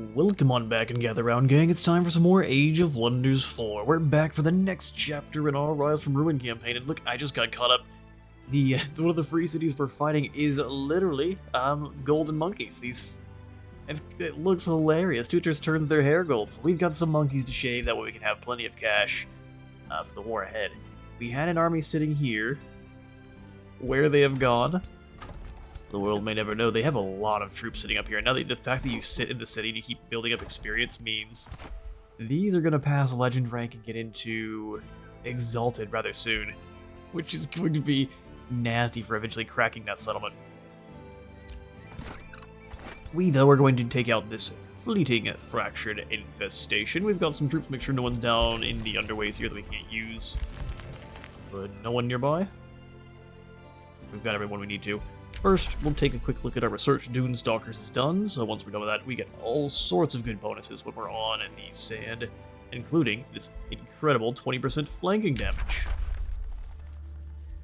Welcome on back and gather round, gang. It's time for some more Age of Wonders 4. We're back for the next chapter in our Rise from Ruin campaign, and look, I just got caught up. One of the free cities we're fighting is literally golden monkeys. It looks hilarious. Tutors turns their hair gold. So we've got some monkeys to shave. That way we can have plenty of cash for the war ahead. We had an army sitting here. Where they have gone, the world may never know. They have a lot of troops sitting up here. Now, the fact that you sit in the city and you keep building up experience means these are going to pass legend rank and get into exalted rather soon, which is going to be nasty for eventually cracking that settlement. We, though, are going to take out this fleeting fractured infestation. We've got some troops, make sure no one's down in the underways here that we can't use. But no one nearby. We've got everyone we need to. First, we'll take a quick look at our research. Dune Stalkers is done, so once we're done with that, we get all sorts of good bonuses when we're on in the sand, including this incredible 20% flanking damage.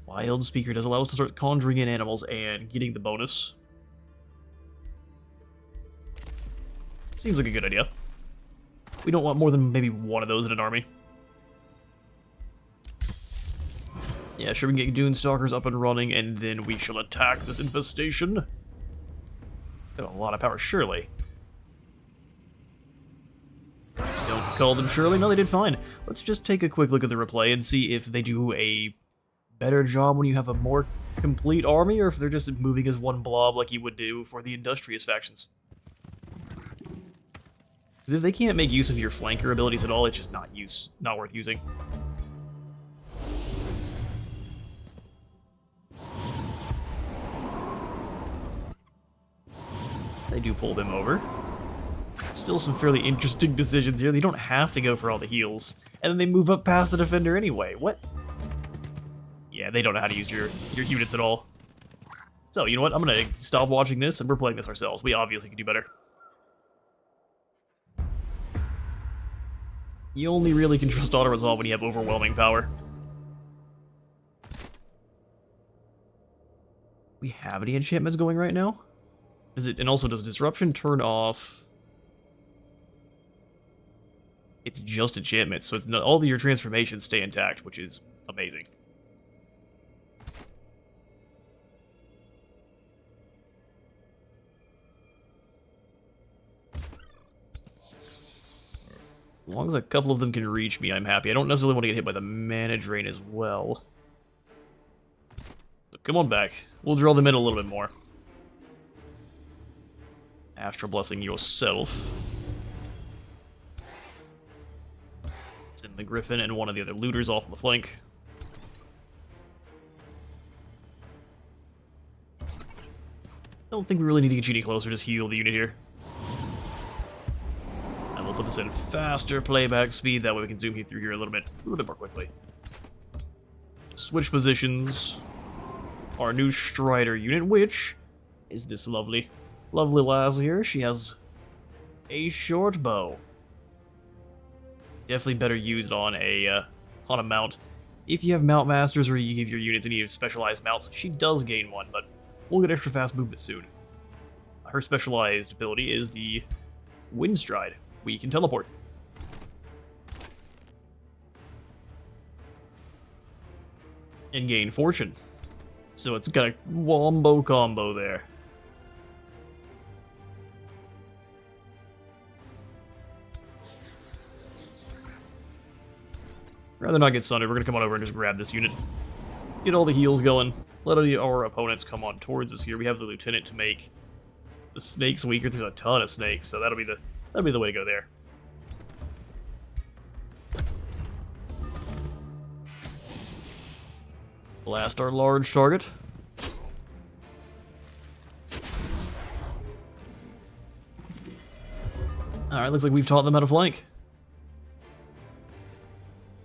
Wild Speaker does allow us to start conjuring in animals and getting the bonus. Seems like a good idea. We don't want more than maybe one of those in an army. Yeah, sure, we can get Dune Stalkers up and running, and then we shall attack this infestation. Got a lot of power, surely. Don't call them Shirley. No, they did fine. Let's just take a quick look at the replay and see if they do a better job when you have a more complete army, or if they're just moving as one blob like you would do for the industrious factions. Because if they can't make use of your flanker abilities at all, it's just not worth using. They do pull them over. Still some fairly interesting decisions here. They don't have to go for all the heals. And then they move up past the defender anyway. What? Yeah, they don't know how to use your units at all. So, you know what? I'm going to stop watching this, and we're playing this ourselves. We obviously can do better. You only really can trust auto-resolve when you have overwhelming power. We have any enchantments going right now? And also, does disruption turn off? It's just enchantments, so it's not, all of your transformations stay intact, which is amazing. As long as a couple of them can reach me, I'm happy. I don't necessarily want to get hit by the mana drain as well. So come on back. We'll draw them in a little bit more. Astral Blessing yourself. Send the Griffin and one of the other looters off on the flank. Don't think we really need to get you any closer, just heal the unit here. And we'll put this in faster playback speed, that way we can zoom through here a little bit more quickly. Switch positions. Our new Strider unit, which is this lovely lass here. She has a short bow. Definitely better used on a mount. If you have mount masters or you give your units any specialized mounts, she does gain one, but we'll get extra fast movement soon. Her specialized ability is the Wind Stride. We can teleport. And gain fortune. So it's got a wombo combo there. Rather not get sundered, we're going to come on over and just grab this unit. Get all the heals going. Let our opponents come on towards us here. We have the lieutenant to make the snakes weaker. There's a ton of snakes, so that'll be the way to go there. Blast our large target. Alright, looks like we've taught them how to flank.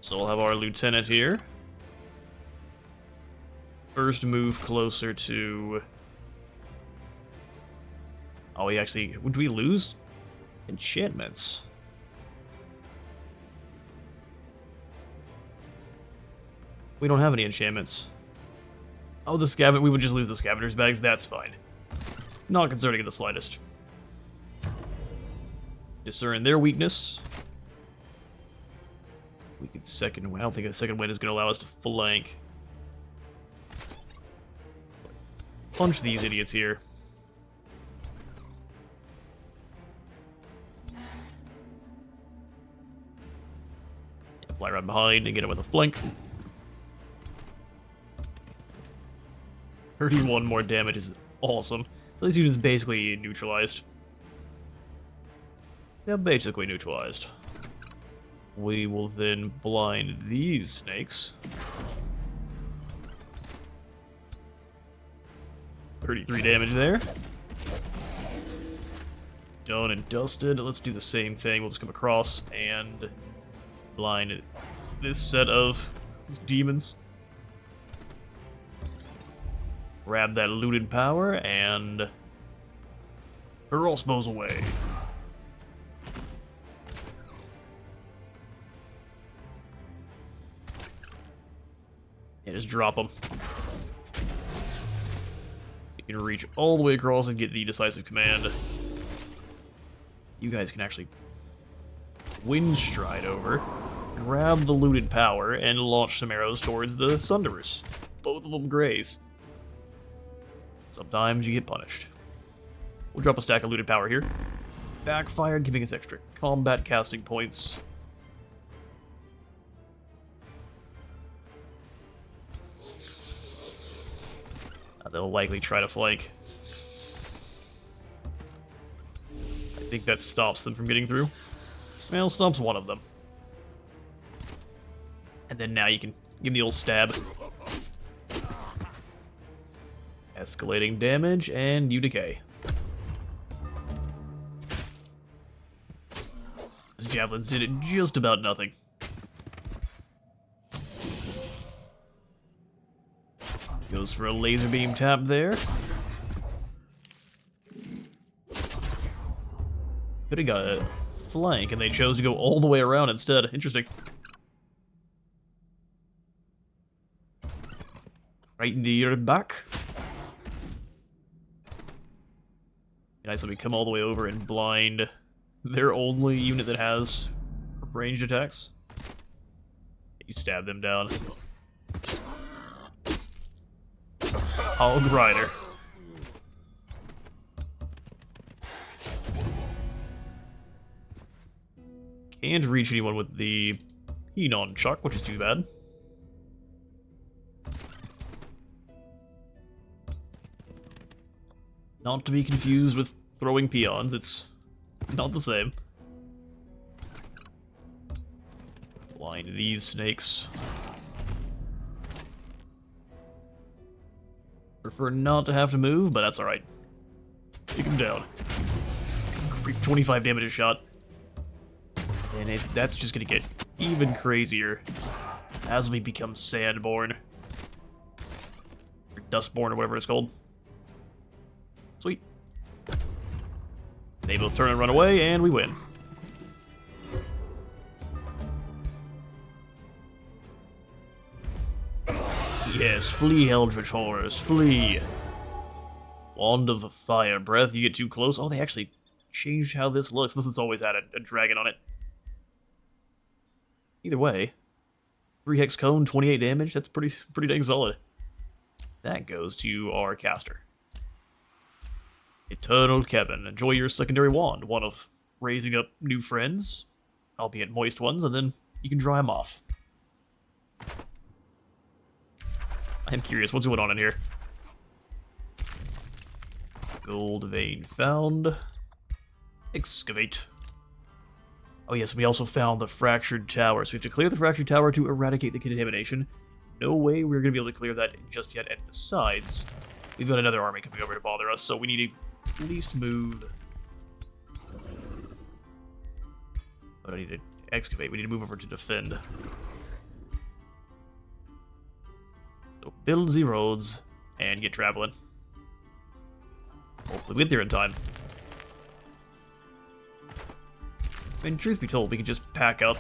So we'll have our lieutenant here. First move closer to... Oh, would we lose enchantments? We don't have any enchantments. Oh, we would just lose the scavenger's bags, that's fine. Not concerning in the slightest. Discern their weakness. We could second wind. I don't think a second wind is going to allow us to flank. Punch these idiots here. Fly right behind and get it with a flank. 31 more damage is awesome. So this unit is basically neutralized. Yeah, basically neutralized. We will then blind these snakes. 33 damage there. Done and dusted. Let's do the same thing. We'll just come across and blind this set of demons. Grab that looted power and crossbows away. Yeah, just drop them. You can reach all the way across and get the decisive command. You guys can actually wind stride over, grab the looted power, and launch some arrows towards the Sunderers. Both of them graze. Sometimes you get punished. We'll drop a stack of looted power here. Backfired, giving us extra combat casting points. They'll likely try to flank. I think that stops them from getting through. Well, stops one of them. And then now you can give the old stab. Escalating damage, and you decay. These javelins did just about nothing. Goes for a laser beam tap there. Could have got a flank, and they chose to go all the way around instead. Interesting. Right into your back. Nice, let me come all the way over and blind their only unit that has ranged attacks. You stab them down. Hog Rider. Can't reach anyone with the Penon Chuck, which is too bad. Not to be confused with throwing peons, it's not the same. Blind these snakes. Prefer not to have to move, but that's alright. Take him down. Creep 25 damage a shot. And that's just gonna get even crazier as we become Sandborn. Or Dustborn, or whatever it's called. Sweet. They both turn and run away, and we win. Yes, flee, Eldritch Horrors, flee! Wand of Fire Breath, you get too close. Oh, they actually changed how this looks. This has always had a dragon on it. Either way, 3 Hex Cone, 28 damage, that's pretty dang solid. That goes to our caster. Eternal Kevin, enjoy your secondary wand. One of raising up new friends, albeit moist ones, and then you can dry them off. I'm curious, what's going on in here? Gold vein found. Excavate. Oh yes, we also found the fractured tower. So we have to clear the fractured tower to eradicate the contamination. No way we're going to be able to clear that just yet. And besides, we've got another army coming over to bother us, so we need to at least move. But I need to excavate. We need to move over to defend. So build the roads and get traveling. Hopefully we get there in time. I mean, truth be told, we could just pack up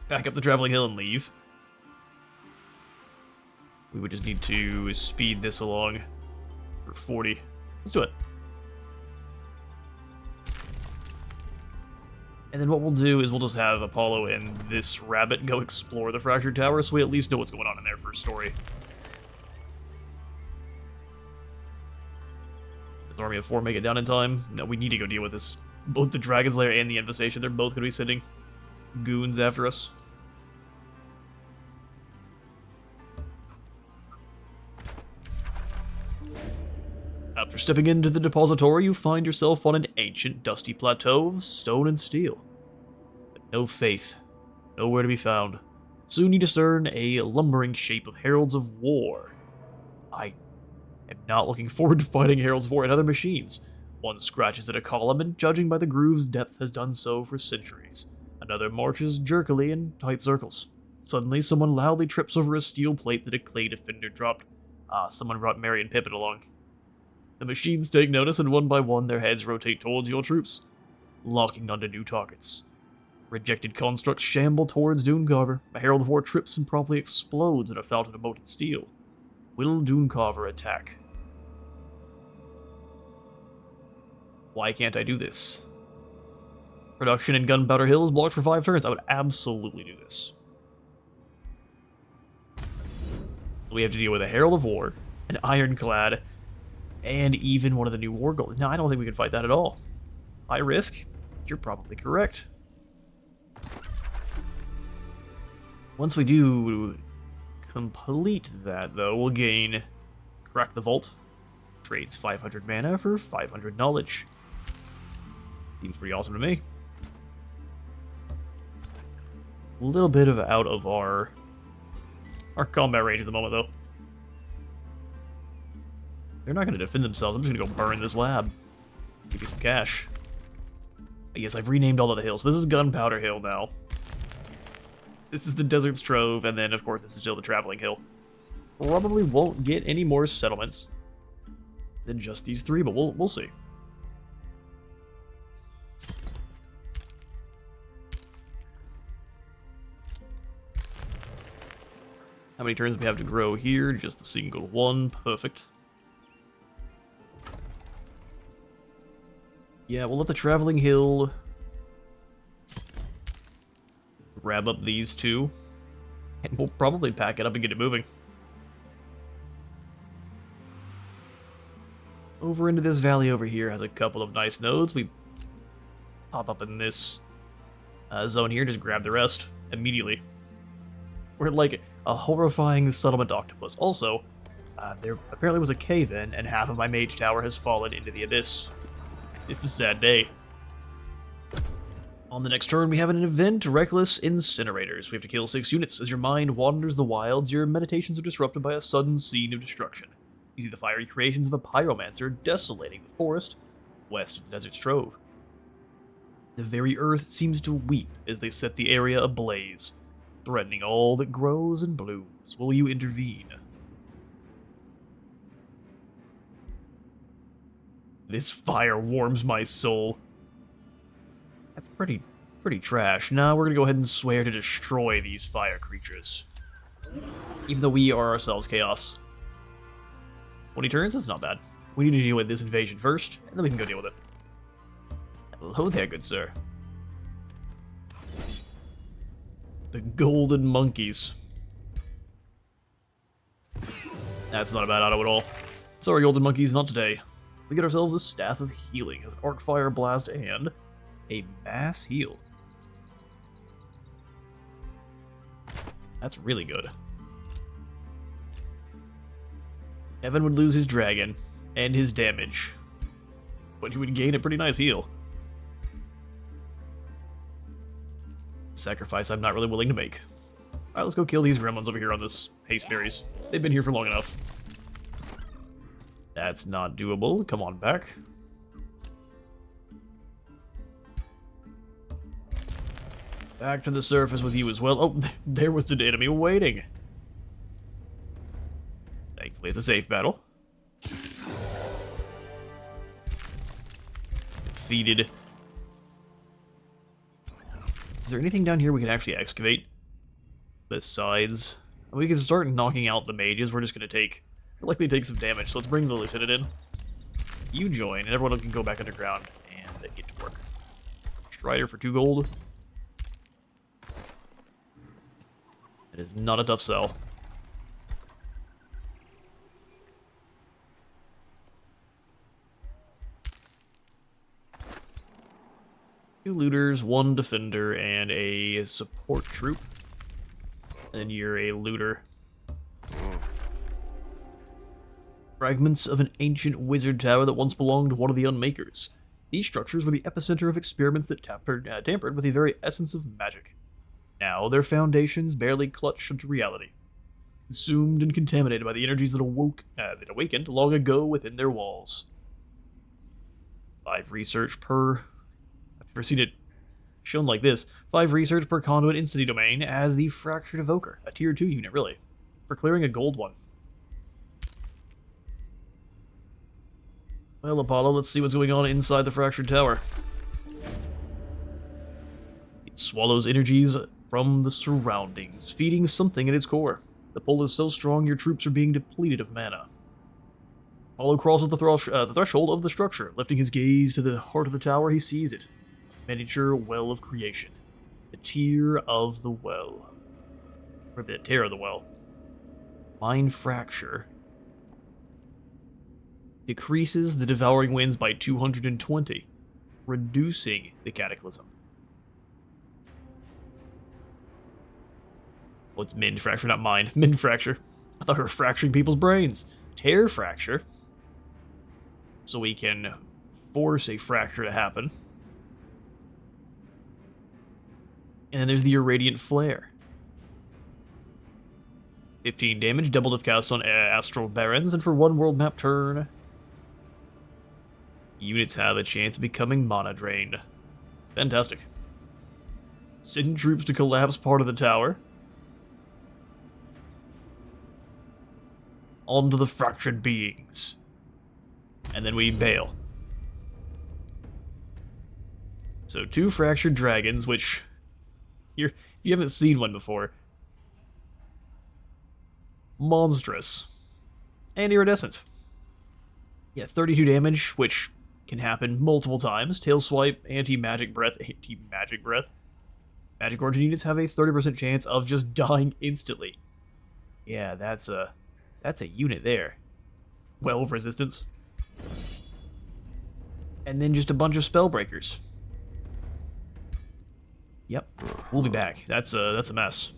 the traveling hill and leave. We would just need to speed this along for 40. Let's do it. And then what we'll do is we'll just have Apollo and this rabbit go explore the fractured tower so we at least know what's going on in there for a story. Does Army of 4 make it down in time? No, we need to go deal with this. Both the Dragon's Lair and the Infestation, they're both going to be sending goons after us. After stepping into the depository, you find yourself on an ancient, dusty plateau of stone and steel. But no faith, nowhere to be found. Soon you discern a lumbering shape of heralds of war. I am not looking forward to fighting heralds of war and other machines. One scratches at a column, and judging by the groove's depth has done so for centuries. Another marches jerkily in tight circles. Suddenly, someone loudly trips over a steel plate that a clay defender dropped. Someone brought Merry and Pippin along. The machines take notice, and one by one their heads rotate towards your troops, locking onto new targets. Rejected constructs shamble towards Dunecarver. A Herald of War trips and promptly explodes in a fountain of molten steel. Will Dunecarver attack? Why can't I do this? Production in Gunpowder Hill is blocked for 5 turns. I would absolutely do this. We have to deal with a Herald of War, an Ironclad, and even one of the new War Golems. No, I don't think we can fight that at all. High risk? You're probably correct. Once we do complete that, though, we'll gain Crack the Vault. Trades 500 mana for 500 knowledge. Seems pretty awesome to me. A little bit of out of our combat range at the moment, though. They're not going to defend themselves. I'm just going to go burn this lab. Give me some cash. Yes, I've renamed all of the hills. This is Gunpowder Hill now. This is the Desert's Trove, and then, of course, this is still the Traveling Hill. Probably won't get any more settlements than just these 3, but we'll see. How many turns do we have to grow here? Just the single one. Perfect. Yeah, we'll let the Traveling Hill grab up these 2, and we'll probably pack it up and get it moving. Over into this valley over here has a couple of nice nodes. We pop up in this zone here, just grab the rest immediately. We're like a horrifying settlement octopus. Also, there apparently was a cave-in, and half of my mage tower has fallen into the abyss. It's a sad day. On the next turn, we have an event, Reckless Incinerators. We have to kill 6 units. As your mind wanders the wilds, your meditations are disrupted by a sudden scene of destruction. You see the fiery creations of a pyromancer desolating the forest west of the Desert's Trove. The very earth seems to weep as they set the area ablaze, threatening all that grows and blooms. Will you intervene? This fire warms my soul. That's pretty trash. Now we're gonna go ahead and swear to destroy these fire creatures. Even though we are ourselves chaos. 20 turns? That's not bad. We need to deal with this invasion first, and then we can go deal with it. Hello there, good sir. The Golden Monkeys. That's not a bad auto at all. Sorry, Golden Monkeys, not today. We get ourselves a Staff of Healing, has an Arc Fire Blast and a Mass Heal. That's really good. Evan would lose his dragon and his damage, but he would gain a pretty nice heal. Sacrifice I'm not really willing to make. Alright, let's go kill these gremlins over here on this haste berries. They've been here for long enough. That's not doable. Come on back. Back to the surface with you as well. Oh, there was an enemy waiting. Thankfully, it's a safe battle. Defeated. Is there anything down here we can actually excavate? Besides, we can start knocking out the mages. We're just going to likely take some damage. So let's bring the lieutenant in. You join, and everyone can go back underground and get to work. Strider for 2 gold. It is not a tough sell. Two looters, 1 defender, and a support troop. And then you're a looter. Fragments of an ancient wizard tower that once belonged to one of the Unmakers. These structures were the epicenter of experiments that tampered with the very essence of magic. Now, their foundations barely clutch into reality, consumed and contaminated by the energies that awakened long ago within their walls. 5 research per... I've never seen it shown like this. 5 research per conduit in city domain as the Fractured Evoker, a tier 2 unit, really, for clearing a gold one. Well, Apollo, let's see what's going on inside the Fractured Tower. It swallows energies from the surroundings, feeding something at its core. The pull is so strong your troops are being depleted of mana. Apollo crosses the threshold of the structure. Lifting his gaze to the heart of the tower, he sees it. Miniature well of creation. The tear of the well. Or the tear of the well. Mind fracture. Decreases the devouring winds by 220, reducing the cataclysm. Well, it's mind fracture, not mind. Mind fracture. I thought we were fracturing people's brains. Tear fracture. So we can force a fracture to happen. And then there's the Irradiant Flare. 15 damage, doubled if cast on Astral Barons, and for 1 world map turn, units have a chance of becoming mana drained. Fantastic. Send troops to collapse part of the tower. Onto the fractured beings. And then we bail. So 2 fractured dragons, which... if you haven't seen one before... monstrous. And iridescent. Yeah, 32 damage, which can happen multiple times. Tail swipe, anti-magic breath, anti-magic breath. Magic origin units have a 30% chance of just dying instantly. Yeah, that's a unit there. 12 resistance. And then just a bunch of spellbreakers. Yep, we'll be back. That's a mess.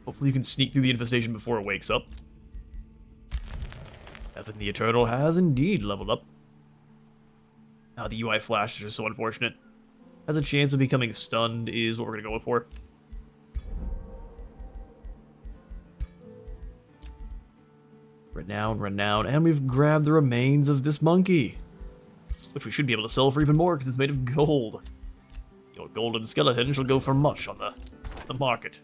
Hopefully you can sneak through the infestation before it wakes up. Ethan the Eternal has indeed leveled up. Now the UI flashes are so unfortunate. Has a chance of becoming stunned is what we're gonna go for. Renown, and we've grabbed the remains of this monkey. Which we should be able to sell for even more because it's made of gold. Your golden skeleton shall go for much on the market.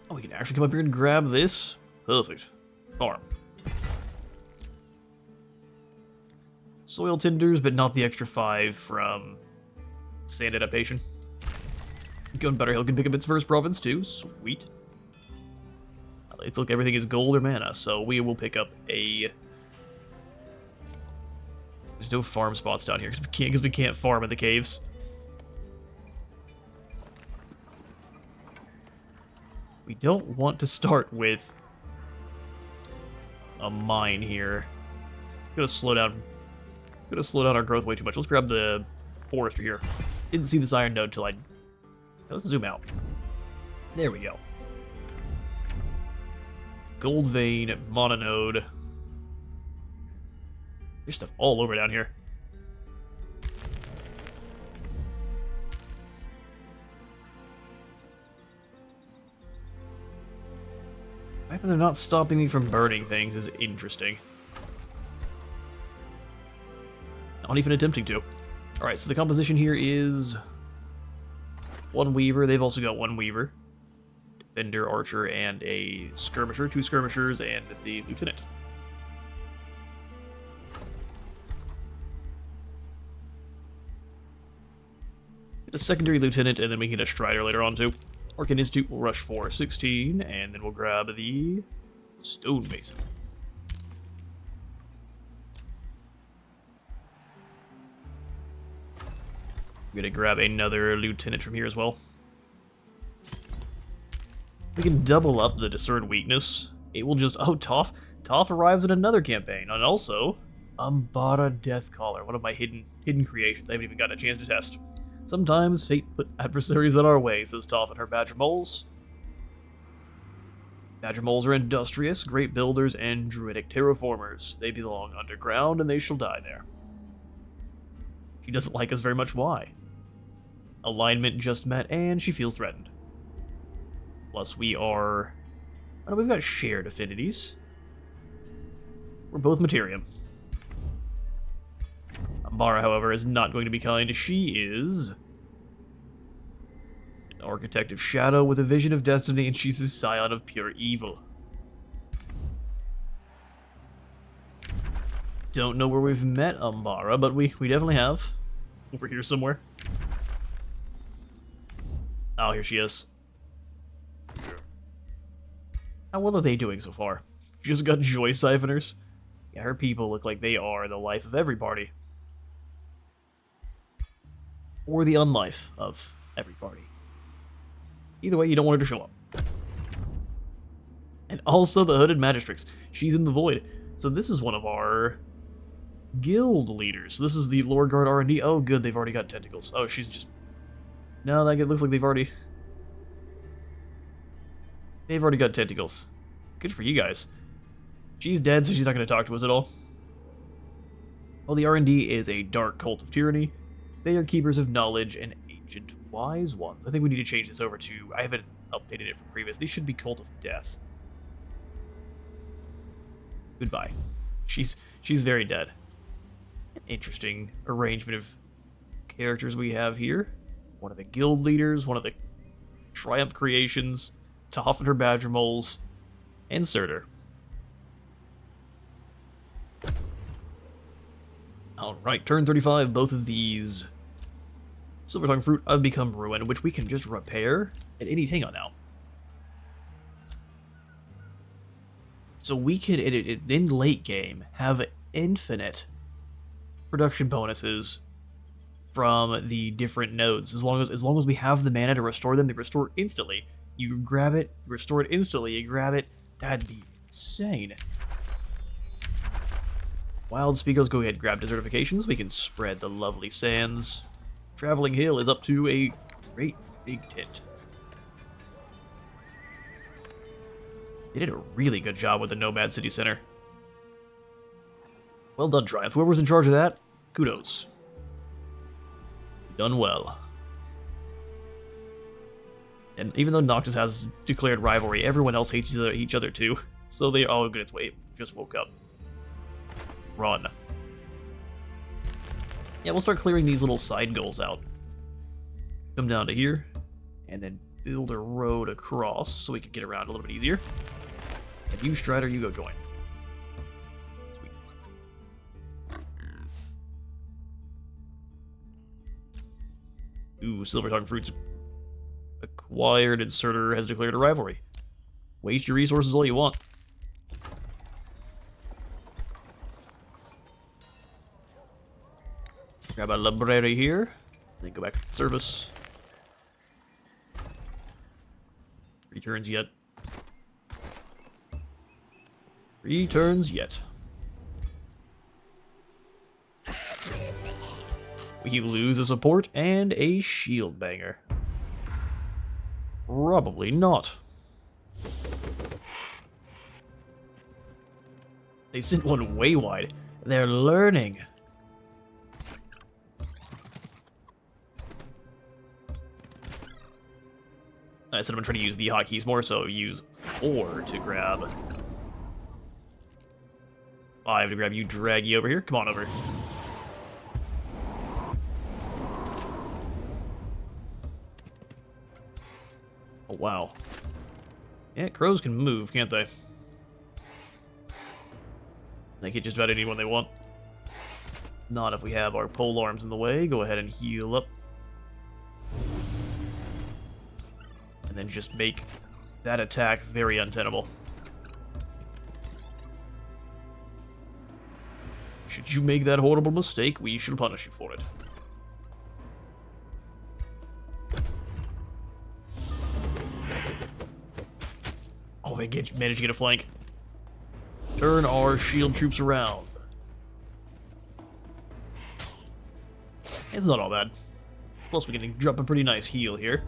Oh, we can actually come up here and grab this? Perfect. Farm. Soil tinders, but not the extra 5 from sand adaptation. Gunpowder can pick up its first province too. Sweet. It's like everything is gold or mana, so we will pick up a... There's no farm spots down here because we can't farm in the caves. We don't want to start with a mine here. Gonna slow down our growth way too much. Let's grab the forester here. Didn't see this iron node till I... Let's zoom out. There we go. Gold vein, mononode. There's stuff all over down here. The fact that they're not stopping me from burning things is interesting. Not even attempting to. Alright, so the composition here is 1 weaver. They've also got 1 weaver. Defender, archer, and a skirmisher. 2 skirmishers, and the lieutenant. Get a secondary lieutenant, and then we can get a strider later on too. Arcan Institute will rush for 16, and then we'll grab the Stonemason. I'm gonna grab another lieutenant from here as well. We can double up the discern weakness. It will just... Oh, Toph. Toph arrives in another campaign. And also, Umbara Deathcaller, one of my hidden creations I haven't even gotten a chance to test. Sometimes fate puts adversaries in our way, says Toph and her Badger Moles. Badger Moles are industrious, great builders, and druidic terraformers. They belong underground, and they shall die there. She doesn't like us very much. Why? Alignment just met, and she feels threatened. Plus, we are... Oh, we've got shared affinities. We're both Materium. Umbara, however, is not going to be kind. She is... an architect of shadow with a vision of destiny, and she's a scion of pure evil. Don't know where we've met Umbara, but we definitely have. Over here somewhere. Oh, here she is. How well are they doing so far? She just got joy siphoners. Yeah, her people look like they are the life of every party. Or the unlife of every party. Either way, you don't want her to show up. And also the Hooded Magistrix. She's in the Void. So this is one of our guild leaders. This is the Lord Guard R&D. Oh, good, they've already got tentacles. Oh, she's just... No, that looks like they've already got tentacles. Good for you guys. She's dead, so she's not going to talk to us at all. Well, the R&D is a dark cult of tyranny. They are keepers of knowledge and ancient wise ones. I think we need to change this over to... I haven't updated it from previous. These should be cult of death. Goodbye. She's very dead. An interesting arrangement of characters we have here. One of the guild leaders, one of the Triumph creations, Toph and her Badger Moles, and Surtur. Alright, turn 35, both of these Silver Tongue Fruit have become ruined, which we can just repair at any... Hang on now. So we could, in late game, have infinite production bonuses from the different nodes. As long as we have the mana to restore them, they restore instantly. You grab it, restore it instantly, you grab it. That'd be insane. Wild Speakos, go ahead, grab desertifications. We can spread the lovely sands. Traveling Hill is up to a great big tent. They did a really good job with the Nomad City Center. Well done, Triumph. Whoever's in charge of that, kudos. Done well. And even though Noctis has declared rivalry, everyone else hates each other too. So they... Oh, goodness, wait. Just woke up. Run. Yeah, we'll start clearing these little side goals out. Come down to here, and then build a road across so we can get around a little bit easier. And you, Strider, you go join. Sweet. Ooh, Silver Tongue Fruits acquired, and Surtur has declared a rivalry. Waste your resources all you want. Grab a library here, then go back to the service. 3 turns yet. 3 turns yet. We lose a support and a shield banger. Probably not. They sent one way wide. They're learning. I said I'm trying to use the hotkeys more, so use 4 to grab. 5 to grab you, drag you over here. Come on over. Oh, wow. Yeah, crows can move, can't they? They get just about anyone they want. Not if we have our pole arms in the way. Go ahead and heal up. And then just make that attack very untenable. Should you make that horrible mistake, we shall punish you for it. Oh, they managed to get a flank. Turn our shield troops around. It's not all bad. Plus, we can drop a pretty nice heal here.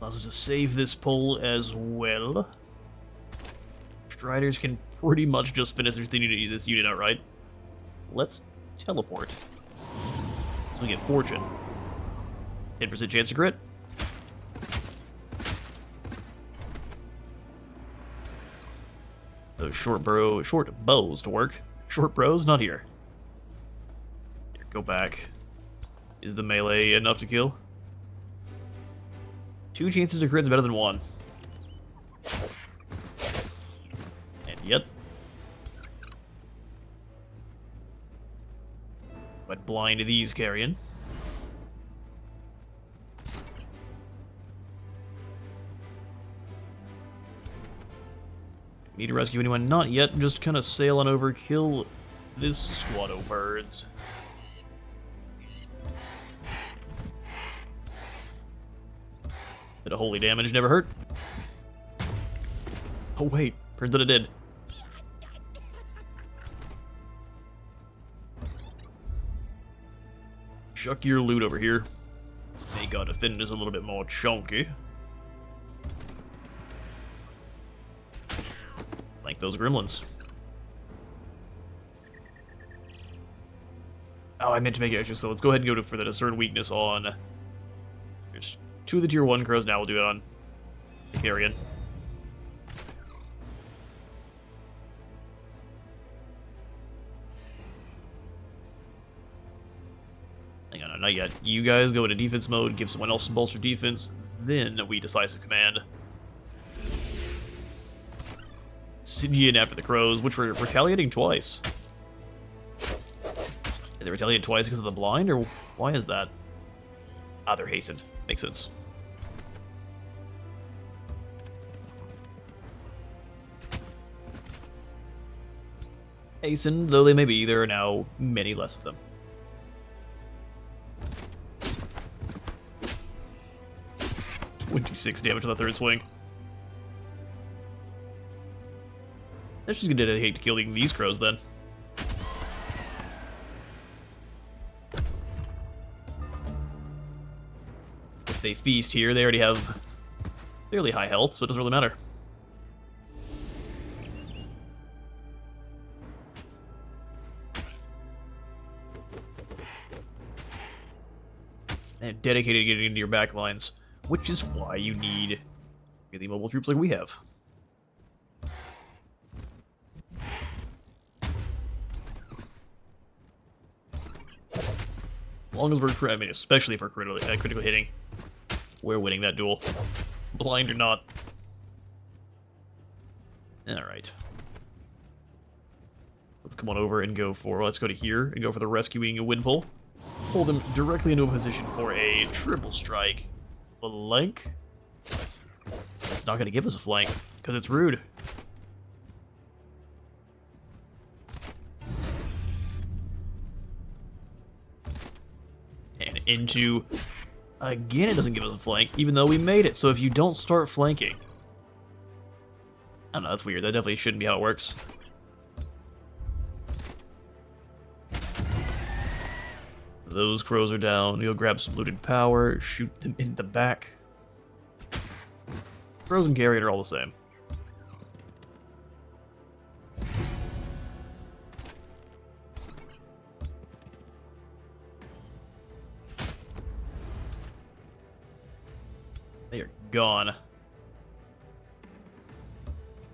Allows us to save this pull as well. Striders can pretty much just finish this unit outright. Let's teleport. So we get fortune. 10% chance to crit. Those short bows to work. Short bows, not here. Here, go back. Is the melee enough to kill? 2 chances to crit is better than 1. And yet. But blind to these carrion. Need to rescue anyone? Not yet. Just kind of sail on over, kill this squad of birds. Bit of holy damage, never hurt. Oh wait, turns out it did. Chuck your loot over here. Make our defenders a little bit more chunky. Like those gremlins. Oh, I meant to make it extra, so let's go ahead and go for the discern weakness on... There's 2 of the tier 1 crows, now we'll do it on the carrion. Hang on, not yet. You guys go into defense mode, give someone else some bolster defense, then we decisive command. Send you in after the crows, which were retaliating twice. Did they retaliate twice because of the blind, or why is that? Ah, they're hastened. Makes sense. Hastened, though they may be, there are now many less of them. .26 damage on the 3rd swing. That's just gonna hate killing these crows then. If they feast here, they already have fairly high health, so it doesn't really matter. And dedicated to getting into your back lines, which is why you need really mobile troops like we have. As long as we're, I mean, especially if we're critical hitting, we're winning that duel. Blind or not. Alright. Let's come on over and go for, let's go to here and go for the rescuing a wind pull. Pull them directly into a position for a triple strike. Flank? That's not going to give us a flank, because it's rude. And into... Again, it doesn't give us a flank, even though we made it. So if you don't start flanking... I don't know, that's weird. That definitely shouldn't be how it works. Those crows are down. You'll grab some looted power, shoot them in the back. Crows and carrion are all the same. They are gone.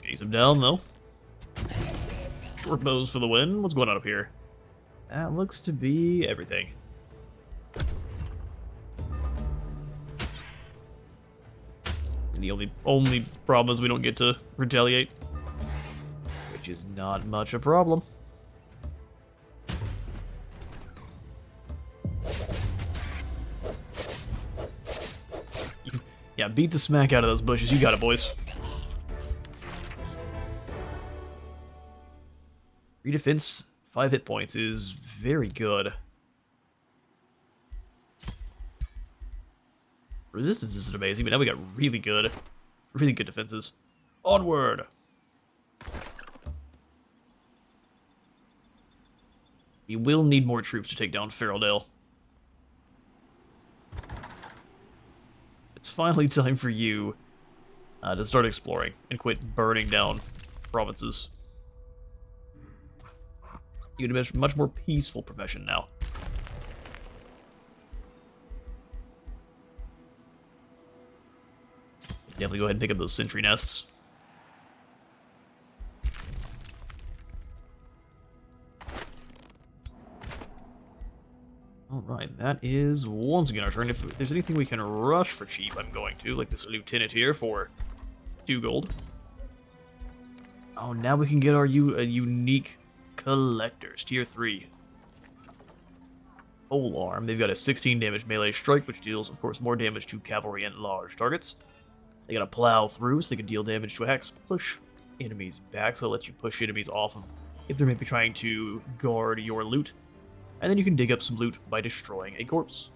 Chase them down, though. Short bows for the win. What's going on up here? That looks to be everything. And the only problem is we don't get to retaliate, which is not much a problem. Yeah, beat the smack out of those bushes. You got it, boys. 3 defense, 5 hit points is very good. Resistance isn't amazing, but now we got really good defenses. Onward! We will need more troops to take down Feraldale. It's finally time for you to start exploring and quit burning down provinces. You can have a much more peaceful profession now. Definitely go ahead and pick up those sentry nests. Alright, that is once again our turn. If there's anything we can rush for cheap, I'm going to. Like this lieutenant here for 2 gold. Oh, now we can get our unique collectors, tier 3. Pole arm. They've got a 16 damage melee strike, which deals, of course, more damage to cavalry and large targets. They got a plow through, so they can deal damage to axe, push enemies back, so it lets you push enemies off of if they're maybe trying to guard your loot. And then you can dig up some loot by destroying a corpse.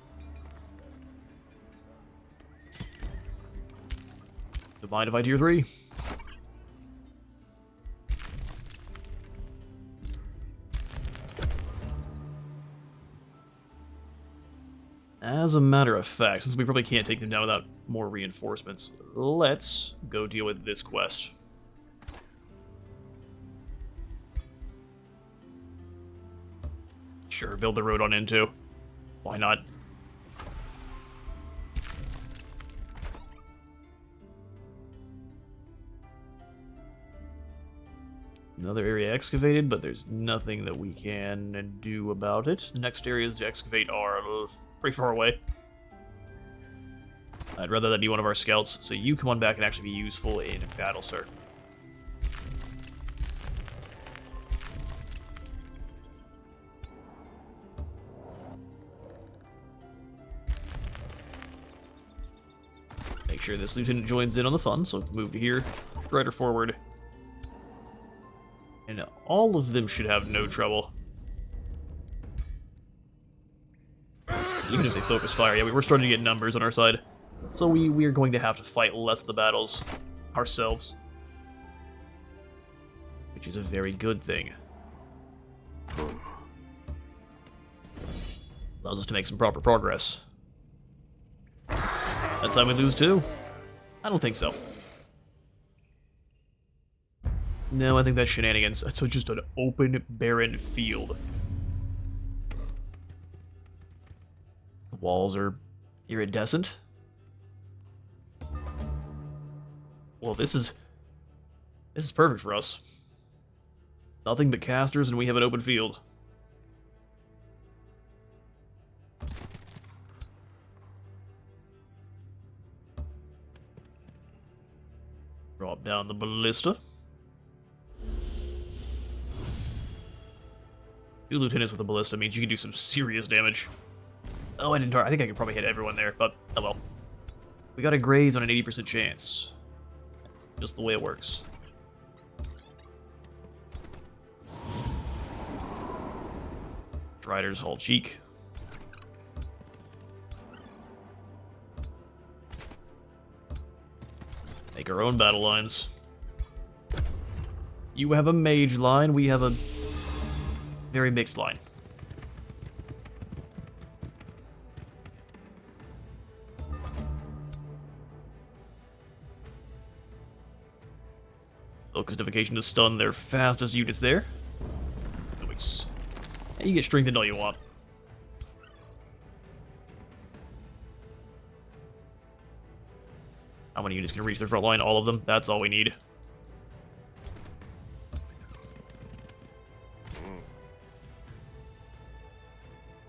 Don't mind if I tier 3. As a matter of fact, since we probably can't take them down without more reinforcements, let's go deal with this quest. Sure, build the road on into. Why not? Another area excavated, but there's nothing that we can do about it. The next areas to excavate are pretty far away. I'd rather that be one of our scouts, so you come on back and actually be useful in battle, sir. Make sure this lieutenant joins in on the fun, so move to here, strider forward. And all of them should have no trouble. Even if they focus fire, yeah, we're starting to get numbers on our side. So we are going to have to fight less of the battles ourselves. Which is a very good thing. Allows us to make some proper progress. That time we lose too? I don't think so. No, I think that's shenanigans. That's just an open, barren field. The walls are iridescent. Well, this is perfect for us. Nothing but casters, and we have an open field. Drop down the ballista. 2 lieutenants with a ballista means you can do some serious damage. Oh, I think I could probably hit everyone there, but oh well. We got a graze on an 80% chance. Just the way it works. Striders hold cheek. Make our own battle lines. You have a mage line, we have a very mixed line. Focus notification to stun their fastest units there. Nice. And you get strengthened all you want. How many units can reach their front line? All of them. That's all we need.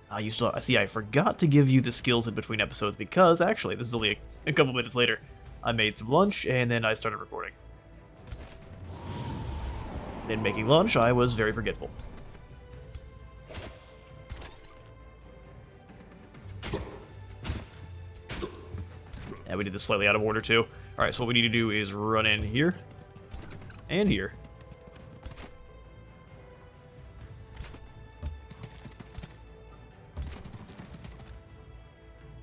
I see, I forgot to give you the skills in between episodes because, actually, this is only a couple minutes later. I made some lunch, and then I started recording. In making lunch, I was very forgetful. Yeah, we did this slightly out of order too. Alright, so what we need to do is run in here. And here.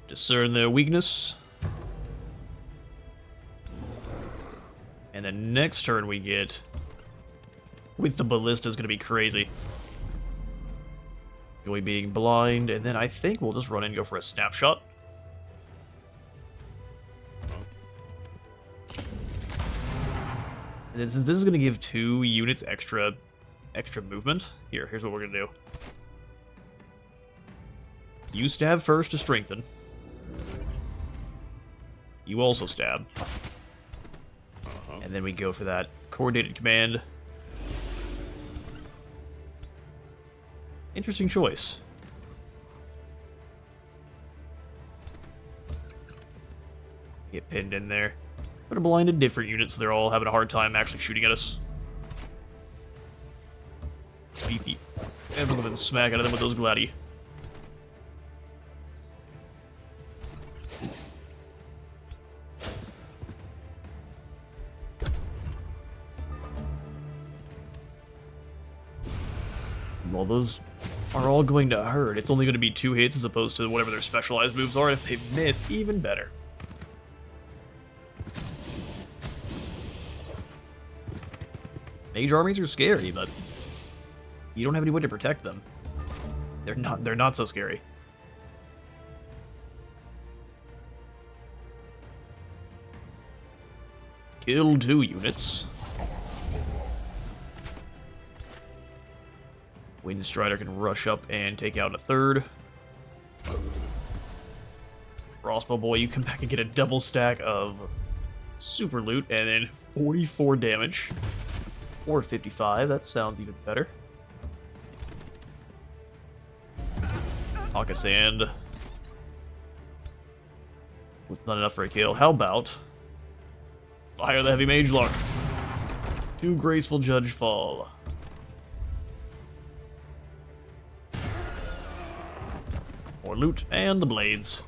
Discern their weakness. And then next turn we get... with the ballista is going to be crazy. Joy being blind, and then I think we'll just run in and go for a snapshot. And then since this is going to give 2 units extra movement, here's what we're going to do. You stab first to strengthen. You also stab. And then we go for that coordinated command. Interesting choice. Get pinned in there. Put a blinded different units so they're all having a hard time actually shooting at us. Beat the ever smack out of them with those gladi. Well, those are all going to hurt. It's only going to be 2 hits as opposed to whatever their specialized moves are. If they miss, even better. Mage armies are scary, but you don't have any way to protect them. They're not so scary. Kill 2 units. Wind Strider can rush up and take out a 3rd. Crossbow Boy, you come back and get a double stack of super loot and then 44 damage. Or 55, that sounds even better. Hawk of Sand. With not enough for a kill. How about Fire the Heavy Mage Lark? 2 Graceful Judge fall. More loot and the blades.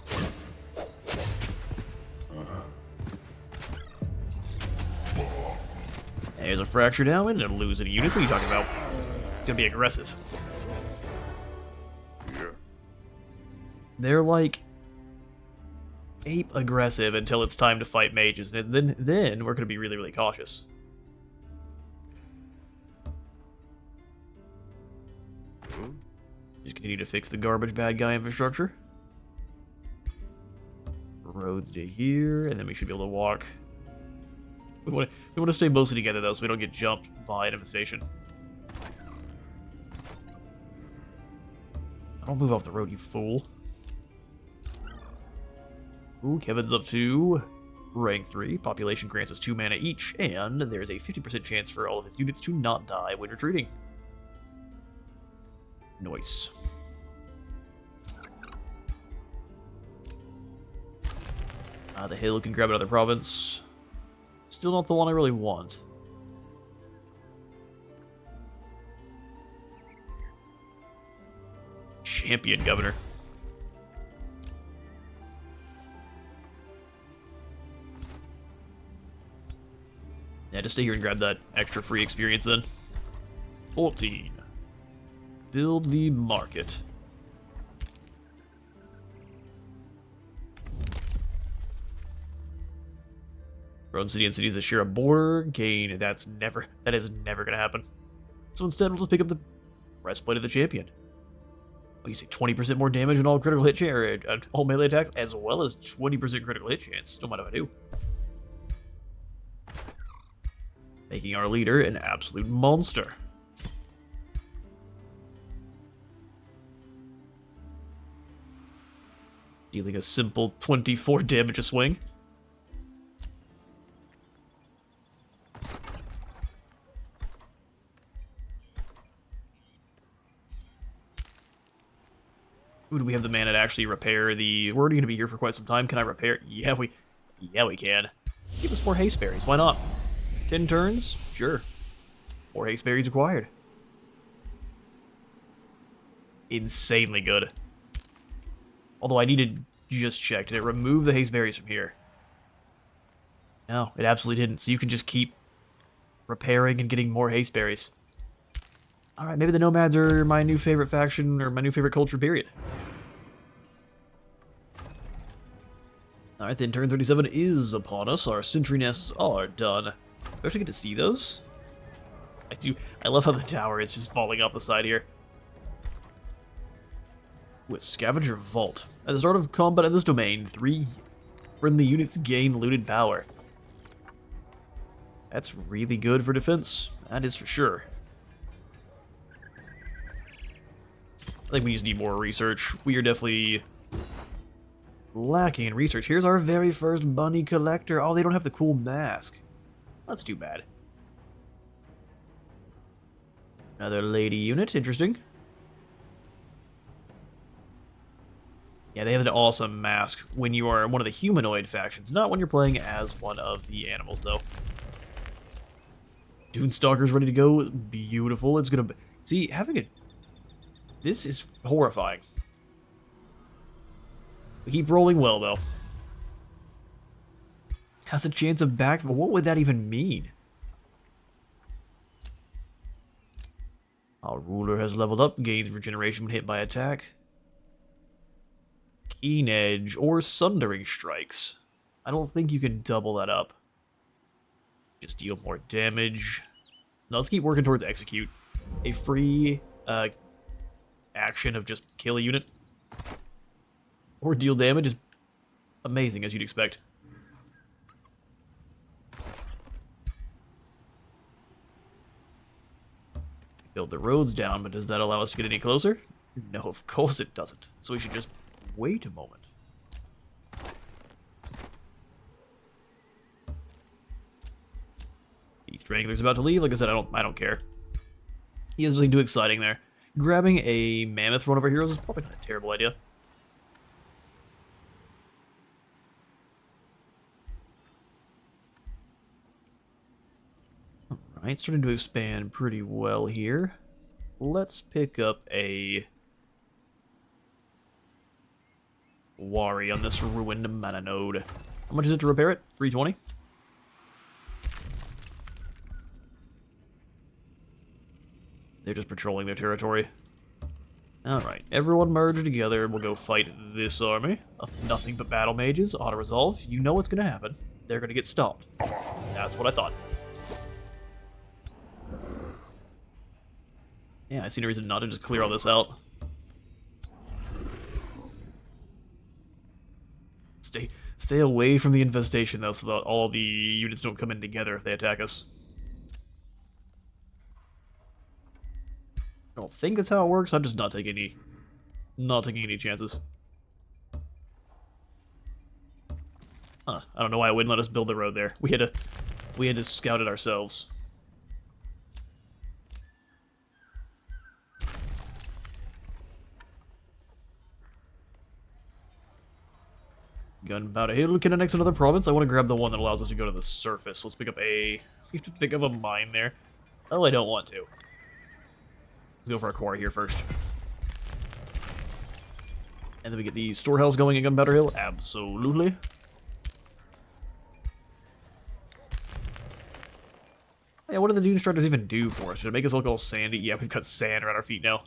There's a fractured helmet and losing a unit. What are you talking about? It's gonna be aggressive. They're like ape aggressive until it's time to fight mages, and then we're gonna be really, really cautious. Just continue to fix the garbage bad guy infrastructure. Roads to here, and then we should be able to walk. We want to stay mostly together though, so we don't get jumped by an infestation. Don't move off the road, you fool. Ooh, Kevin's up to rank 3. Population grants us 2 mana each, and there's a 50% chance for all of his units to not die when retreating. Nice. The hill can grab another province. Still not the one I really want. Champion Governor. Yeah, just stay here and grab that extra free experience then. 14. Build the market. Road city and cities that share a border gain. That is never gonna happen. So instead, we'll just pick up the breastplate of the champion. What do you say? 20% more damage and all critical hit chance, all melee attacks, as well as 20% critical hit chance. Don't mind if I do. Making our leader an absolute monster. Dealing a simple 24 damage a swing. Ooh, do we have the mana to actually repair the... We're already going to be here for quite some time. Can I repair? Yeah, we can. Give us more haste berries. Why not? 10 turns? Sure. More haste berries required. Insanely good. Although I need to just check. Did it remove the haste berries from here? No, it absolutely didn't. So you can just keep repairing and getting more haste berries. Alright, maybe the nomads are my new favorite faction, or my new favorite culture, period. Alright then, turn 37 is upon us. Our sentry nests are done. Do I actually get to see those? I do. I love how the tower is just falling off the side here. With Scavenger Vault. At the start of combat in this domain, 3 friendly units gain looted power. That's really good for defense. That is for sure. I think we just need more research. We are definitely lacking in research. Here's our very first bunny collector. Oh, they don't have the cool mask. That's too bad. Another lady unit. Interesting. Yeah, they have an awesome mask when you are one of the humanoid factions. Not when you're playing as one of the animals, though. Dunestalker's ready to go. Beautiful. It's gonna be... See, having a... This is horrifying. We keep rolling well, though. Has a chance of back... What would that even mean? Our ruler has leveled up. Gains regeneration when hit by attack. Keen Edge or Sundering Strikes. I don't think you can double that up. Just deal more damage. Now let's keep working towards Execute. A free action of just kill a unit or deal damage is amazing, as you'd expect. Build the roads down, but does that allow us to get any closer? No, of course it doesn't. So we should just wait a moment. The Strangler's about to leave. Like I said, I don't care. He has nothing too exciting there. Grabbing a mammoth from one of our heroes is probably not a terrible idea. Alright, starting to expand pretty well here. Let's pick up a Wari on this ruined mana node. How much is it to repair it? 320? They're just patrolling their territory. Alright, everyone merge together. We'll go fight this army. Nothing but battle mages. Auto-resolve. You know what's going to happen. They're going to get stomped. That's what I thought. Yeah, I see no reason not to just clear all this out. Stay away from the infestation, though, so that all the units don't come in together if they attack us. I don't think that's how it works. I'm just not taking any chances. Huh, I don't know why it wouldn't let us build the road there. We had to scout it ourselves. Gunpowder Hill can annex another province. I want to grab the one that allows us to go to the surface. Let's pick up a... We have to pick up a mine there. Oh, I don't want to. Let's go for our quarry here first. And then we get the storehouse going at Gunpowder Hill. Absolutely. Yeah, what do the Dune Strikers even do for us? Should it make us look all sandy? Yeah, we've got sand around our feet now.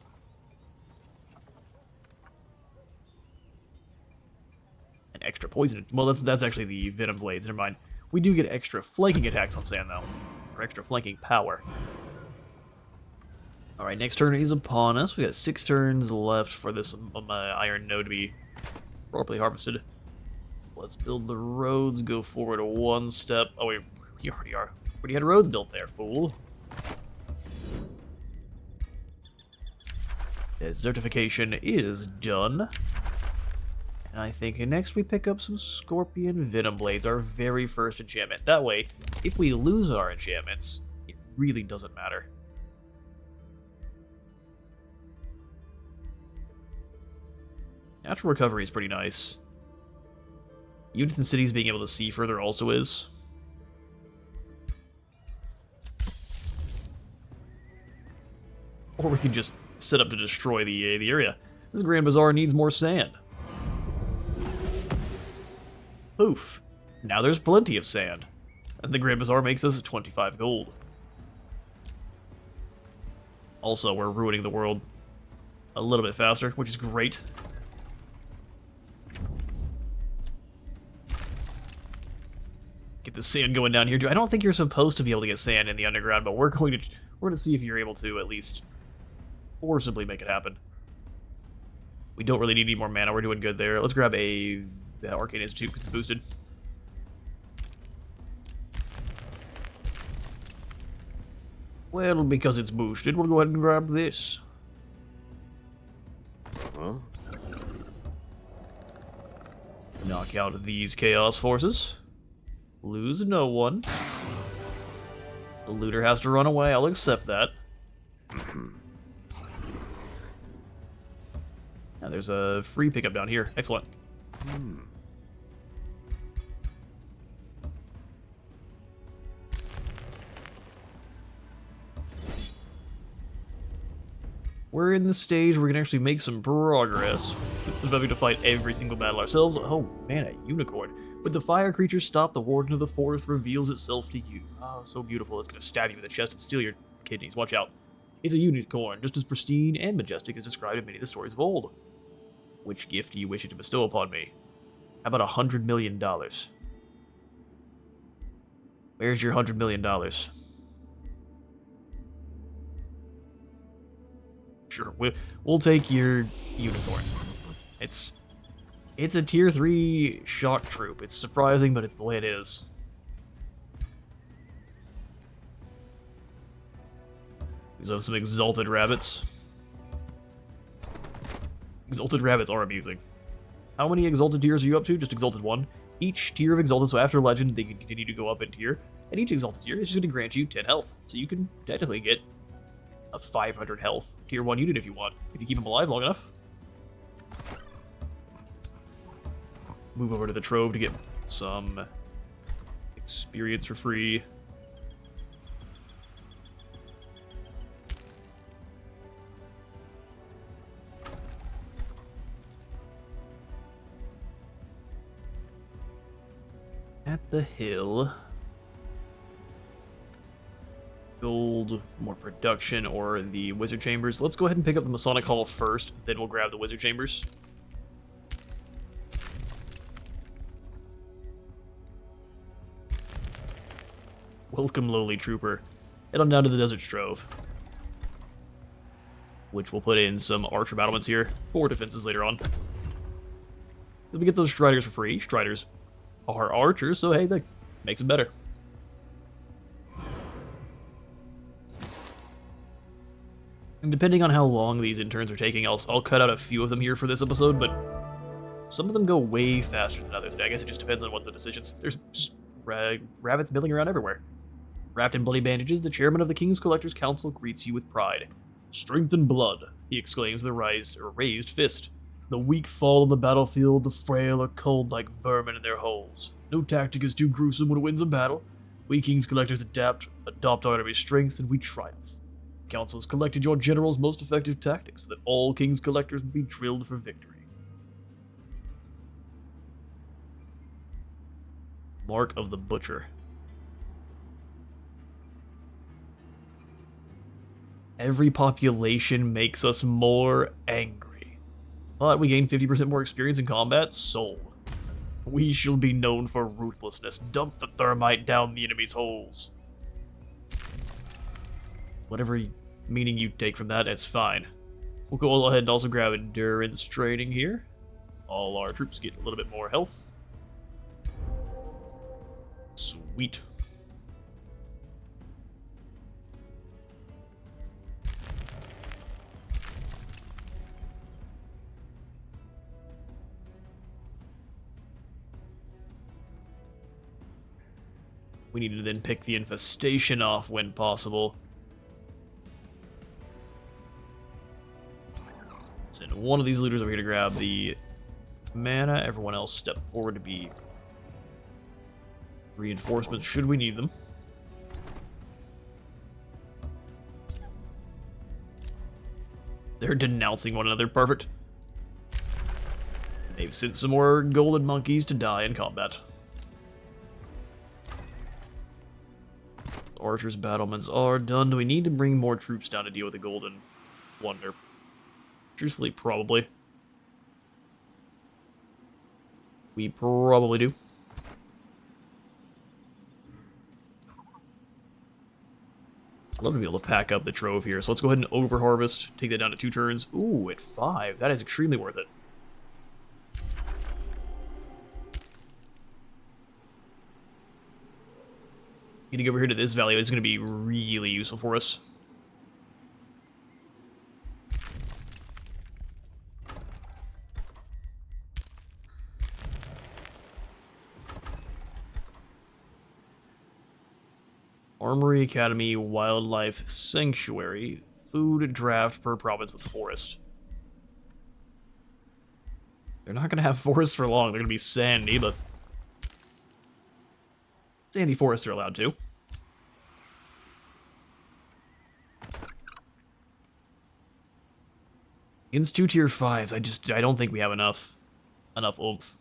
And extra poison. Well, that's actually the venom blades. Never mind. We do get extra flanking attacks on sand, though. Or extra flanking power. Alright, next turn is upon us. We got 6 turns left for this iron node to be properly harvested. Let's build the roads, go forward 1 step. Oh wait, we already are. We already had roads built there, fool. Desertification is done. And I think next we pick up some Scorpion Venom Blades, our very first enchantment. That way, if we lose our enchantments, it really doesn't matter. Natural recovery is pretty nice. Units in cities being able to see further also is. Or we can just set up to destroy the area. This Grand Bazaar needs more sand. Poof. Now there's plenty of sand. And the Grand Bazaar makes us 25 gold. Also, we're ruining the world a little bit faster, which is great. Get the sand going down here, too. I don't think you're supposed to be able to get sand in the underground, but we're going to see if you're able to at least forcibly make it happen. We don't really need any more mana. We're doing good there. Let's grab a Arcane Institute because it's boosted. Well, because it's boosted, we'll go ahead and grab this. Knock out these Chaos Forces. Lose no one. The looter has to run away. I'll accept that. Now there's a free pickup down here. Excellent. We're in the stage where we can actually make some progress. Instead of having to fight every single battle ourselves. Oh man, a unicorn. When the fire creature stop, the warden of the forest reveals itself to you. Oh, so beautiful. It's gonna stab you in the chest and steal your kidneys. Watch out. It's a unicorn, just as pristine and majestic as described in many of the stories of old. Which gift do you wish it to bestow upon me? How about $100 million? Where's your $100 million? Sure, we'll take your unicorn. It's a tier 3 shock troop. It's surprising, but it's the way it is. We have some exalted rabbits. Exalted rabbits are amusing. How many exalted tiers are you up to? Just exalted 1. Each tier of exalted, so after legend, they can continue to go up in tier. And each exalted tier is just going to grant you 10 health. So you can technically get a 500 health tier 1 unit if you want, if you keep them alive long enough. Move over to the Trove to get some experience for free. At the hill. Gold, more production, or the Wizard Chambers. Let's go ahead and pick up the Masonic Hall first, then we'll grab the Wizard Chambers. Welcome, lowly trooper. Head on down to the Desert Trove, which we'll put in some archer battlements here for defenses later on. We get those Striders for free. Striders are archers, so hey, that makes them better. And depending on how long these interns are taking, I'll cut out a few of them here for this episode, but some of them go way faster than others. I guess it just depends on what the decisions. There's just rabbits milling around everywhere. Wrapped in bloody bandages, the chairman of the King's Collectors Council greets you with pride. Strength and blood, he exclaims with a raised fist. The weak fall on the battlefield, the frail are cold like vermin in their holes. No tactic is too gruesome when it wins a battle. We King's Collectors adopt our enemy's strengths, and we triumph. The Council has collected your general's most effective tactics, so that all King's Collectors will be drilled for victory. Mark of the Butcher. Every population makes us more angry. But we gain 50% more experience in combat, so we shall be known for ruthlessness. Dump the thermite down the enemy's holes. Whatever meaning you take from that, that's fine. We'll go ahead and also grab endurance training here. All our troops get a little bit more health. Sweet. We need to then pick the Infestation off when possible. Send one of these looters over here to grab the mana. Everyone else step forward to be reinforcements should we need them. They're denouncing one another. Perfect. They've sent some more golden monkeys to die in combat. Archers' battlements are done. Do we need to bring more troops down to deal with the Golden Wonder? Truthfully, probably. We probably do. I'd love to be able to pack up the trove here, so let's go ahead and over-harvest. Take that down to 2 turns. Ooh, at 5. That is extremely worth it. Getting over here to this valley is going to be really useful for us. Armory Academy, Wildlife Sanctuary, food draft per province with forest. They're not going to have forests for long. They're going to be sandy, but sandy forests are allowed to. Against 2 tier 5s, I don't think we have enough oomph.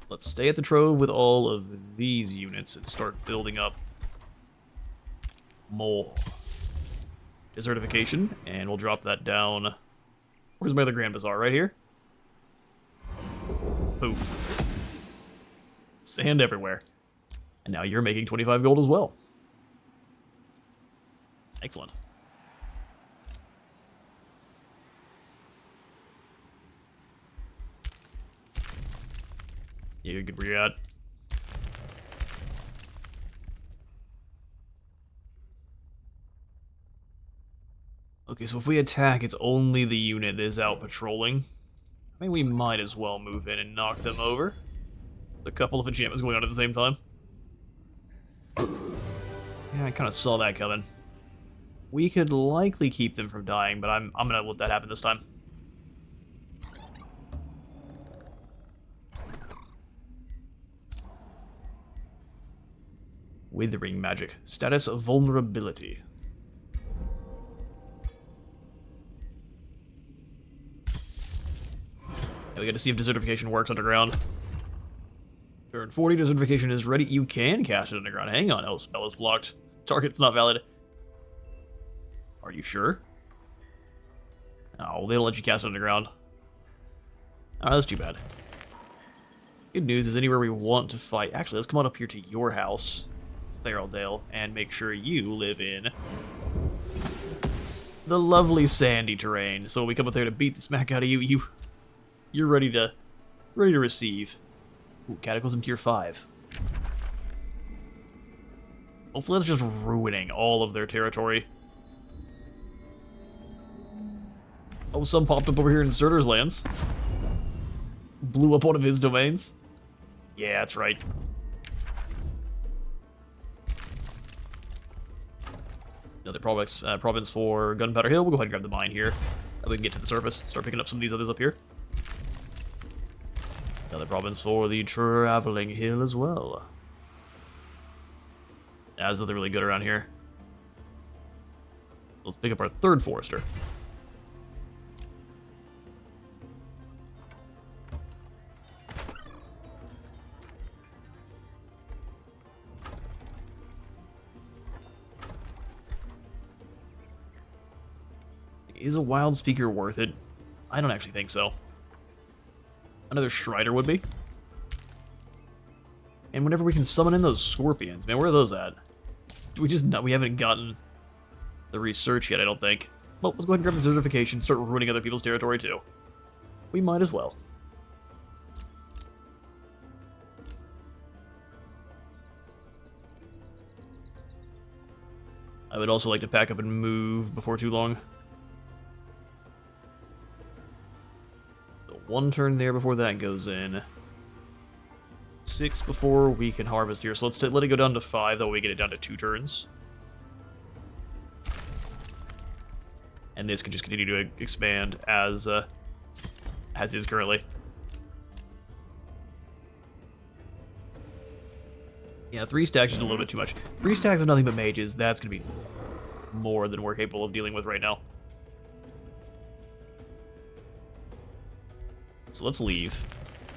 Let's stay at the Trove with all of these units and start building up more desertification, and we'll drop that down. Where's my other Grand Bazaar? Right here? Poof. Sand everywhere. And now you're making 25 gold as well. Excellent. Yeah, you're good where you're at. Okay, so if we attack, it's only the unit that is out patrolling. I mean, we might as well move in and knock them over. There's a couple of enchantments going on at the same time. Yeah, I kind of saw that coming. We could likely keep them from dying, but I'm gonna let that happen this time. Withering magic. Status of vulnerability. Now we gotta see if desertification works underground. Turn 40, desertification is ready. You can cast it underground. Hang on, oh, spell is blocked. Target's not valid. Are you sure? Oh, they don't let you cast it underground. Oh, that's too bad. Good news is anywhere we want to fight. Actually, let's come on up here to your house, Theraldale, and make sure you live in the lovely sandy terrain. So when we come up there to beat the smack out of you, you're ready to receive. Ooh, Cataclysm tier 5. Hopefully that's just ruining all of their territory. Oh, some popped up over here in Surtur's lands. Blew up one of his domains. Yeah, that's right. Another province for Gunpowder Hill. We'll go ahead and grab the mine here. And we can get to the surface. Start picking up some of these others up here. Another province for the Traveling Hill as well. There's nothing really good around here. Let's pick up our 3rd Forester. Is a Wild Speaker worth it? I don't actually think so. Another Strider would be. And whenever we can summon in those scorpions, man, where are those at? We haven't gotten the research yet, I don't think. Well, let's go ahead and grab the certification, start ruining other people's territory too. We might as well. I would also like to pack up and move before too long. 1 turn there before that goes in. 6 before we can harvest here. So let's let it go down to 5, though we get it down to 2 turns. And this can just continue to expand as is currently. Yeah, 3 stacks is just a little bit too much. 3 stacks of nothing but mages, that's going to be more than we're capable of dealing with right now. So let's leave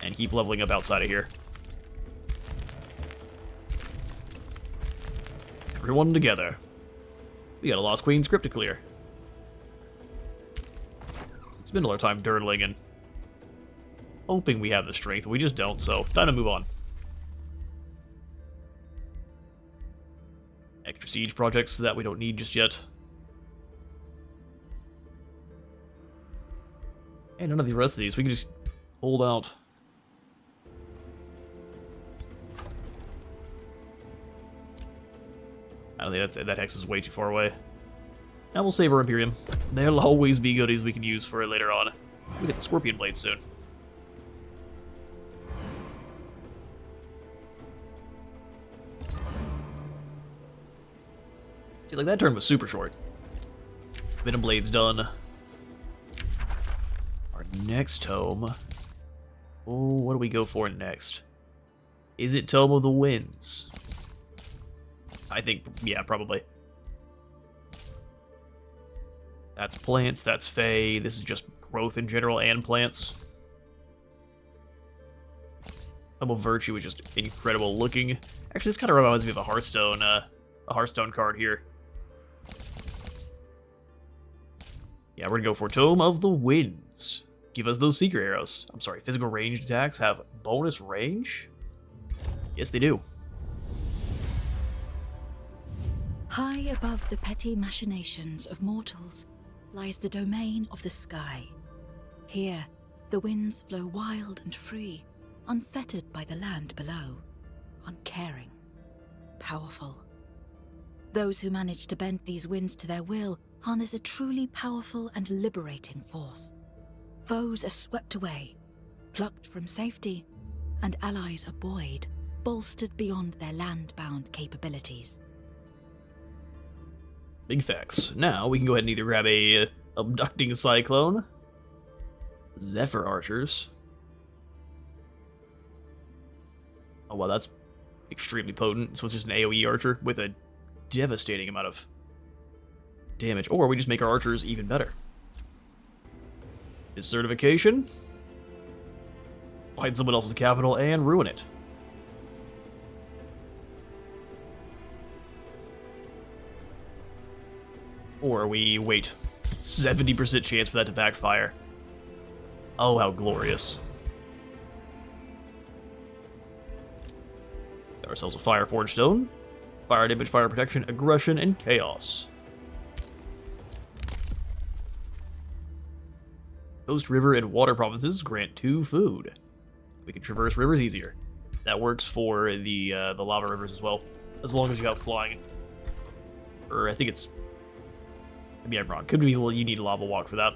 and keep leveling up outside of here. everyone together. We got a Lost Queen script to clear. Spend all our time dirtling and hoping we have the strength. We just don't, so time to move on. Extra siege projects that we don't need just yet. And none of the rest of these. We can just hold out. I don't think that hex is way too far away. Now we'll save our Imperium. There'll always be goodies we can use for it later on. We get the Scorpion Blade soon. See, like that turn was super short. Venom Blade's done. Our next tome. Oh, what do we go for next? Is it Tome of the Winds? I think, yeah, probably. That's plants, that's Fae, this is just growth in general and plants. Tome of Virtue is just incredible looking. Actually, this kind of reminds me of a Hearthstone card here. Yeah, we're gonna go for Tome of the Winds. Give us those secret arrows. I'm sorry, physical ranged attacks have bonus range? Yes, they do. High above the petty machinations of mortals lies the domain of the sky. Here, the winds flow wild and free, unfettered by the land below, uncaring, powerful. Those who manage to bend these winds to their will harness a truly powerful and liberating force. Foes are swept away, plucked from safety, and allies are buoyed, bolstered beyond their land-bound capabilities. Big facts. Now we can go ahead and either grab a abducting cyclone, Zephyr archers. Oh wow, that's extremely potent. So it's just an AoE archer with a devastating amount of damage. Or we just make our archers even better. His certification. Find someone else's capital and ruin it. Or we wait. 70% chance for that to backfire. Oh, how glorious. Got ourselves a Fire Forge Stone. Fire damage, fire protection, aggression, and chaos. Coast, river, and water provinces grant 2 food. We can traverse rivers easier. That works for the lava rivers as well, as long as you have flying. Or I think it's... Maybe I'm wrong. Could be you need a lava walk for that.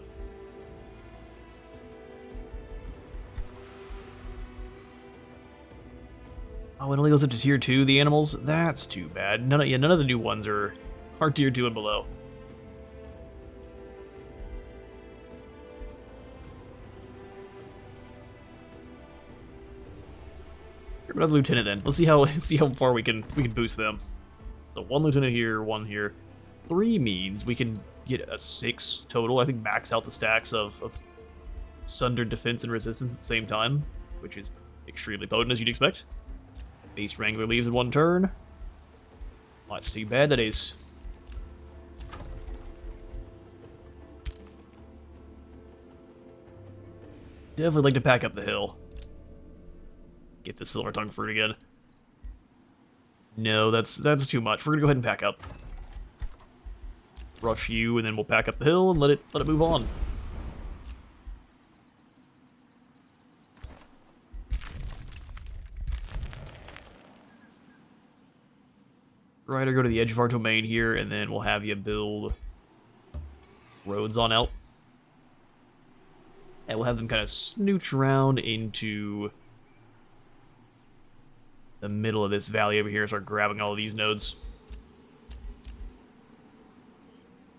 Oh, it only goes up to tier 2, the animals? That's too bad. None of the new ones are tier 2 and below. Another lieutenant then. Let's see how far we can boost them. So 1 lieutenant here, 1 here. 3 means we can get a 6 total. I think max out the stacks of sundered defense and resistance at the same time, which is extremely potent as you'd expect. Beast Wrangler leaves in 1 turn. Well, that's too bad, that is. Definitely like to pack up the hill. Get the Silver Tongue Fruit again. No, that's too much. We're gonna go ahead and pack up. Rush you, and then we'll pack up the hill and let it move on. Ryder, go to the edge of our domain here, and then we'll have you build roads on out. And we'll have them kind of snooch around into the middle of this valley over here, start grabbing all of these nodes.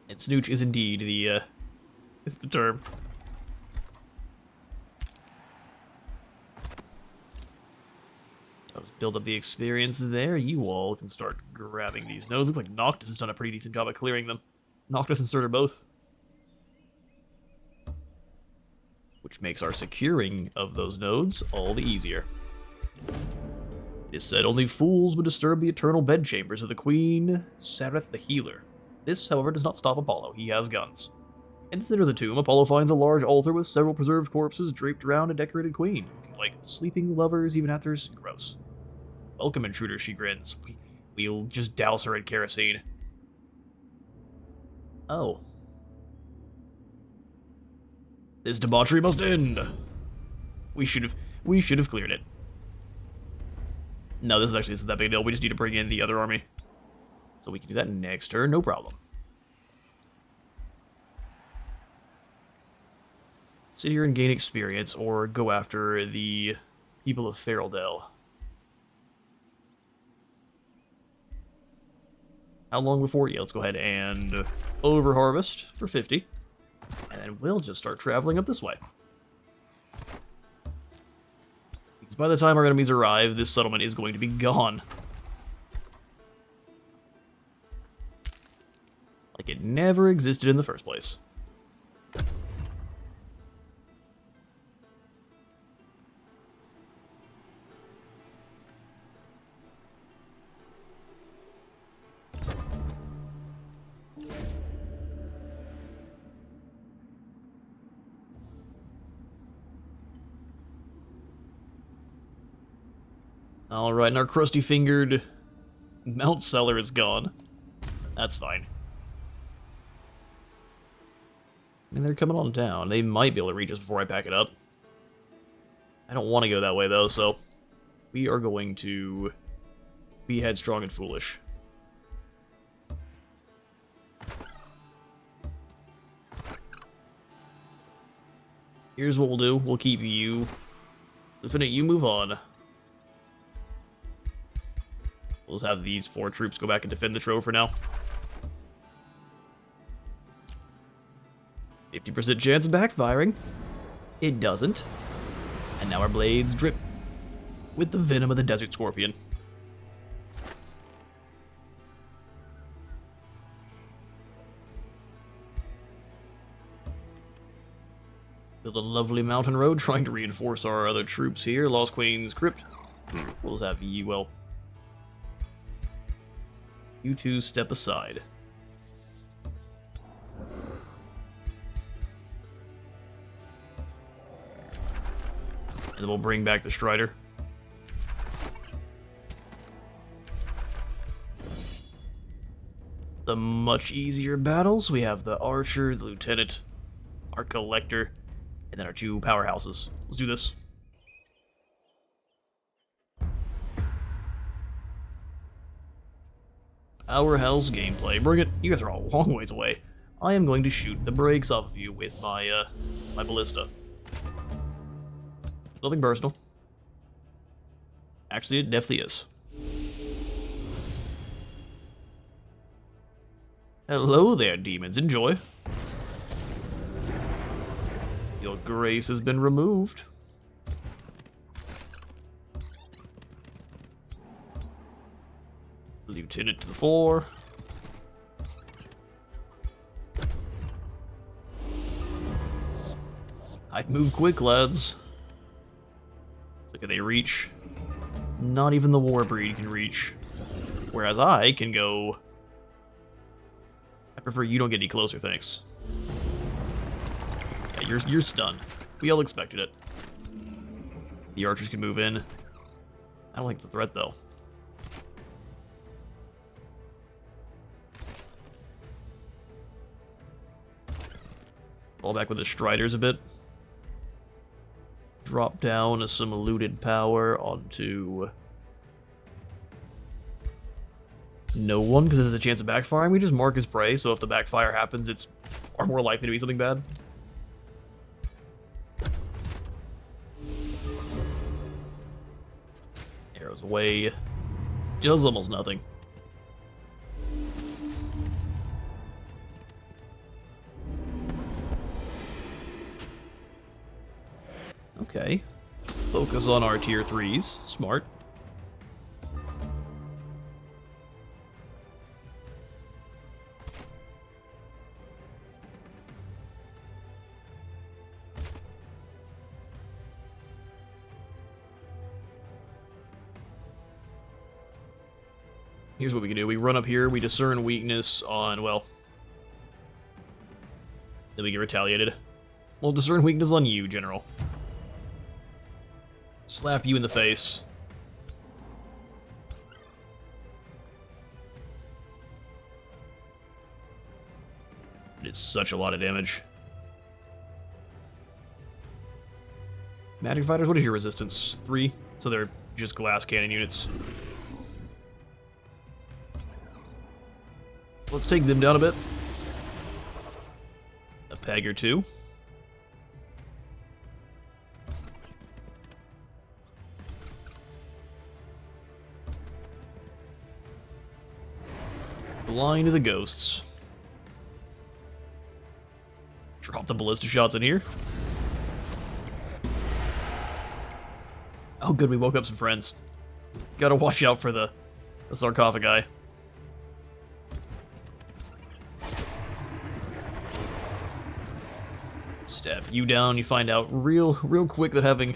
And snooch is indeed is the term. Let's build up the experience there. You all can start grabbing these nodes. Looks like Noctis has done a pretty decent job at clearing them. Noctis and Surtur both. Which makes our securing of those nodes all the easier. It is said only fools would disturb the eternal bedchambers of the Queen Sareth the Healer. This, however, does not stop Apollo. He has guns. In the center of the tomb, Apollo finds a large altar with several preserved corpses draped around a decorated queen, looking like sleeping lovers even after... Gross. Welcome, intruder, she grins. We'll just douse her in kerosene. Oh. This debauchery must end. We should have cleared it. No, this actually isn't that big a deal. We just need to bring in the other army. So we can do that next turn, no problem. Sit here and gain experience, or go after the people of Feraldale. How long before? Yeah, let's go ahead and over-harvest for 50. And then we'll just start traveling up this way. Because by the time our enemies arrive, this settlement is going to be gone. Like it never existed in the first place. Alright, and our crusty-fingered mount seller is gone. That's fine. I mean, they're coming on down. They might be able to reach us before I pack it up. I don't want to go that way, though, so... we are going to be headstrong and foolish. Here's what we'll do. We'll keep you... Lieutenant, you move on. We'll just have these 4 troops go back and defend the Trove for now. 50% chance of backfiring. It doesn't. And now our blades drip with the venom of the desert scorpion. Build a lovely mountain road trying to reinforce our other troops here. Lost Queen's Crypt. We'll just have you, well... you two step aside. And then we'll bring back the Strider. The much easier battles, we have the Archer, the Lieutenant, our Collector, and then our 2 powerhouses. Let's do this. Powerhouse gameplay. Bring it. You guys are all a long ways away. I am going to shoot the brakes off of you with my, my ballista. Nothing personal. Actually, it definitely is. Hello there, demons. Enjoy. Your grace has been removed. Lieutenant to the fore. I'd move quick, lads. So can they reach? Not even the Warbreed can reach. Whereas I can go... I prefer you don't get any closer, thanks. Yeah, you're stunned. We all expected it. The archers can move in. I don't like the threat, though. Fall back with the Striders a bit. Drop down some looted power onto... no one, because it has a chance of backfiring. We just mark as prey, so if the backfire happens, it's far more likely to be something bad. Arrows away. Does almost nothing. Okay. Focus on our tier 3s. Smart. Here's what we can do. We run up here, we discern weakness on, well... Then we get retaliated. We'll discern weakness on you, General. Slap you in the face. It's such a lot of damage. Magic fighters, what is your resistance? 3? So they're just glass cannon units. Let's take them down a bit. A peg or two. Blind to the ghosts. Drop the ballista shots in here. Oh good, we woke up some friends. Gotta watch out for the sarcophagi. Stab you down, you find out real quick that having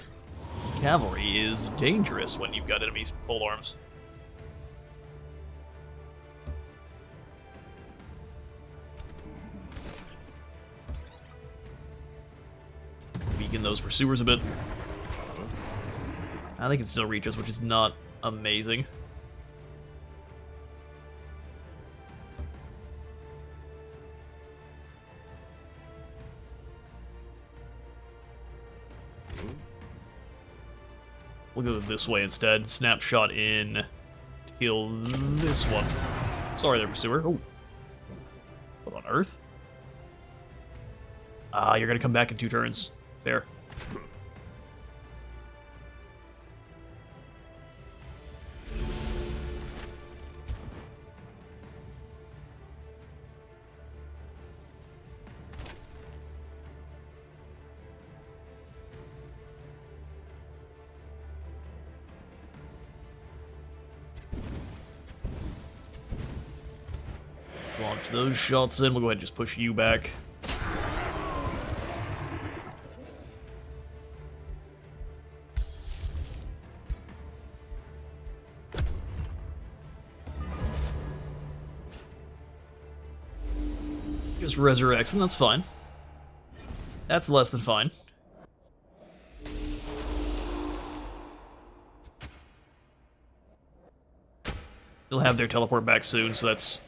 cavalry is dangerous when you've got enemies full arms. Weaken those pursuers a bit. They can still reach us, which is not amazing. We'll go this way instead. Snapshot in. Kill this one. Sorry there, pursuer. Oh. What on earth? You're gonna come back in 2 turns. Fair. Launch those shots in. We'll go ahead and just push you back. Just resurrects, and that's fine. That's less than fine. They'll have their teleport back soon, so that's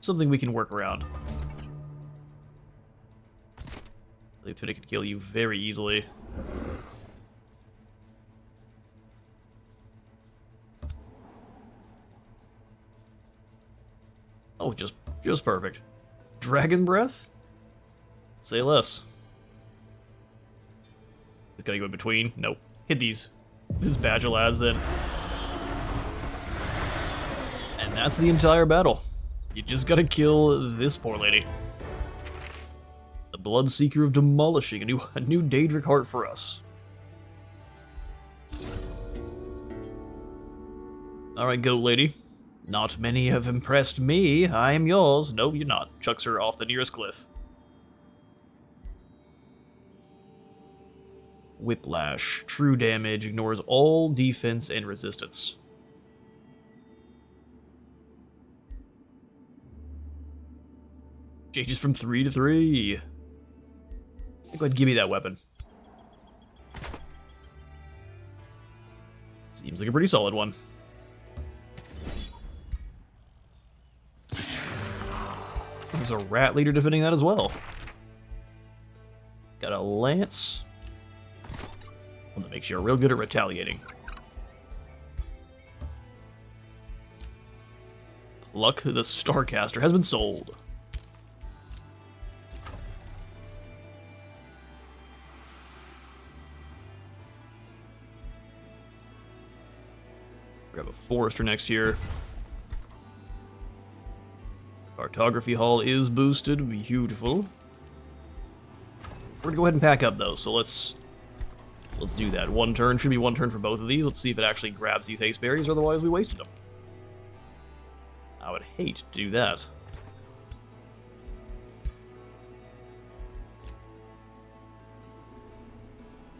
something we can work around. I believe Tuna can kill you very easily. Oh, just perfect. Dragon Breath? Say less. It's gotta go in between. Nope. Hit these. This badger lads then. And that's the entire battle. You just gotta kill this poor lady. The Bloodseeker of Demolishing, a new Daedric heart for us. Alright, goat lady. Not many have impressed me. I am yours. No, you're not. Chucks her off the nearest cliff. Whiplash. True damage. Ignores all defense and resistance. Changes from 3 to 3. Go ahead, give me that weapon. Seems like a pretty solid one. There's a rat leader defending that as well. Got a lance. One that makes you real good at retaliating. Pluck the Starcaster has been sold. Grab a Forester next year. Cartography Hall is boosted. Beautiful. We're gonna go ahead and pack up though, so let's do that. 1 turn. Should be 1 turn for both of these. Let's see if it actually grabs these haste berries, otherwise we wasted them. I would hate to do that.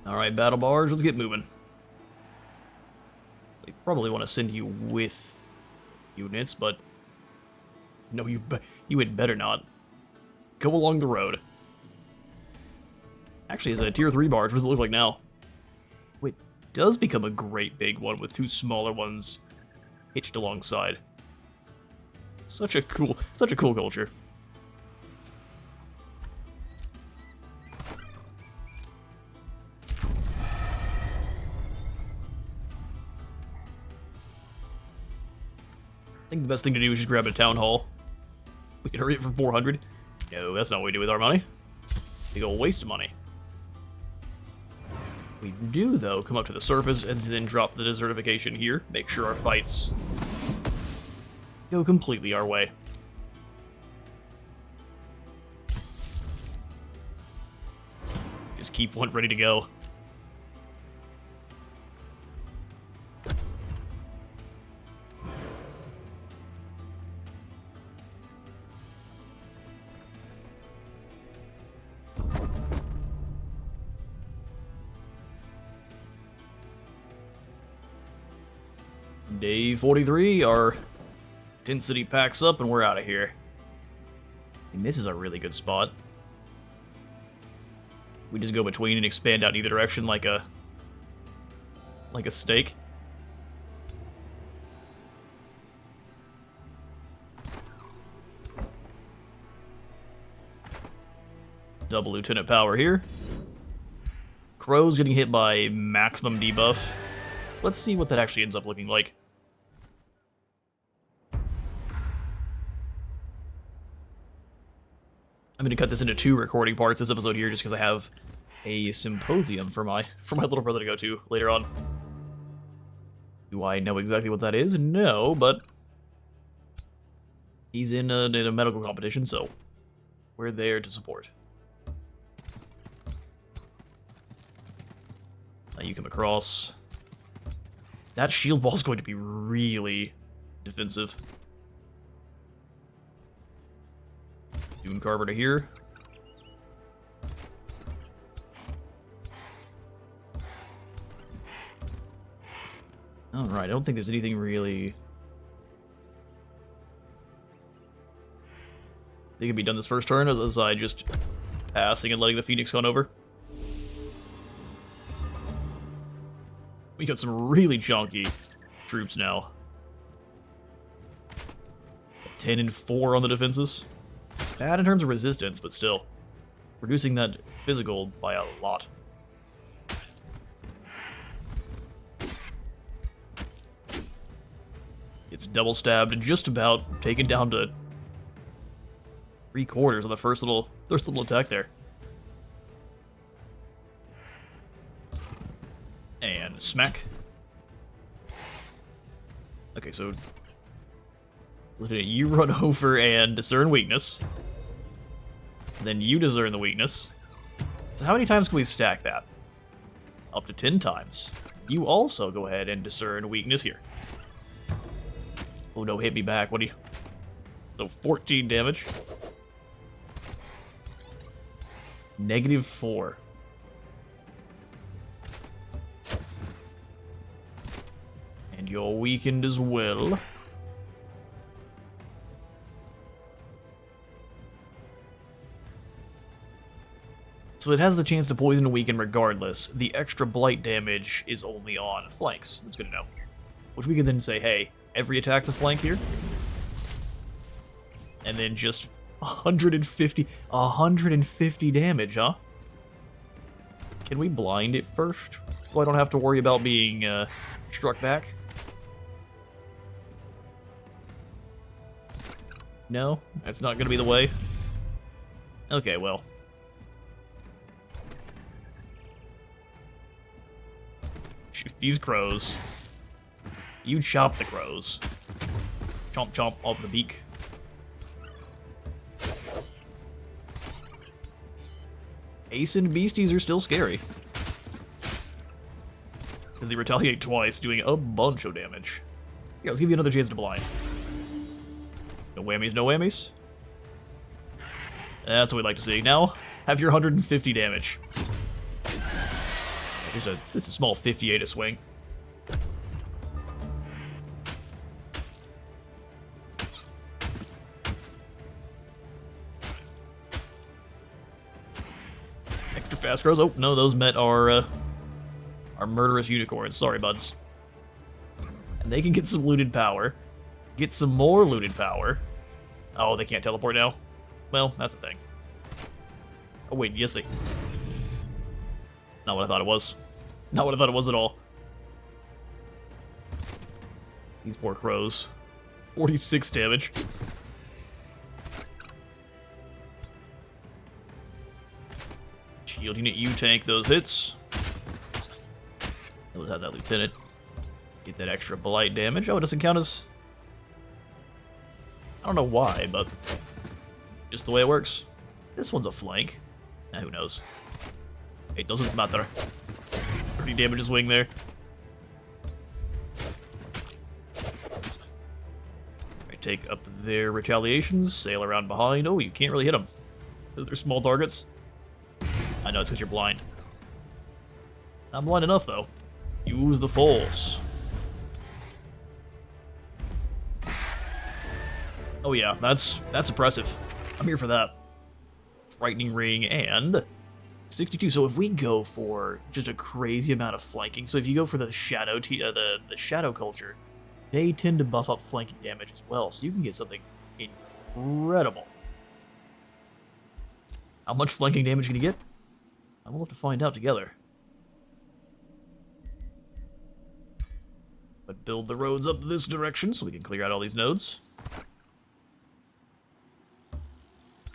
Alright, Battle Barge, let's get moving. We probably want to send you with units, but no, you had better not. Go along the road. Actually, it's a tier 3 barge. What does it look like now? Wait, does become a great big one with 2 smaller ones hitched alongside. Such a cool culture. I think the best thing to do is just grab a town hall. We can hurry it for 400. No, that's not what we do with our money. We go waste of money. We do, though, come up to the surface and then drop the desertification here. Make sure our fights go completely our way. Just keep one ready to go. Day 43, our density packs up and we're out of here. And this is a really good spot. We just go between and expand out in either direction like a snake. Double lieutenant power here. Crow's getting hit by maximum debuff. Let's see what that actually ends up looking like. I'm gonna cut this into 2 recording parts this episode here, just because I have a symposium for my little brother to go to later on. Do I know exactly what that is? No, but he's in a medical competition, so we're there to support. Now you come across. That shield wall is going to be really defensive. Dune Carver to here. Alright, I don't think there's anything really that can be done this first turn, as I just passing and letting the Phoenix con over. We got some really junky troops now. 10 and 4 on the defenses. Bad in terms of resistance, but still. Reducing that physical by a lot. It's double stabbed and just about taken down to 3/4 on the first little attack there. And smack. Okay, so Lieutenant, you run over and discern weakness. Then you discern the weakness. So how many times can we stack that? Up to 10 times. You also go ahead and discern weakness here. Oh no, hit me back. What do you... So 14 damage. -4. And you're weakened as well. So it has the chance to poison and weaken regardless. The extra blight damage is only on flanks. That's good to know. Which we can then say, hey, every attack's a flank here. And then just 150 damage, huh? Can we blind it first? So I don't have to worry about being struck back? No? That's not gonna be the way? Okay, well. Shoot these crows. You chop the crows. Chomp chomp off the beak. Ace and beasties are still scary. Because they retaliate twice, doing a bunch of damage. Yeah, let's give you another chance to blind. No whammies, no whammies. That's what we'd like to see. Now, have your 150 damage. Just a small 58 a swing. fast crows. Oh, no, those met our murderous unicorns. Sorry, buds. And they can get some looted power. Get some more looted power. Oh, they can't teleport now? Well, that's a thing. Oh, wait, yes, they... Not what I thought it was. Not what I thought it was at all. These poor crows. 46 damage. Shield unit, you tank those hits. Let's have that lieutenant get that extra blight damage. Oh, it doesn't count as... I don't know why, but just the way it works. This one's a flank. Who knows? It doesn't matter. 30 damage is wing there. Right, take up their retaliations, sail around behind. Oh, you can't really hit them because they're small targets. I know, it's because you're blind. Not blind enough, though. Use the force. Oh yeah, that's impressive. I'm here for that. Frightening ring and 62. So if we go for just a crazy amount of flanking, so if you go for the shadow the shadow culture, they tend to buff up flanking damage as well. So you can get something incredible. How much flanking damage can you get? I will have to find out together. But build the roads up this direction so we can clear out all these nodes.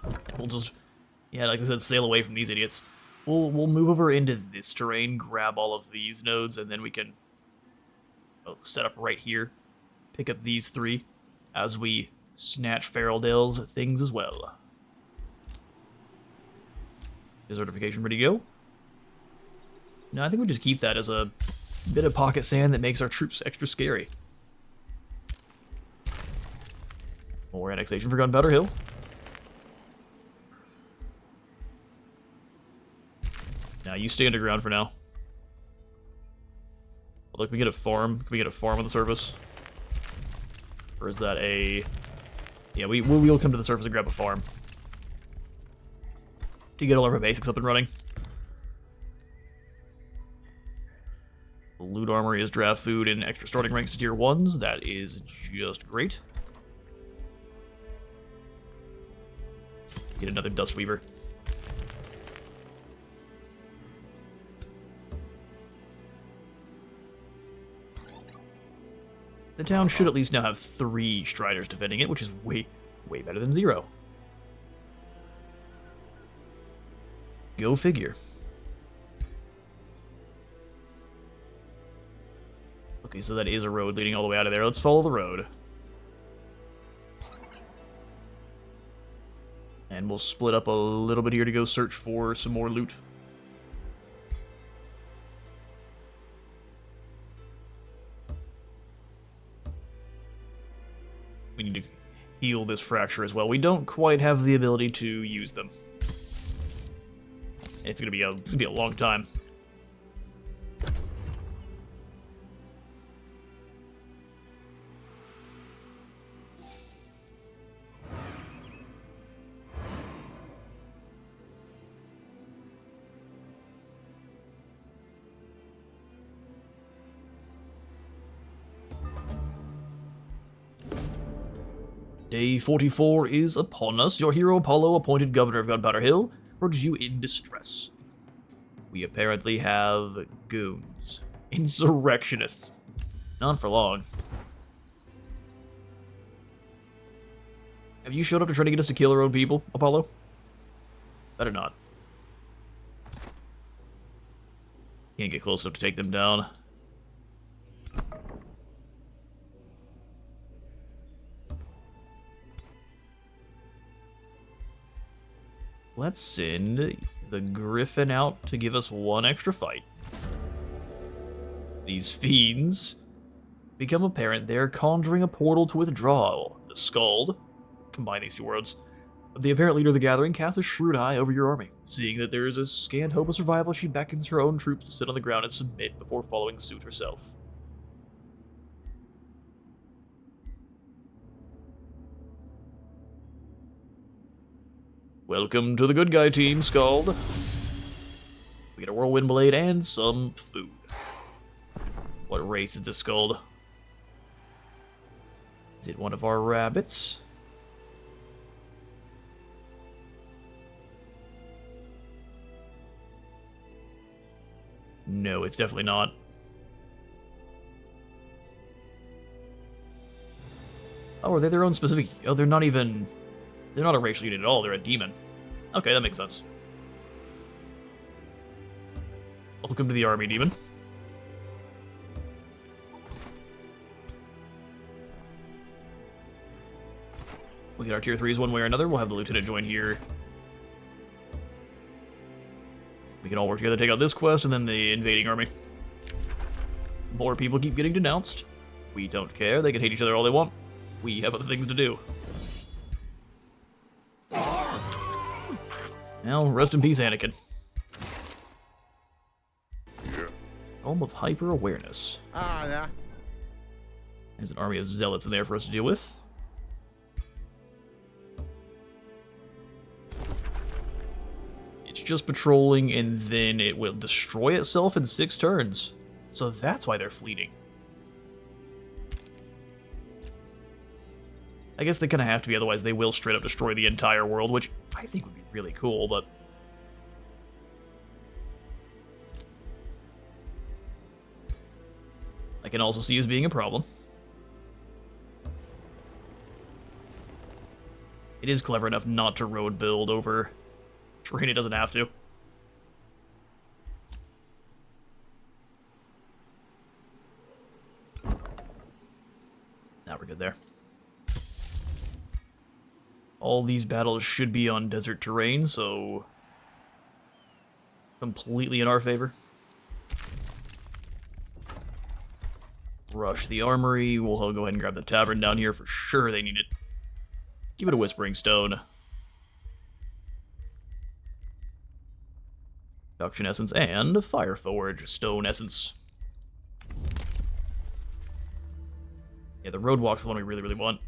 And we'll just, yeah, like I said, sail away from these idiots. We'll move over into this terrain, grab all of these nodes, and then we can set up right here. Pick up these three as we snatch Feraldale's things as well. Desertification ready to go? No, I think we just keep that as a bit of pocket sand that makes our troops extra scary. More annexation for Gunpowder Hill. Now you stay underground for now. Look, we get a farm. Can we get a farm on the surface? Or is that a... Yeah, we'll come to the surface and grab a farm. To get all of our basics up and running. The loot armor is draft food and extra starting ranks to tier 1s. That is just great. Get another Dust Weaver. The town should at least now have 3 Striders defending it, which is way better than 0. Go figure. Okay, so that is a road leading all the way out of there. Let's follow the road. And we'll split up a little bit here to go search for some more loot. We need to heal this fracture as well. We don't quite have the ability to use them. It's gonna be a long time. Day 44 is upon us. Your hero Apollo, appointed governor of Gunpowder Hill, approaches you in distress. We apparently have goons. Insurrectionists. Not for long. Have you showed up to try to get us to kill our own people, Apollo? Better not. Can't get close enough to take them down. Let's send the Griffin out to give us one extra fight. These fiends become apparent. They're conjuring a portal to withdrawal. The Scald, combine these two words, the apparent leader of the gathering casts a shrewd eye over your army. Seeing that there is a scant hope of survival, she beckons her own troops to sit on the ground and submit before following suit herself. Welcome to the good guy team, Scald. We get a whirlwind blade and some food. What race is this called? Is it one of our rabbits? No, it's definitely not. Oh, are they their own specific... Oh, they're not even... They're not a racial unit at all, they're a demon. Okay, that makes sense. Welcome to the army, demon. We'll get our tier 3s one way or another. We'll have the lieutenant join here. We can all work together to take out this quest and then the invading army. More people keep getting denounced. We don't care. They can hate each other all they want. We have other things to do. Now, rest in peace, Anakin. Home of hyper-awareness. Yeah. There's an army of zealots in there for us to deal with. It's just patrolling, and then it will destroy itself in 6 turns. So that's why they're fleeting. I guess they kind of have to be, otherwise they will straight up destroy the entire world, which I think would be really cool, but... I can also see as being a problem. It is clever enough not to road build over terrain it doesn't have to. Now we're good there. All these battles should be on desert terrain, so completely in our favor. Rush the armory. We'll go ahead and grab the tavern down here for sure. They need it. Give it a Whispering Stone. Production Essence and Fire Forge Stone Essence. Yeah, the Roadwalk's the one we really, really want.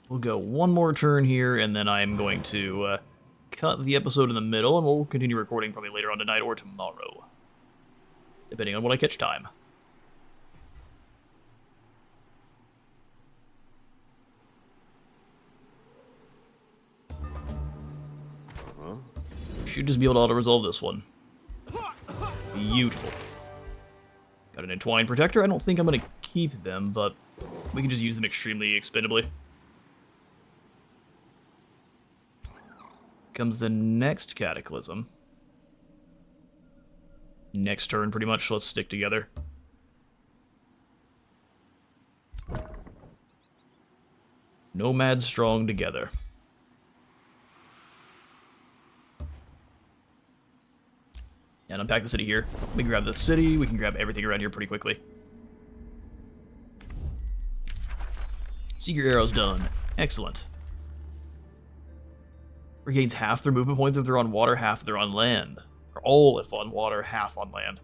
We'll go one more turn here, and then I'm going to cut the episode in the middle, and we'll continue recording probably later on tonight or tomorrow, depending on when I catch time. Should just be able to auto-resolve this one. Beautiful. Got an Entwined Protector. I don't think I'm going to keep them, but we can just use them extremely expendably. Comes the next Cataclysm. Next turn, pretty much, so let's stick together. Nomad strong together. And unpack the city here. We can grab the city, we can grab everything around here pretty quickly. Secret arrow's done. Excellent. Regains half their movement points if they're on water, half if they're on land. Or all if on water, half on land.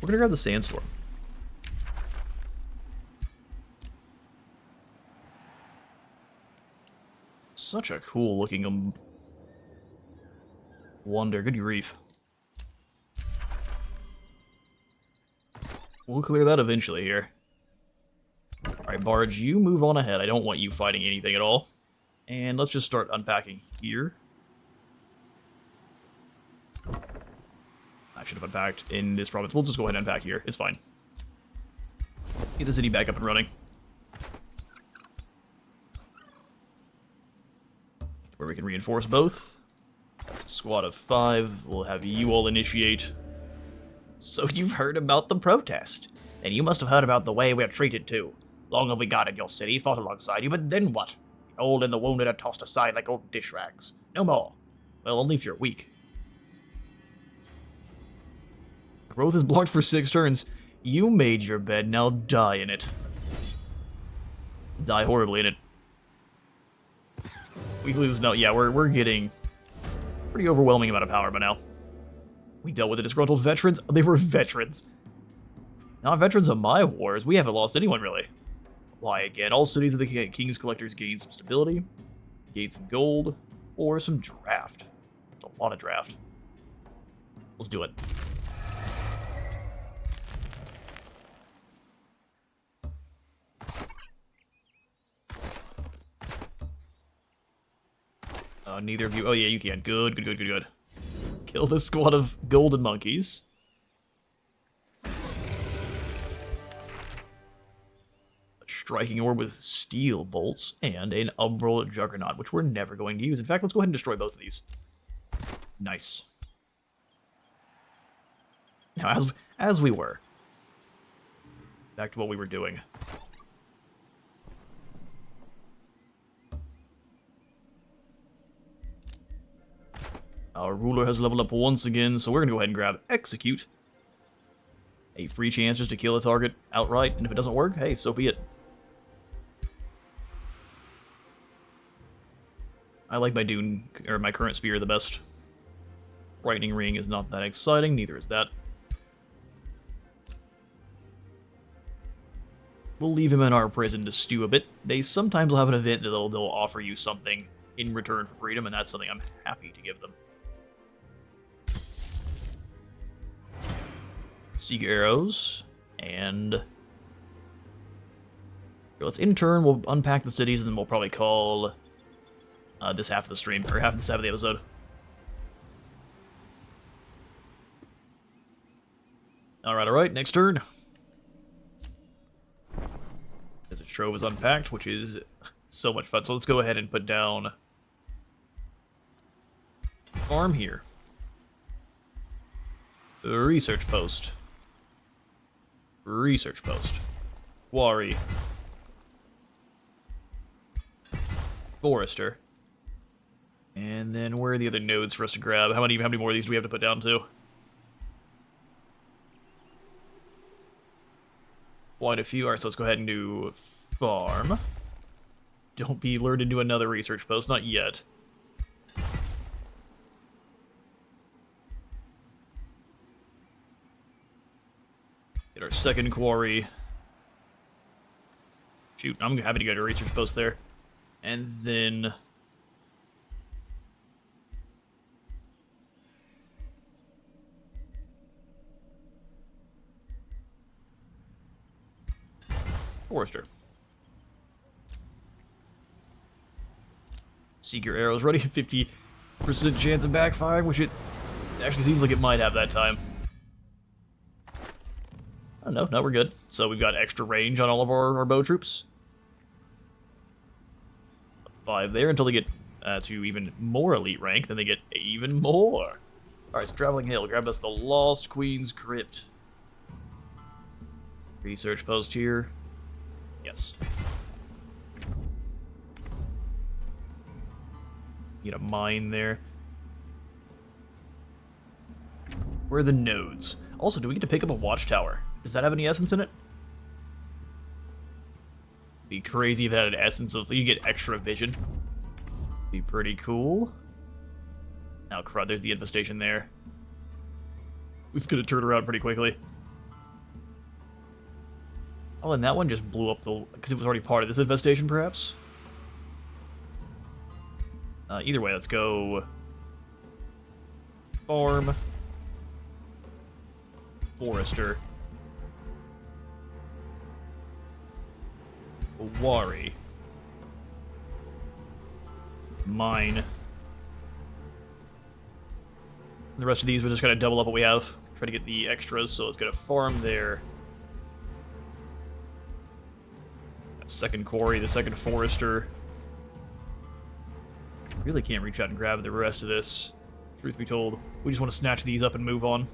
We're gonna grab the Sandstorm. Such a cool looking wonder. Good grief. We'll clear that eventually here. Alright, Barge, you move on ahead. I don't want you fighting anything at all. And let's just start unpacking here. I should have unpacked in this province. We'll just go ahead and unpack here. It's fine. Get the city back up and running. Where we can reinforce both. That's a squad of 5. We'll have you all initiate. So you've heard about the protest. And you must have heard about the way we're treated too. Long have we guarded your city, fought alongside you, but then what? The old and the wounded are tossed aside like old dish rags. No more. Well, only if you're weak. Growth is blocked for 6 turns. You made your bed, now die in it. Die horribly in it. We lose no, yeah, we're getting pretty overwhelming amount of power by now. We dealt with the disgruntled veterans. They were veterans. Not veterans of my wars. We haven't lost anyone, really. Why, again, all cities of the King's Collectors gain some stability, gain some gold, or some draft. It's a lot of draft. Let's do it. Neither of you. Oh, yeah, you can. Good, good, good, good, good. Kill this squad of golden monkeys. A striking orb with steel bolts and an umbral juggernaut, which we're never going to use. In fact, let's go ahead and destroy both of these. Nice. Now, as we were. Back to what we were doing. Our ruler has leveled up once again, so we're going to go ahead and grab Execute. A free chance just to kill a target outright, and if it doesn't work, hey, so be it. I like my Dune, or my current spear the best. Lightning Ring is not that exciting, neither is that. We'll leave him in our prison to stew a bit. They sometimes will have an event that they'll offer you something in return for freedom, and that's something I'm happy to give them. Seek arrows, and let's in turn, we'll unpack the cities, and then we'll probably call this half of the stream, or half of the episode. Alright, next turn. Desert Trove is unpacked, which is so much fun. So let's go ahead and put down farm here. Research post. Research post. Quarry. Forester. And then where are the other nodes for us to grab? How many more of these do we have to put down to? Quite a few. Alright, so let's go ahead and do farm. Don't be lured into another research post, not yet. Get our second quarry. Shoot, I'm happy to go to a research post there. And then Forester. Seek your arrows ready. 50% chance of backfiring, which it actually seems like it might have that time. Oh, no, we're good. So we've got extra range on all of our bow troops. 5 there until they get to even more elite rank. Then they get even more. Alright, so Traveling Hill. Grab us the Lost Queen's Crypt. Research post here. Yes. Get a mine there. Where are the nodes? Also, do we get to pick up a watchtower? Does that have any essence in it? Be crazy if that had an essence of... You get extra vision. Be pretty cool. Oh, crud, there's the infestation there. We've got to turn around pretty quickly. Oh, and that one just blew up the... Because it was already part of this infestation, perhaps? Either way, let's go... Farm. Forester. Wari. Mine. The rest of these, we're just gonna double up what we have. Try to get the extras, so let's go to farm there. That second quarry, the second forester. Really can't reach out and grab the rest of this. Truth be told, we just want to snatch these up and move on.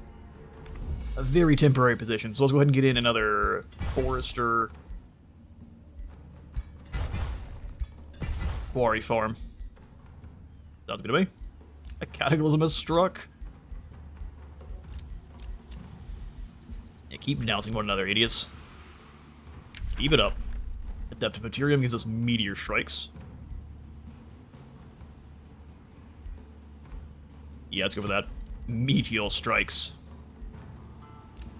A very temporary position, so let's go ahead and get in another forester. Quarry farm. Sounds good to me. A cataclysm has struck. Yeah, keep denouncing one another, idiots. Keep it up. Adaptive Materium gives us meteor strikes. Yeah, let's go for that. Meteor strikes.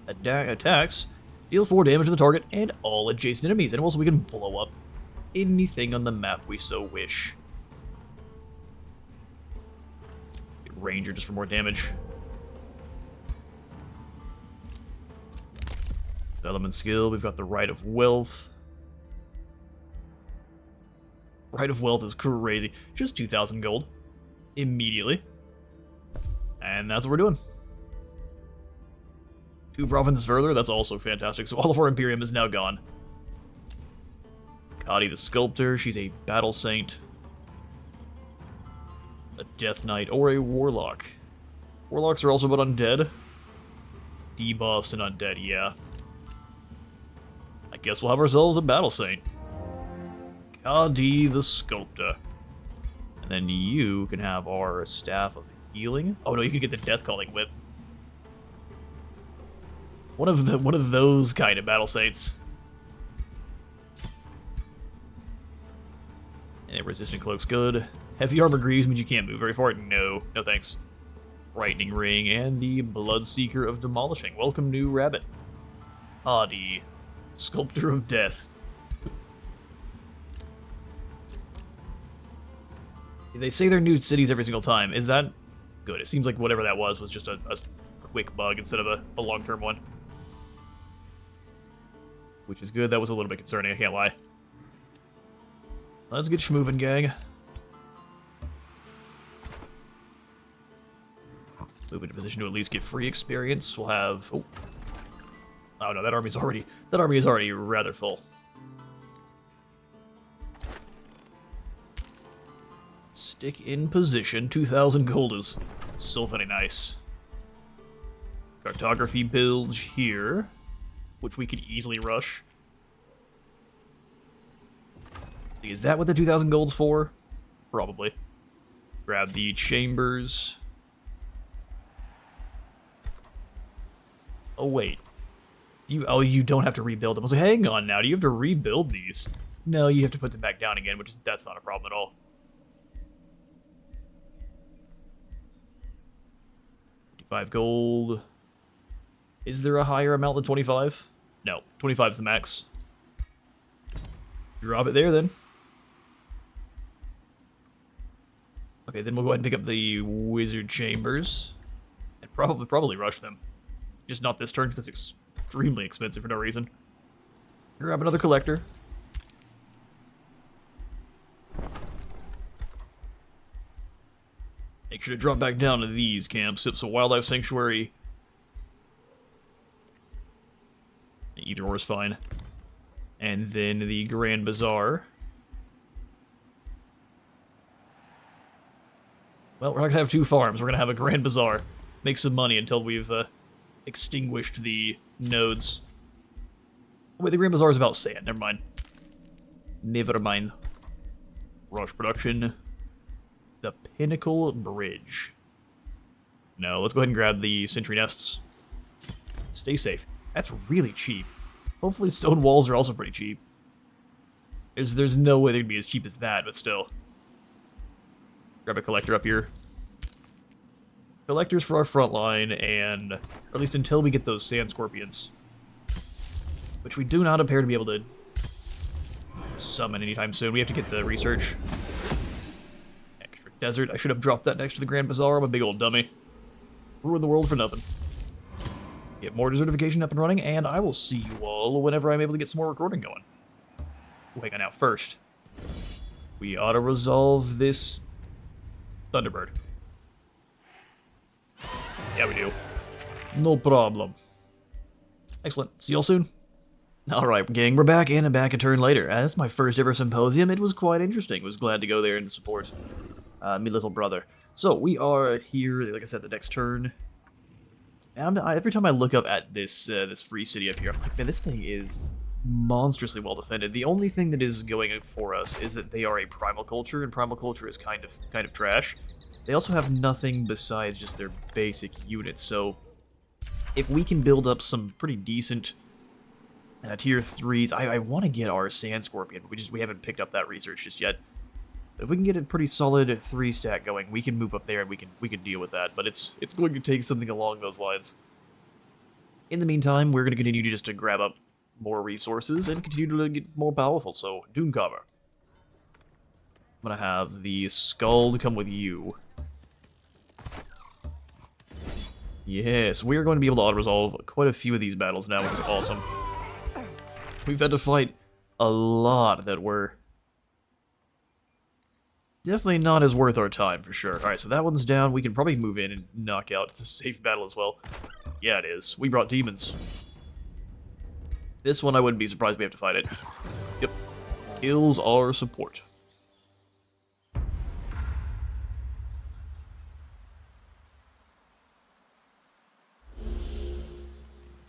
Attacks Deal 4 damage to the target and all adjacent enemies, and also we can blow up anything on the map we so wish. Ranger just for more damage. Development skill, we've got the Rite of Wealth. Rite of Wealth is crazy. Just 2,000 gold. Immediately. And that's what we're doing. 2 provinces further, that's also fantastic. So all of our Imperium is now gone. Kadi the Sculptor, she's a Battle Saint. A Death Knight, or a Warlock. Warlocks are also but undead. Debuffs and undead, yeah. I guess we'll have ourselves a Battle Saint. Kadi the Sculptor. And then you can have our Staff of Healing. Oh no, you can get the Death Calling Whip. One of those kind of Battle Saints. And Resistant Cloak's good. Heavy Armor Greaves means you can't move very far. No thanks. Frightening Ring and the Bloodseeker of Demolishing. Welcome, new rabbit. Kadi, Sculptor of Death. They say they're new cities every single time. Is that good? It seems like whatever that was just a quick bug instead of a long-term one. Which is good. That was a little bit concerning, I can't lie. Let's get schmoving, gang. Move into position to at least get free experience. We'll have... Oh no, that army is already rather full. Stick in position. 2,000 gold is so very nice. Cartography bilge here, which we could easily rush. Is that what the 2,000 gold's for? Probably. Grab the chambers. Oh wait. You don't have to rebuild them. I was like, hang on now, do you have to rebuild these? No, you have to put them back down again, that's not a problem at all. 55 gold. Is there a higher amount than 25? No, 25 is the max. Drop it there then. Okay, then we'll go ahead and pick up the wizard chambers. And probably rush them. Just not this turn because it's extremely expensive for no reason. Grab another collector. Make sure to drop back down to these camps. So Wildlife Sanctuary. Either or is fine. And then the Grand Bazaar. Well, we're not going to have 2 farms. We're going to have a Grand Bazaar. Make some money until we've extinguished the nodes. Wait, the Grand Bazaar is about sand. Never mind. Never mind. Rush production. The Pinnacle Bridge. No, let's go ahead and grab the Sentry Nests. Stay safe. That's really cheap. Hopefully stone walls are also pretty cheap. There's no way they'd be as cheap as that, but still. Grab a collector up here. Collectors for our front line, and or at least until we get those sand scorpions. Which we do not appear to be able to summon anytime soon. We have to get the research. Extra desert. I should have dropped that next to the Grand Bazaar. I'm a big old dummy. Ruin the world for nothing. Get more desertification up and running, and I will see you all whenever I'm able to get some more recording going. Hang on now, first. We ought to resolve this Thunderbird. Yeah, we do. No problem. Excellent. See y'all soon. Alright, gang, we're back, and back a turn later. That's my first ever symposium. It was quite interesting. Was glad to go there and support me little brother. So, we are here, like I said, the next turn. And every time I look up at this this free city up here, I'm like, man, this thing is monstrously well defended. The only thing that is going for us is that they are a primal culture, and primal culture is kind of trash. They also have nothing besides just their basic units, so if we can build up some pretty decent tier 3s, I want to get our Sand Scorpion. We haven't picked up that research just yet. But if we can get a pretty solid 3 stack going, we can move up there and we can deal with that. But it's going to take something along those lines. In the meantime, we're going to continue just to grab up more resources and continue to get more powerful, so Dune cover. I'm going to have the Skull come with you. Yes, we are going to be able to auto-resolve quite a few of these battles now, which is awesome. We've had to fight a lot that were definitely not as worth our time, for sure. Alright, so that one's down. We can probably move in and knock out. It's a safe battle as well. Yeah, it is. We brought demons. This one, I wouldn't be surprised we have to fight it. Yep. Kills our support.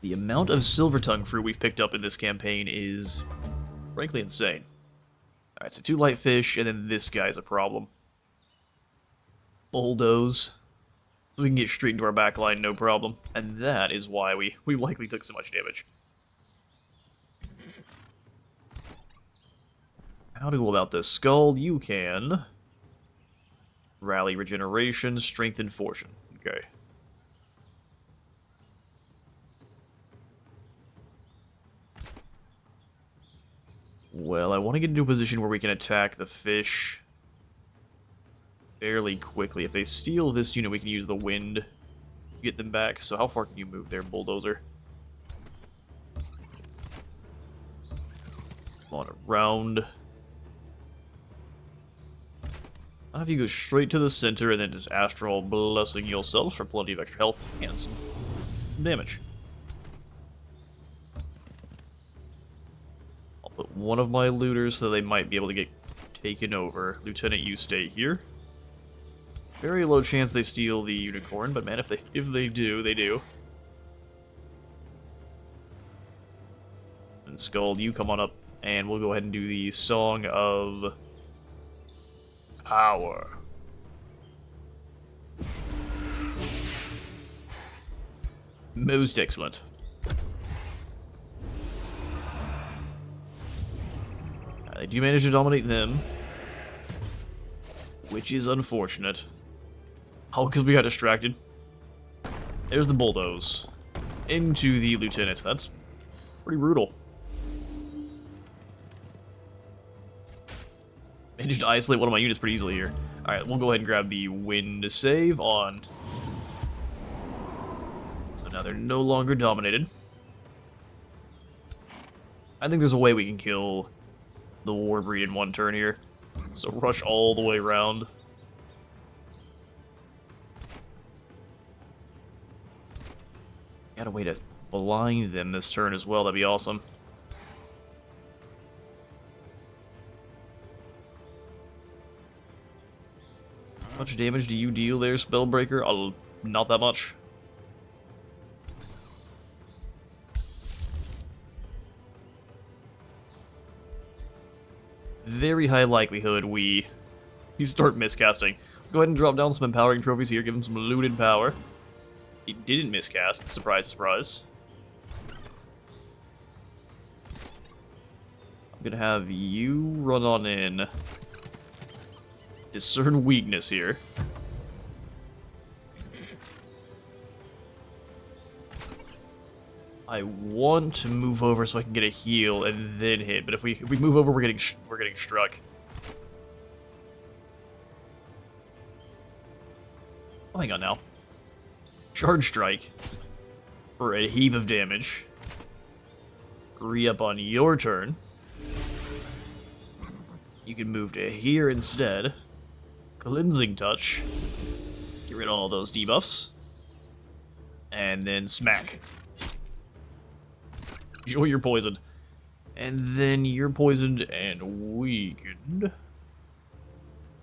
The amount of silver tongue fruit we've picked up in this campaign is, frankly, insane. Alright, so 2 light fish, and then this guy's a problem. Bulldoze. So we can get straight into our back line, no problem. And that is why we likely took so much damage. How to go about this? Skull, you can rally regeneration, strengthen fortune. Okay. Well, I want to get into a position where we can attack the fish fairly quickly. If they steal this unit, we can use the wind to get them back. So how far can you move there, Bulldozer? Come on, around. I'll have you go straight to the center and then just Astral Blessing yourselves for plenty of extra health and some damage. I'll put one of my looters so they might be able to get taken over. Lieutenant, you stay here. Very low chance they steal the unicorn, but man, if they do, they do. And Skull, you come on up, and we'll go ahead and do the Song of Power. Most excellent. They do manage to dominate them, which is unfortunate. Oh, because we got distracted. There's the bulldoze. Into the lieutenant. That's pretty brutal. Managed to isolate one of my units pretty easily here. Alright, we'll go ahead and grab the wind save on. So now they're no longer dominated. I think there's a way we can kill the Warbreed in one turn here. So rush all the way around. Got a way to blind them this turn as well, that'd be awesome. How much damage do you deal there, Spellbreaker? Not that much. Very high likelihood we start miscasting. Let's go ahead and drop down some empowering trophies here, give him some looted power. He didn't miscast, surprise, surprise. I'm gonna have you run on in. Discern weakness here. I want to move over so I can get a heal and then hit, but if we move over, we're getting struck. Oh, hang on now. Charge strike for a heap of damage. Re-up on your turn. You can move to here instead. Cleansing touch. Get rid of all those debuffs. And then smack. Enjoy your poison. And then you're poisoned and weakened.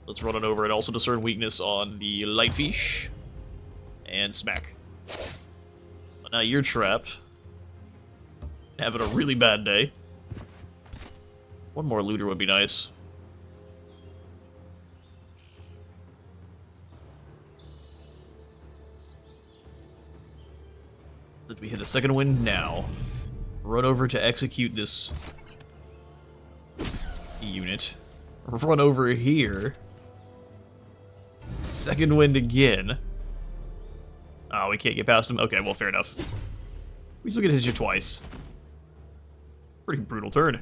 Let's run it over and also discern weakness on the light fish. And smack. But now you're trapped. Having a really bad day. One more looter would be nice. Did we hit a second wind now? Run over to execute this unit. Run over here. Second wind again. Oh, we can't get past him? Okay, well, fair enough. We still get to hit you twice. Pretty brutal turn.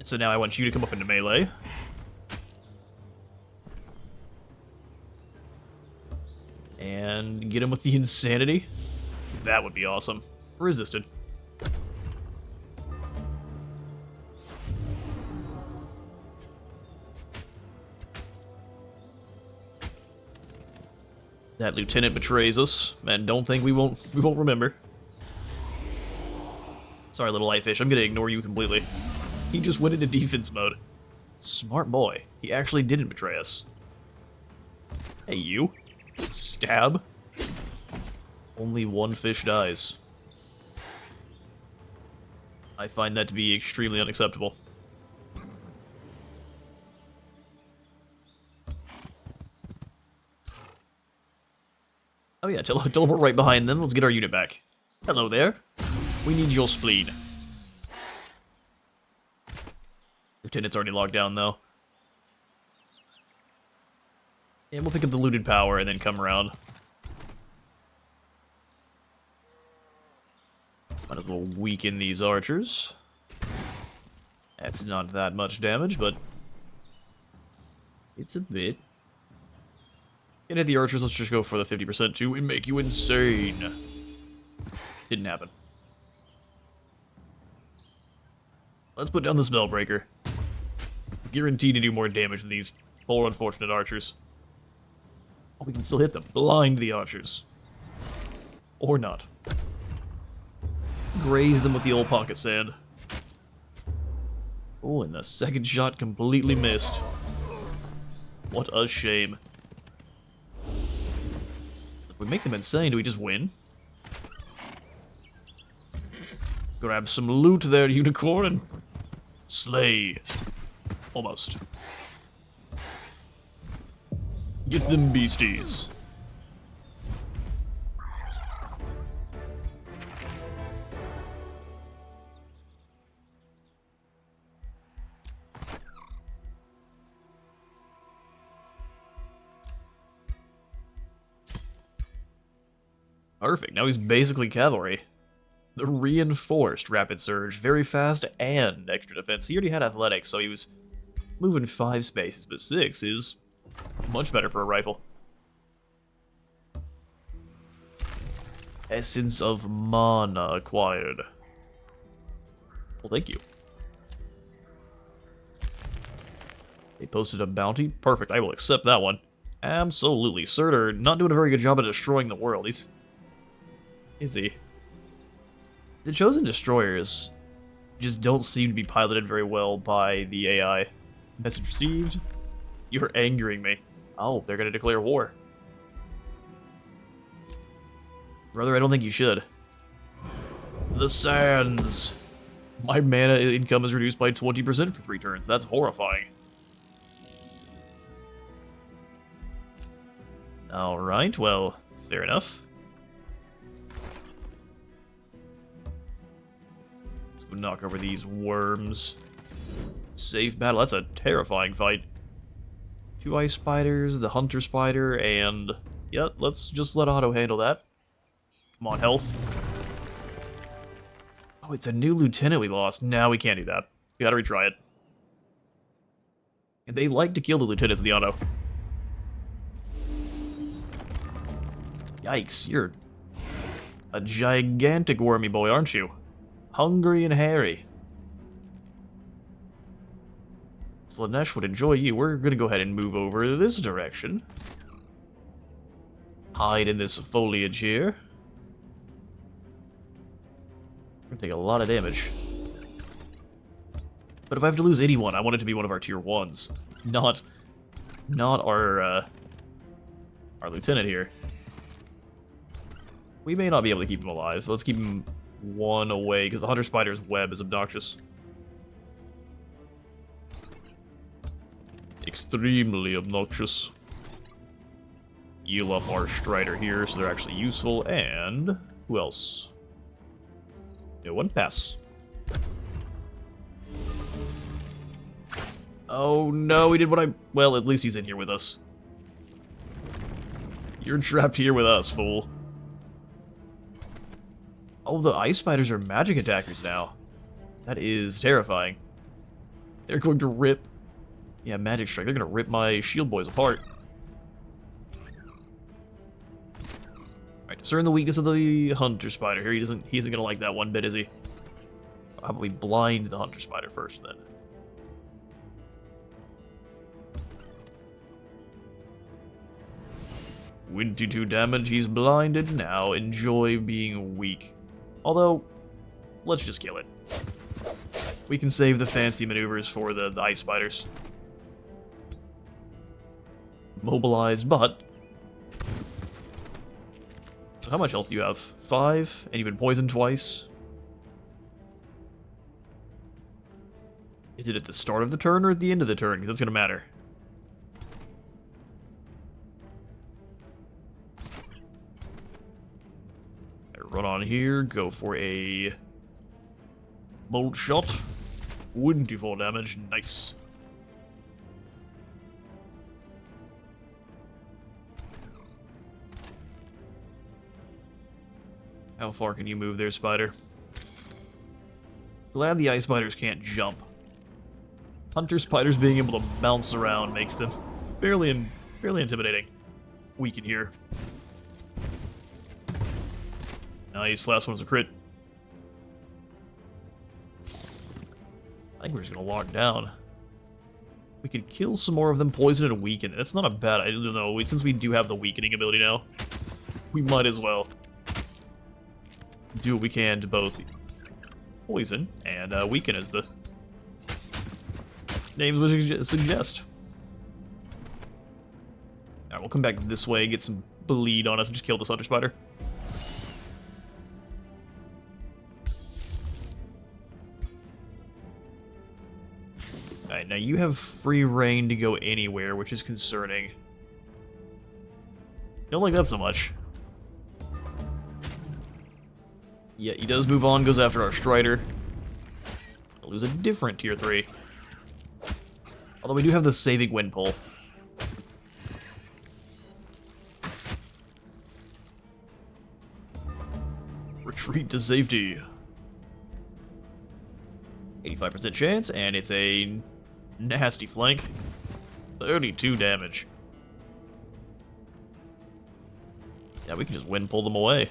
So now I want you to come up into melee. And get him with the insanity. That would be awesome. Resisted. That lieutenant betrays us, and don't think we won't remember. Sorry, little light fish, I'm gonna ignore you completely. He just went into defense mode. Smart boy. He actually didn't betray us. Hey, you. Stab. Only one fish dies. I find that to be extremely unacceptable. Oh yeah, teleport right behind them. Let's get our unit back. Hello there. We need your spleen. Lieutenant's already locked down, though. And we'll pick up the looted power and then come around. Might as well weaken these archers. That's not that much damage, but it's a bit. Get at the archers, let's just go for the 50% too and make you insane. Didn't happen. Let's put down the Spellbreaker. Guaranteed to do more damage than these poor unfortunate archers. Oh, we can still hit them. Blind the archers. Or not. Graze them with the old pocket sand. Oh, and the second shot completely missed. What a shame. If we make them insane, do we just win? Grab some loot there, unicorn, and slay. Almost. Get them beasties. Perfect, now he's basically cavalry. The reinforced rapid surge, very fast and extra defense. He already had athletics, so he was moving 5 spaces, but 6 is much better for a rifle. Essence of Mana acquired. Well, thank you. They posted a bounty? Perfect, I will accept that one. Absolutely. Surtur not doing a very good job of destroying the world. Is he? The Chosen Destroyers just don't seem to be piloted very well by the AI. Message received. You're angering me. Oh, they're gonna declare war. Brother, I don't think you should. The Sands. My mana income is reduced by 20% for 3 turns. That's horrifying. Alright, well, fair enough. Let's go knock over these worms. Safe battle. That's a terrifying fight. 2 ice spiders, the hunter spider, and yeah, let's just let Otto handle that. Come on, health. Oh, it's a new lieutenant we lost. Now we can't do that. We gotta retry it. And they like to kill the lieutenants in the Otto. Yikes, you're a gigantic wormy boy, aren't you? Hungry and hairy. Slanesh would enjoy you. We're gonna go ahead and move over this direction. Hide in this foliage here. We're gonna take a lot of damage. But if I have to lose anyone, I want it to be one of our tier 1s. Not our lieutenant here. We may not be able to keep him alive. Let's keep him 1 away, because the Hunter Spider's web is obnoxious. Extremely obnoxious. Heal up our Strider here, so they're actually useful, and who else? No one. Pass. Oh no, he did what I... Well, at least he's in here with us. You're trapped here with us, fool. Oh, the ice spiders are magic attackers now. That is terrifying. They're going to rip... Yeah, magic strike. They're going to rip my shield boys apart. Alright, discern the weakness of the hunter spider here. He isn't going to like that one bit, is he? How about we blind the hunter spider first, then? 22 damage, he's blinded. Now enjoy being weak. Although, let's just kill it. We can save the fancy maneuvers for the ice spiders. Mobilized, but... So how much health do you have? 5? And you've been poisoned twice? Is it at the start of the turn or at the end of the turn? Because that's going to matter. Run on here, go for a bolt shot. 24 damage, nice. How far can you move there, spider? Glad the ice spiders can't jump. Hunter spiders being able to bounce around makes them fairly intimidating. We can hear. Nice, last one's a crit. I think we're just gonna lock down. We could kill some more of them, poison and weaken. That's not a bad idea. No, since we do have the weakening ability now, we might as well do what we can to both poison and weaken, as the names would suggest. Alright, we'll come back this way, get some bleed on us, and just kill this hunter spider. Alright, now you have free reign to go anywhere, which is concerning. Don't like that so much. Yeah, he does move on, goes after our Strider. I'll lose a different tier 3. Although we do have the saving wind pull. Retreat to safety. 85% chance, and it's a nasty flank. 32 damage. Yeah, we can just wind pull them away.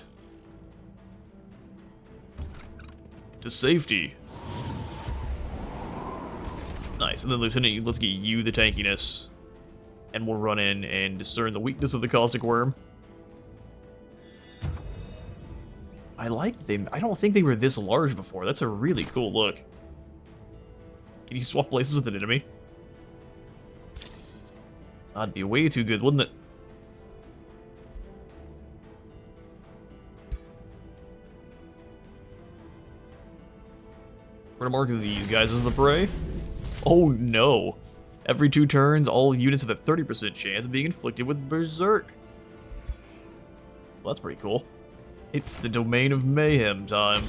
To safety. Nice, and then Lieutenant, let's get you the tankiness. And we'll run in and discern the weakness of the caustic worm. I like them. I don't think they were this large before. That's a really cool look. Can you swap places with an enemy? That'd be way too good, wouldn't it? We're gonna mark these guys as the prey. Oh no. Every 2 turns, all units have a 30% chance of being inflicted with Berserk. Well, that's pretty cool. It's the domain of mayhem time.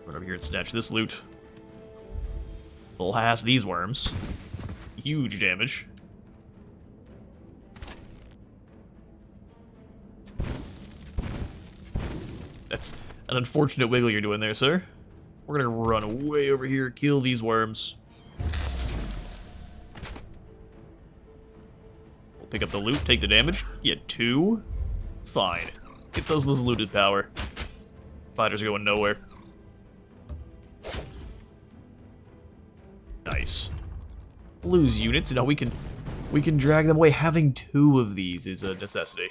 Run over here and snatch this loot. Blast these worms. Huge damage. That's an unfortunate wiggle you're doing there, sir. We're gonna run way over here, kill these worms. We'll pick up the loot, take the damage. Yeah, 2? Fine. Get those looted power. Spiders are going nowhere. Nice. Lose units. No, we can drag them away. Having 2 of these is a necessity.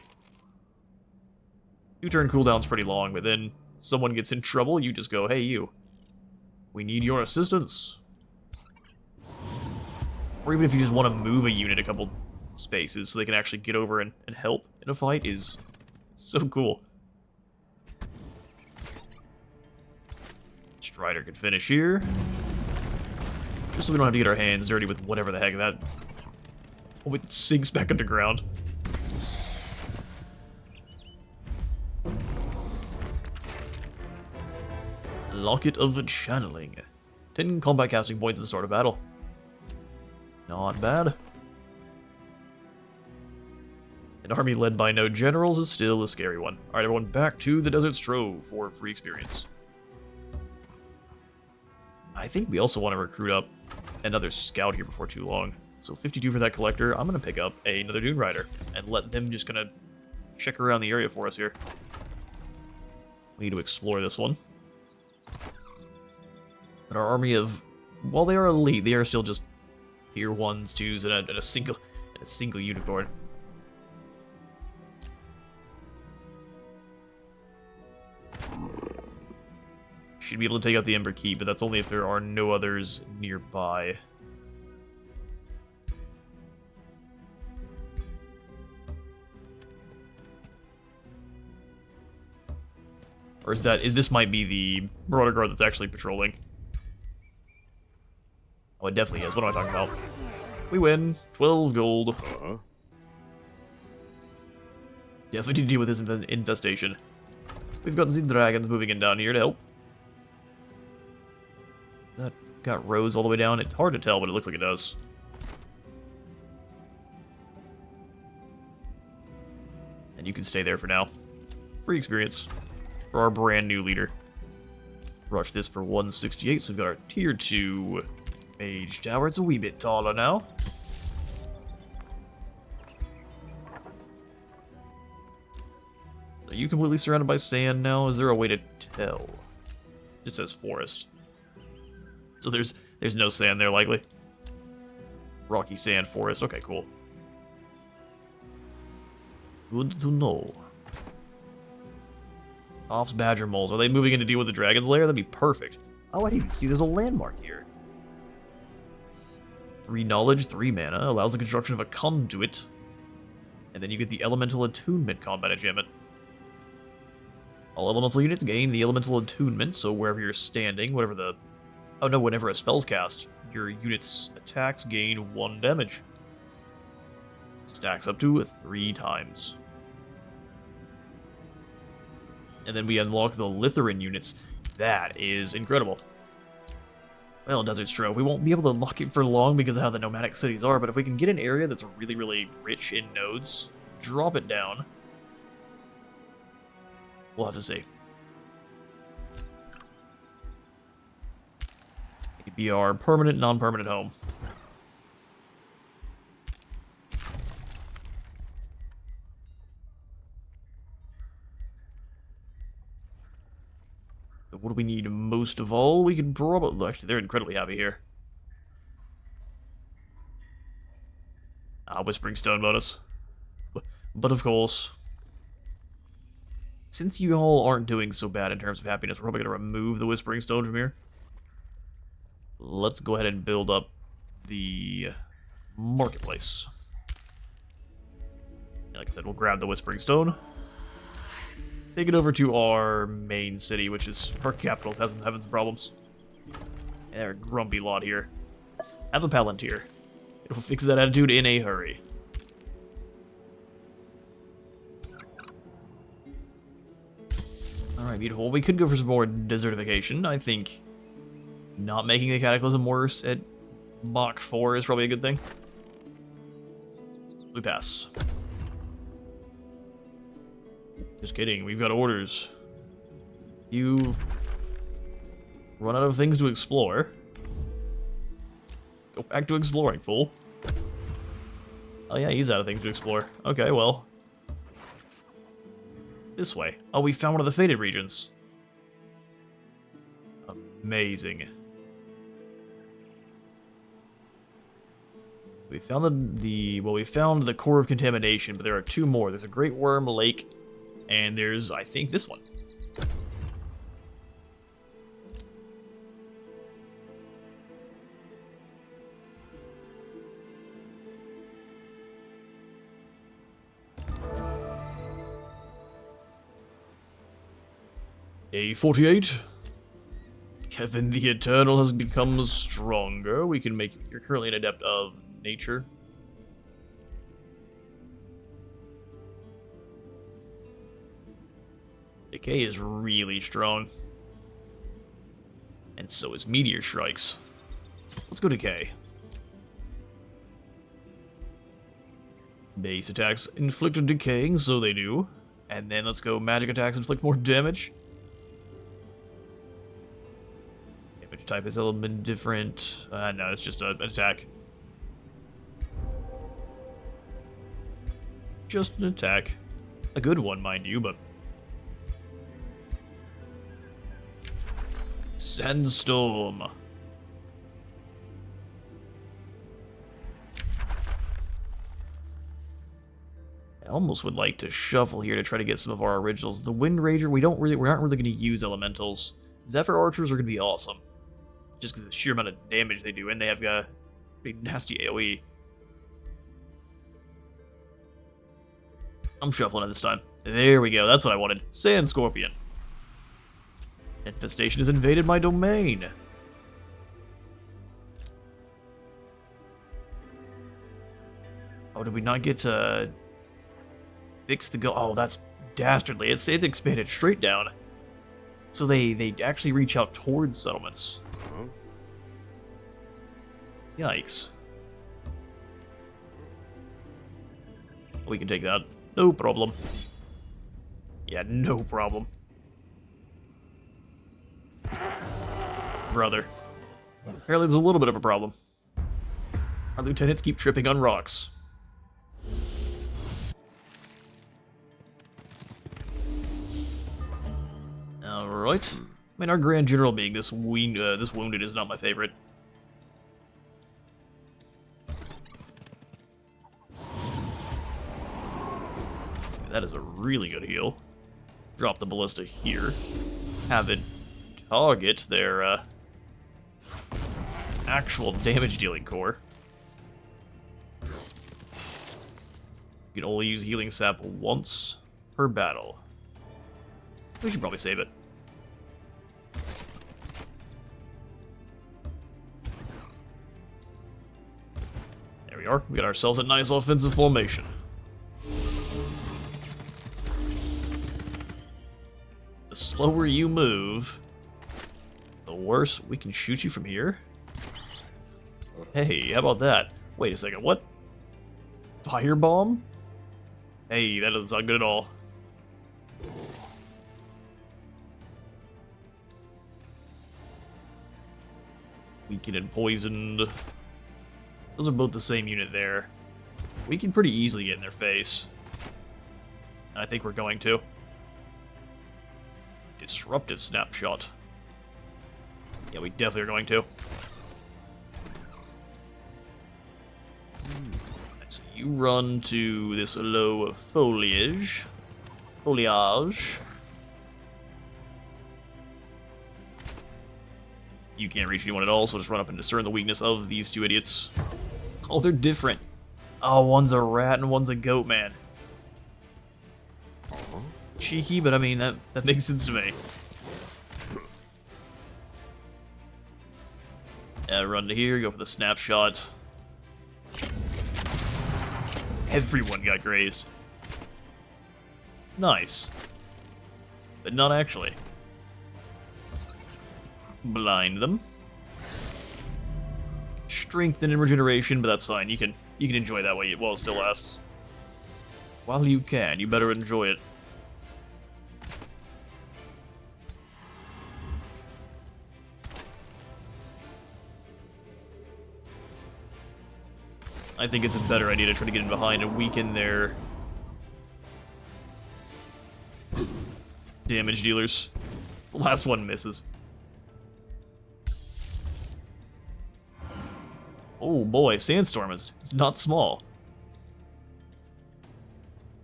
2-turn cooldown's pretty long, but then someone gets in trouble, you just go, hey, you. We need your assistance. Or even if you just want to move a unit a couple spaces so they can actually get over and help in a fight is so cool. Strider can finish here. Just so we don't have to get our hands dirty with whatever the heck that... Oh, it sinks back underground. Locket of Channeling. 10 combat casting points at the start of battle. Not bad. An army led by no generals is still a scary one. Alright, everyone, back to the Desert Strove for free experience. I think we also want to recruit up another scout here before too long. So 52 for that collector. I'm going to pick up another Dune Rider and let them just kind of check around the area for us here. We need to explore this one. But our army of, while they are elite, they are still just tier 1s, 2s, and a single unicorn. Should be able to take out the Ember Keep, but that's only if there are no others nearby. Or is that... This might be the Marauder Guard that's actually patrolling. Oh, it definitely is. What am I talking about? We win. 12 gold. Definitely need to deal with this infestation. We've got the dragons moving in down here to help. That got roads all the way down. It's hard to tell, but it looks like it does. And you can stay there for now. Free experience for our brand new leader. Rush this for 168, so we've got our tier 2 mage tower. It's a wee bit taller now. Are you completely surrounded by sand now? Is there a way to tell? It just says forest. So there's no sand there, likely. Rocky sand forest. Okay, cool. Good to know. Off's badger moles. Are they moving in to deal with the dragon's lair? That'd be perfect. Oh, I didn't even see there's a landmark here. 3 knowledge, 3 mana. Allows the construction of a conduit. And then you get the elemental attunement combat enchantment. All elemental units gain the elemental attunement, so wherever you're standing, whatever the... Oh no, whenever a spell's cast, your unit's attacks gain 1 damage. Stacks up to 3 times. And then we unlock the Litheran units. That is incredible. Well, Desert Strove, we won't be able to unlock it for long because of how the nomadic cities are, but if we can get an area that's really, really rich in nodes, drop it down. We'll have to see. It could be our permanent, non-permanent home. So what do we need most of all? We could probably... Actually, they're incredibly happy here. Whispering Stone bonus. But of course... Since you all aren't doing so bad in terms of happiness, we're probably going to remove the Whispering Stone from here. Let's go ahead and build up the marketplace. Like I said, we'll grab the Whispering Stone. Take it over to our main city, which is our capital, having some problems. They're a grumpy lot here. Have a Palantir. It'll fix that attitude in a hurry. Alright, beautiful. We could go for some more desertification. I think not making the Cataclysm worse at Mach 4 is probably a good thing. We pass. Just kidding, we've got orders. You run out of things to explore. Go back to exploring, fool. Oh yeah, he's out of things to explore. Okay, well. This way. Oh, we found one of the Fated regions. Amazing. We found we found the core of contamination, but there are 2 more. There's a Great Worm Lake, and there's, I think, this one. Day 48. Kevin the Eternal has become stronger. We can make... You're currently an adept of nature. Decay is really strong. And so is Meteor Strikes. Let's go Decay. Base attacks inflict decaying, so they do. And then let's go magic attacks inflict more damage. Damage type is element different. No, it's just an attack. Just an attack. A good one, mind you, but... Sandstorm. I almost would like to shuffle here to try to get some of our originals. The Wind Rager, we're not really going to use elementals. Zephyr Archers are going to be awesome. Just because of the sheer amount of damage they do, and they have a pretty nasty AoE. I'm shuffling it this time. There we go, that's what I wanted. Sand Scorpion. Infestation has invaded my domain. Oh, did we not get to fix the go? Oh, that's dastardly. It's expanded straight down. So they actually reach out towards settlements. Yikes. We can take that. No problem. Yeah, no problem. Brother. Apparently there's a little bit of a problem. Our lieutenants keep tripping on rocks. Alright. I mean, our Grand General being this wounded is not my favorite. That is a really good heal. Drop the ballista here. Have it target their actual damage-dealing core. You can only use healing sap once per battle. We should probably save it. There we are. We got ourselves a nice offensive formation. The slower you move, the worse we can shoot you from here. Hey, how about that? Wait a second, what? Firebomb? Hey, that doesn't sound good at all. Weakened and poisoned. Those are both the same unit there. We can pretty easily get in their face. I think we're going to. Disruptive snapshot. Yeah, we definitely are going to. So you run to this low foliage. Foliage. You can't reach anyone at all, so just run up and discern the weakness of these two idiots. Oh, they're different. Oh, one's a rat and one's a goat man. Cheeky, but I mean, that makes sense to me. Yeah, run to here, go for the snapshot. Everyone got grazed. Nice. But not actually. Blind them. Strengthen and regeneration, but that's fine. You can enjoy that way while it still lasts. While you can, you better enjoy it. I think it's a better idea to try to get in behind and weaken their damage dealers. The last one misses. Oh boy, Sandstorm it's not small.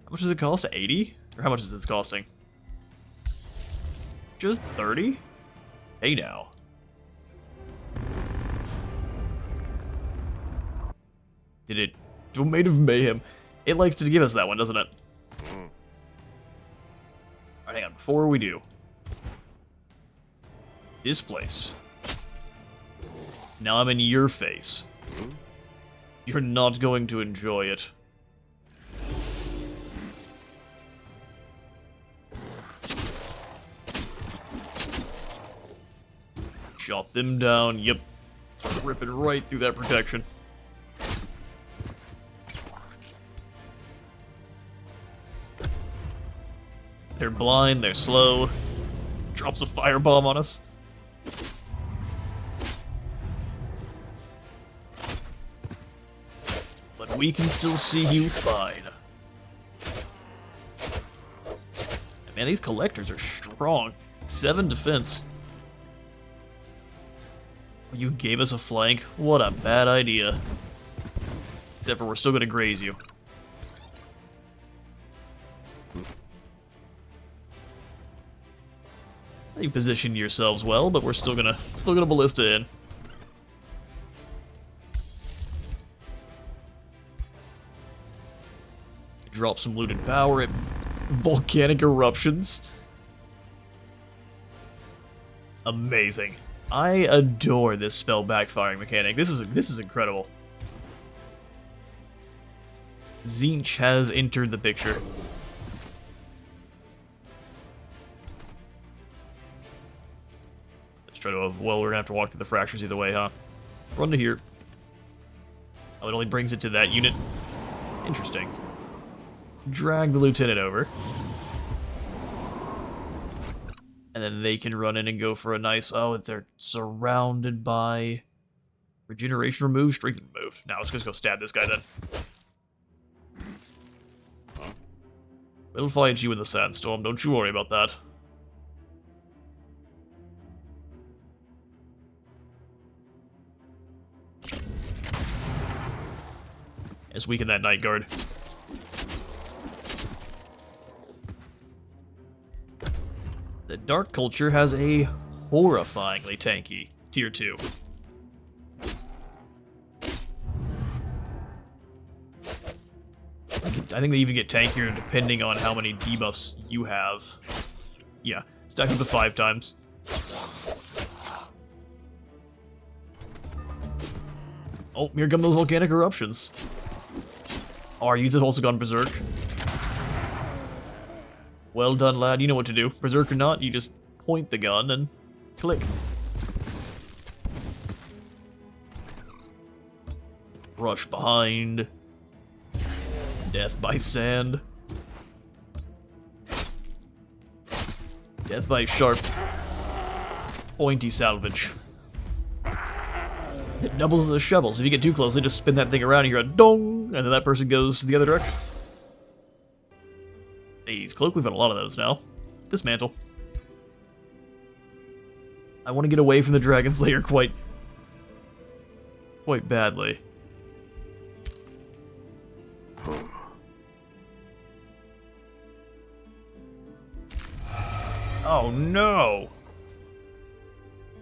How much does it cost? 80? Or how much is this costing? Just 30? Hey now. Did it? Domain of Mayhem. It likes to give us that one, doesn't it? Alright, hang on. Before we do. This place. Now I'm in your face. You're not going to enjoy it. Chop them down. Yep. Ripping right through that protection. They're blind, they're slow. Drops a firebomb on us. But we can still see you fine. Man, these collectors are strong. 7 defense. You gave us a flank? What a bad idea. Except for we're still gonna graze you. You positioned yourselves well, but we're still gonna ballista in. Drop some looted power at volcanic eruptions. Amazing. I adore this spell backfiring mechanic. This is incredible. Tzeentch has entered the picture. Let's try to. Well, we're gonna have to walk through the fractures either way, huh? Run to here. Oh, it only brings it to that unit. Interesting. Drag the lieutenant over. And then they can run in and go for a nice... Oh, they're surrounded by... Regeneration removed, strength removed. Now let's just go stab this guy then. We'll fight you in the sandstorm, don't you worry about that. Let's weaken that night guard. The Dark Culture has a horrifyingly tanky tier 2. I think they even get tankier depending on how many debuffs you have. Yeah, stack up to 5 times. Oh, here come those volcanic eruptions. Oh, our units have also gone berserk. Well done, lad. You know what to do. Berserk or not, you just point the gun and click. Rush behind. Death by sand. Death by sharp. Pointy salvage. It doubles as a shovel, so if you get too close, they just spin that thing around and you hear a dong, and then that person goes the other direction. These cloak, we've got a lot of those now. Dismantle. I want to get away from the Dragon Slayer quite badly. Oh no!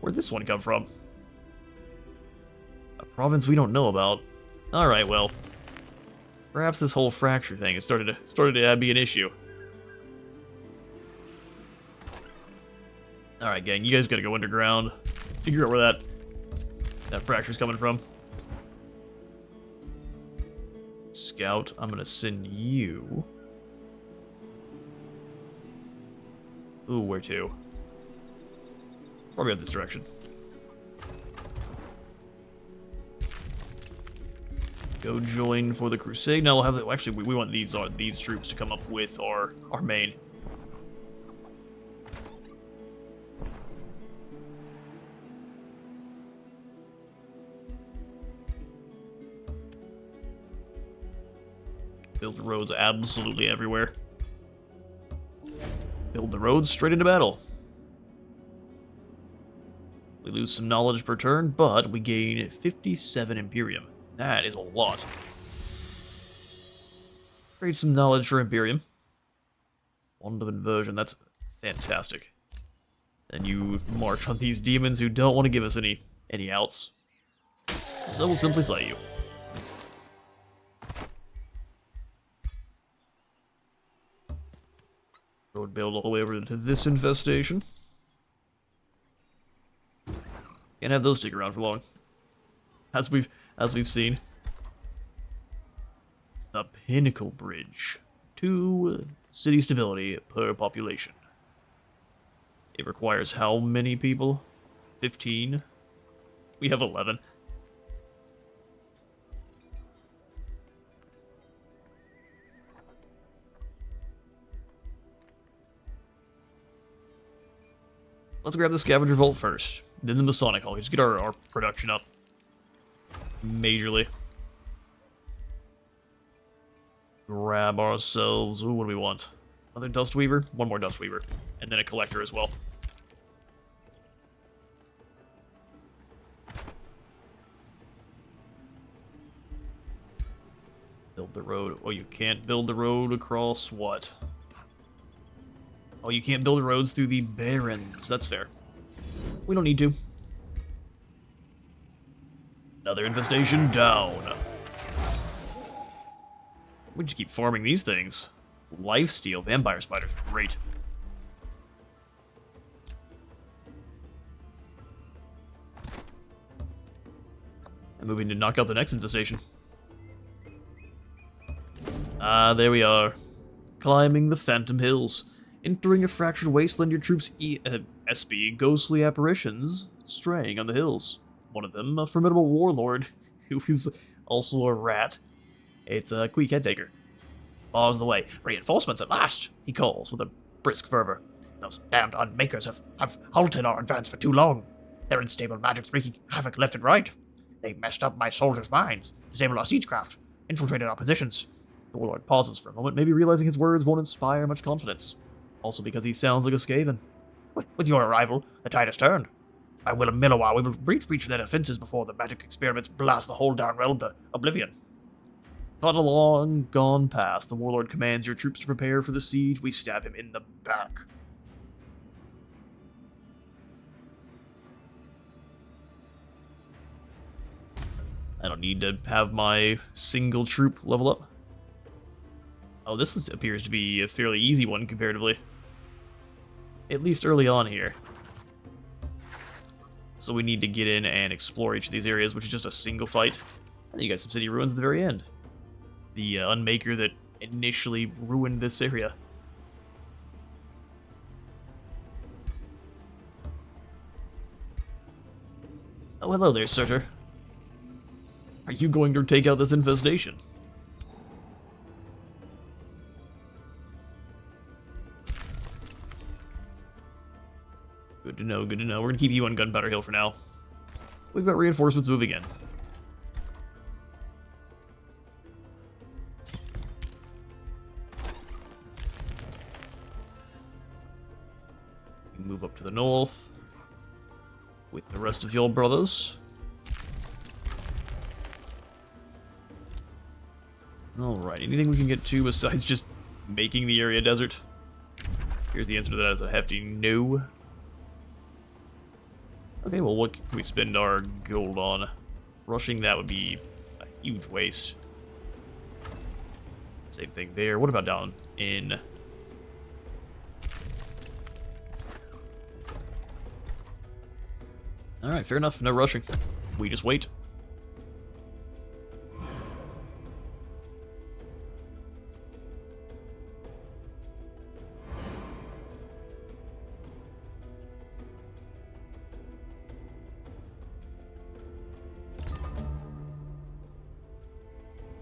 Where'd this one come from? A province we don't know about. Alright, well. Perhaps this whole fracture thing has started to be an issue. Alright, gang, you guys gotta go underground. Figure out where that fracture's coming from. Scout, I'm gonna send you... Ooh, where to? Probably up this direction. Go join for the crusade. Now we'll have... Actually, we want these troops to come up with our main. Build roads absolutely everywhere. Build the roads straight into battle. We lose some knowledge per turn, but we gain 57 Imperium. That is a lot. Trade some knowledge for Imperium. Wand of Inversion, that's fantastic. Then you march on these demons who don't want to give us any outs. So we'll simply slay you. Road build all the way over to this infestation. Can't have those stick around for long. As we've seen. The Pinnacle Bridge. 2 city stability per population. It requires how many people? 15? We have 11. Let's grab the Scavenger Vault first, then the Masonic Hall. Just get our production up majorly. Grab ourselves... Ooh, what do we want? Another Dust Weaver? One more Dust Weaver. And then a Collector as well. Build the road. Oh, you can't build the road across what? Oh, you can't build roads through the Barrens. That's fair. We don't need to. Another infestation down. We just keep farming these things. Lifesteal, vampire spiders, great. I'm moving to knock out the next infestation. Ah, there we are. Climbing the Phantom Hills. Entering a fractured wasteland, your troops SB ghostly apparitions straying on the hills. One of them, a formidable warlord, who is also a rat. It's a quick headtaker. Bars the way. Reinforcements at last, he calls with a brisk fervor. Those damned unmakers have halted our advance for too long. Their unstable magic's wreaking havoc left and right. They messed up my soldiers' minds, disabled our siegecraft, infiltrated our positions. The warlord pauses for a moment, maybe realizing his words won't inspire much confidence. Also because he sounds like a Skaven. With your arrival, the tide has turned. By will of Millowar, we will breach their defenses before the magic experiments blast the whole darn realm to oblivion. But a long gone past, the warlord commands your troops to prepare for the siege. We stab him in the back. I don't need to have my single troop level up. Oh, appears to be a fairly easy one comparatively. At least early on here. So we need to get in and explore each of these areas, which is just a single fight. And then you got some city ruins at the very end. The Unmaker that initially ruined this area. Oh, hello there, Surtur. Are you going to take out this infestation? Good to know, good to know. We're gonna keep you on Gunpowder Hill for now. We've got reinforcements moving in. Move up to the north with the rest of your brothers. Alright, anything we can get to besides just making the area desert? Here's the answer to that as a hefty no. Okay, well, what can we spend our gold on? Rushing that would be a huge waste. Same thing there. What about down in... Alright, fair enough. No rushing. We just wait.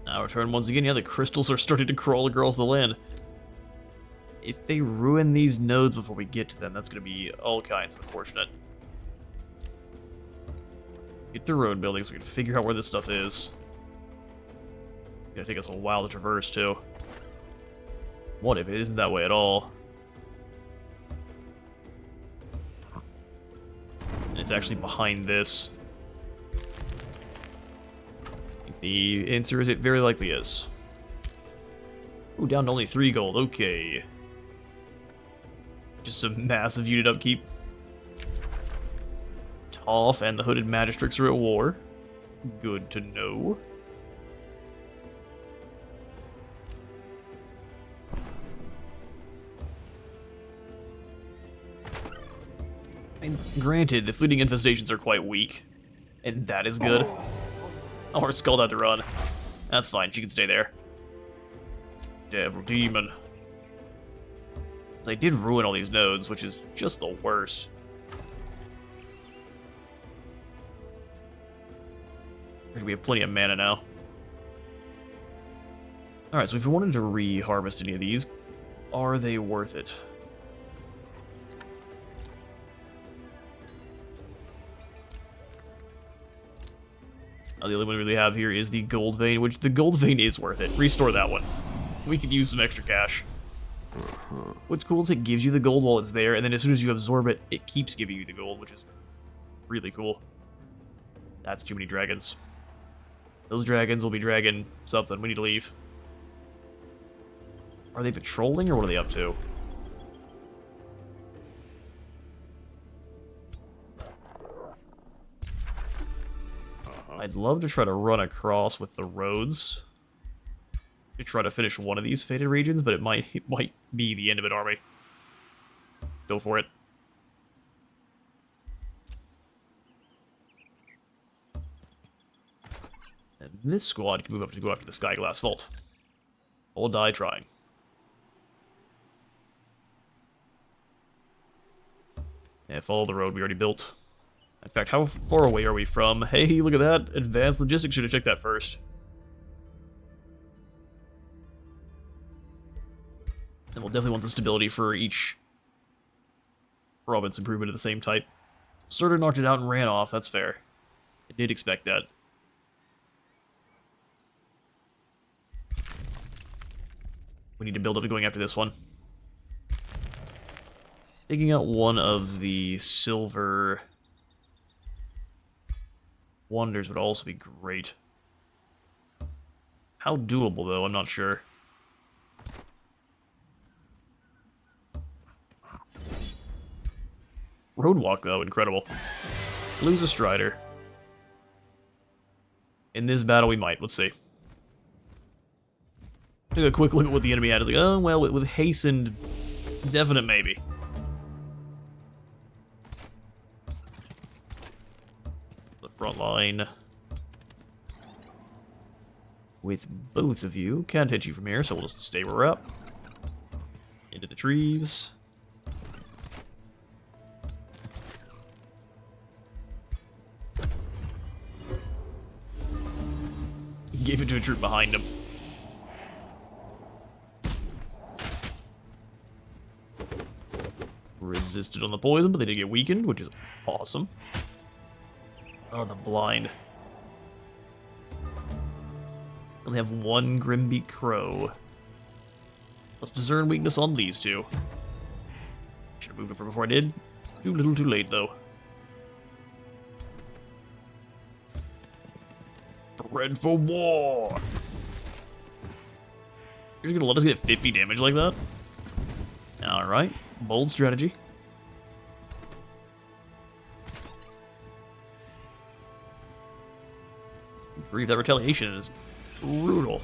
Our turn once again. Yeah, the crystals are starting to crawl across the land. If they ruin these nodes before we get to them, that's going to be all kinds of unfortunate. Get to road building so we can figure out where this stuff is. It's gonna take us a while to traverse, too. What if it isn't that way at all? It's actually behind this. The answer is it very likely is. Ooh, down to only 3 gold. Okay. Just some massive unit upkeep. Toff and the Hooded Magistrates are at war. Good to know. And granted, the fleeting infestations are quite weak. And that is good. Oh, her skull had to run. That's fine, she can stay there. Devil Demon. They did ruin all these nodes, which is just the worst. We have plenty of mana now. Alright, so if we wanted to re-harvest any of these, are they worth it? The only one we really have here is the gold vein, which the gold vein is worth it. Restore that one. We could use some extra cash. What's cool is it gives you the gold while it's there, and then as soon as you absorb it, it keeps giving you the gold, which is really cool. That's too many dragons. Those dragons will be dragging something. We need to leave. Are they patrolling, or what are they up to? I'd love to try to run across with the roads to try to finish one of these faded regions, but it might be the end of an army. Go for it. And this squad can move up to go after the Skyglass Vault. Or die trying. Yeah, follow the road we already built. In fact, how far away are we from? Hey, look at that! Advanced Logistics should have checked that first. And we'll definitely want the stability for each province improvement of the same type. Sort of knocked it out and ran off, that's fair. I did expect that. We need to build up to going after this one. Taking out one of the silver wonders would also be great. How doable, though, I'm not sure. Roadwalk, though, incredible. Lose a Strider. In this battle, we might. Let's see. Took a quick look at what the enemy had. It's like, oh, well, with hastened, definite maybe. The front line. With both of you. Can't hit you from here, so we'll just stay where we're at. Into the trees. Gave it to a troop behind him. Resisted on the poison, but they did get weakened, which is awesome. Oh, the blind. Only have one Grimbeak Crow. Let's discern weakness on these two. Should have moved it from before I did. Too little too late, though. Ready for war! You're just gonna let us get 50 damage like that? Alright, bold strategy. Breathe, that retaliation is brutal.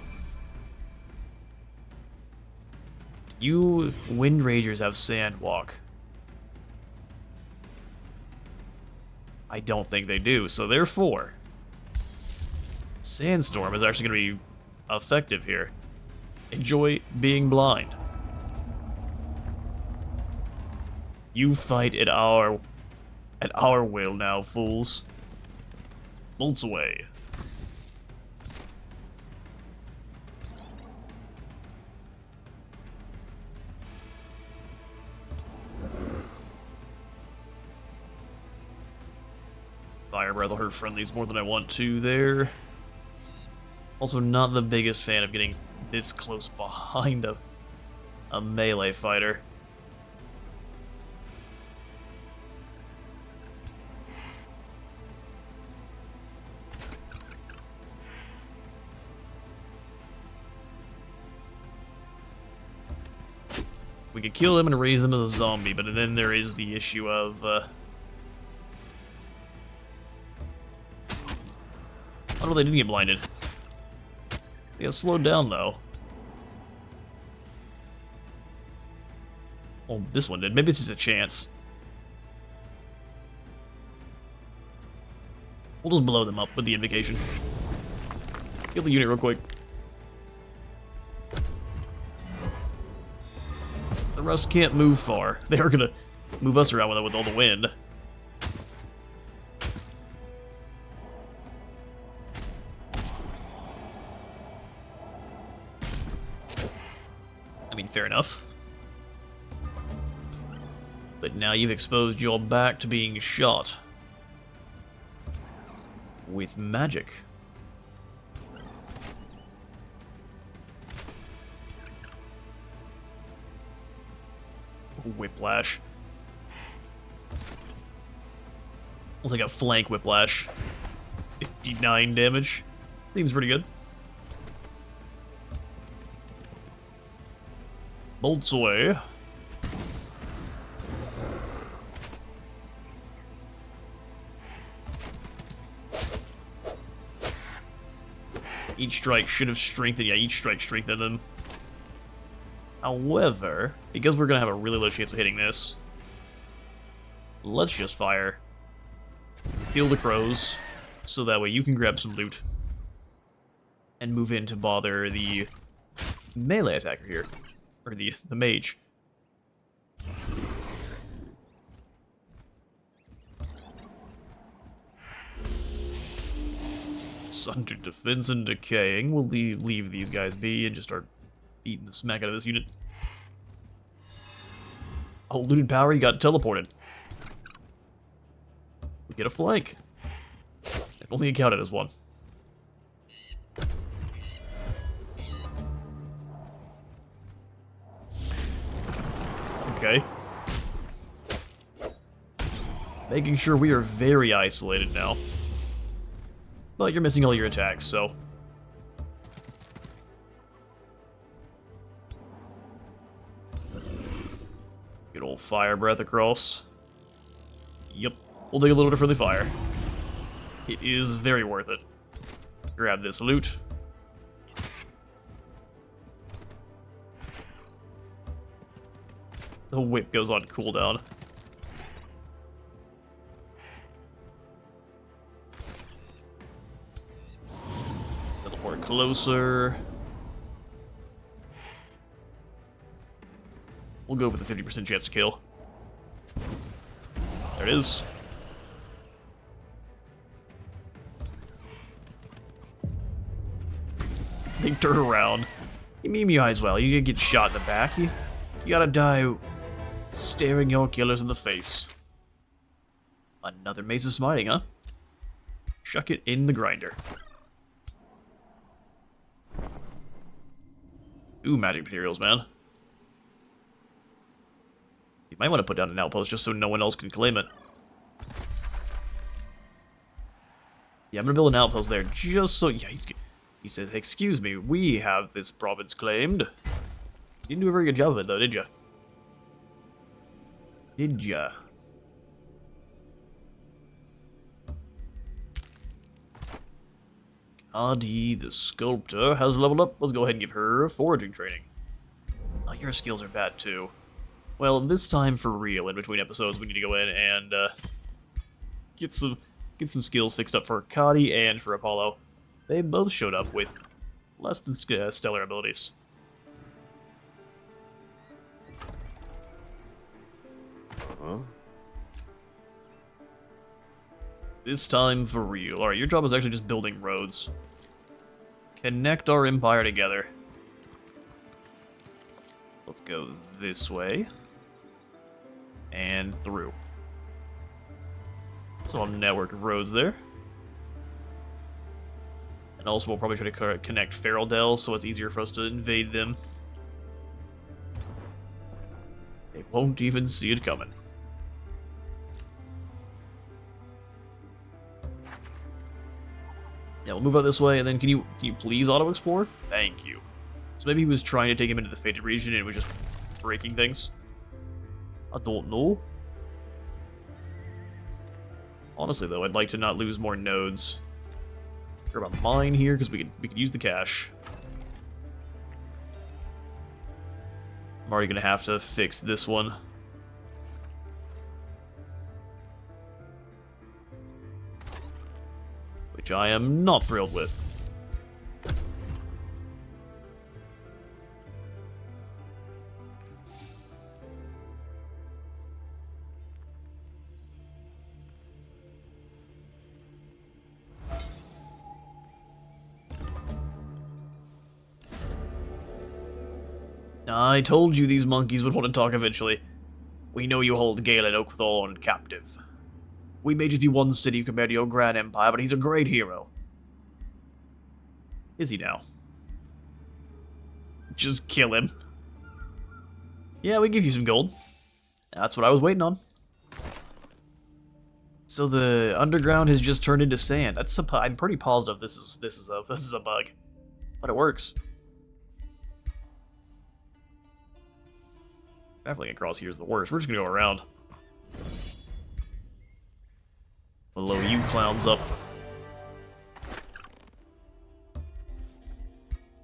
You Wind Ragers have Sandwalk. I don't think they do, so therefore Sandstorm is actually going to be effective here. Enjoy being blind. You fight at our will now, fools. Bolts away. Fire Breath will hurt friendlies more than I want to there. Also, not the biggest fan of getting this close behind a melee fighter. We could kill them and raise them as a zombie, but then there is the issue of oh no, they didn't get blinded. They got slowed down, though. Oh, this one did. Maybe it's just a chance. We'll just blow them up with the invocation. Kill the unit real quick. The rest can't move far. They are gonna move us around with all the wind. I mean, fair enough. But now you've exposed your back to being shot with magic. Whiplash. We'll take a flank whiplash. 59 damage. Seems pretty good. Bolts away. Each strike should have strengthened. Yeah, each strike strengthened them. However, because we're going to have a really low chance of hitting this, let's just fire. Kill the crows, so that way you can grab some loot. And move in to bother the melee attacker here. Or the mage. It's under defense and decaying. We'll leave these guys be and just start beating the smack out of this unit. Oh, looted power, you got teleported. We get a flank. It only counted as one. Okay. Making sure we are very isolated now. But you're missing all your attacks, so... Good old fire breath across. Yep. We'll take a little bit of friendly fire. It is very worth it. Grab this loot. The whip goes on cooldown. Teleport closer. We'll go for the 50% chance to kill. There it is. They turn around. You mean you as well. You get shot in the back. You gotta die staring your killers in the face. Another Mace of Smiting, huh? Chuck it in the grinder. Ooh, magic materials, man. You might want to put down an outpost just so no one else can claim it. Yeah, I'm gonna build an outpost there just so... Yeah, he says, excuse me, we have this province claimed. You didn't do a very good job of it, though, did ya? Did ya? Kadi, the sculptor, has leveled up. Let's go ahead and give her foraging training. Oh, your skills are bad, too. Well, this time for real, in between episodes, we need to go in and get some skills fixed up for Kadi and for Apollo. They both showed up with less than stellar abilities. Huh? This time for real. Alright, your job is actually just building roads. Connect our empire together. Let's go this way. And through. So a network of roads there. And also we'll probably try to connect Feraldel so it's easier for us to invade them. They won't even see it coming. Yeah, we'll move out this way, and then can you please auto-explore? Thank you. So maybe he was trying to take him into the Fated region and it was just breaking things. I don't know. Honestly, though, I'd like to not lose more nodes. Grab a mine here, because we could use the cash. I'm already going to have to fix this one. Which I am not thrilled with. I told you these monkeys would want to talk eventually. We know you hold Galen Oakthorn captive. We may just be one city compared to your grand empire, but he's a great hero. Is he now? Just kill him. Yeah, we give you some gold. That's what I was waiting on. So the underground has just turned into sand. I'm pretty positive this is a bug, but it works. Traveling across here is the worst. We're just gonna go around. Blow you clowns up.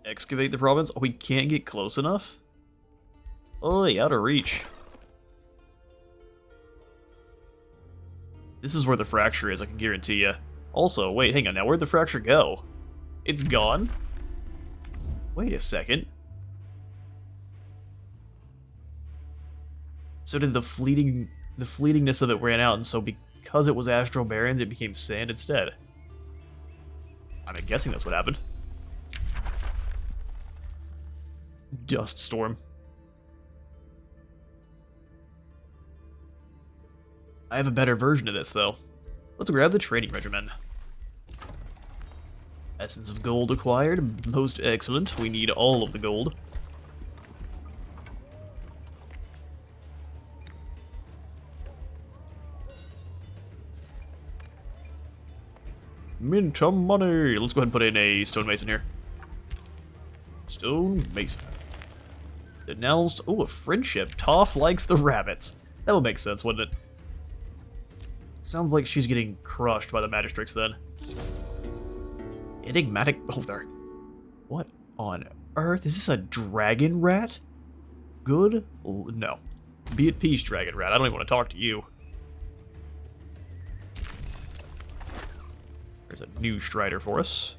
Excavate the province. Oh, we can't get close enough? Oh, out of reach. This is where the fracture is, I can guarantee you. Also, wait, hang on now. Where'd the fracture go? It's gone? Wait a second. So did the fleetingness of it ran out, and so because it was Astral Barrens, it became sand instead. I'm guessing that's what happened. Dust storm. I have a better version of this, though. Let's grab the training regimen. Essence of gold acquired. Most excellent. We need all of the gold. Mint money. Let's go ahead and put in a stonemason here. Stonemason. Announced. Oh, a friendship. Toph likes the rabbits. That would make sense, wouldn't it? Sounds like she's getting crushed by the Magistrix then. Enigmatic. Oh, there. What on earth? Is this a dragon rat? Good? No. Be at peace, dragon rat. I don't even want to talk to you. There's a new Strider for us.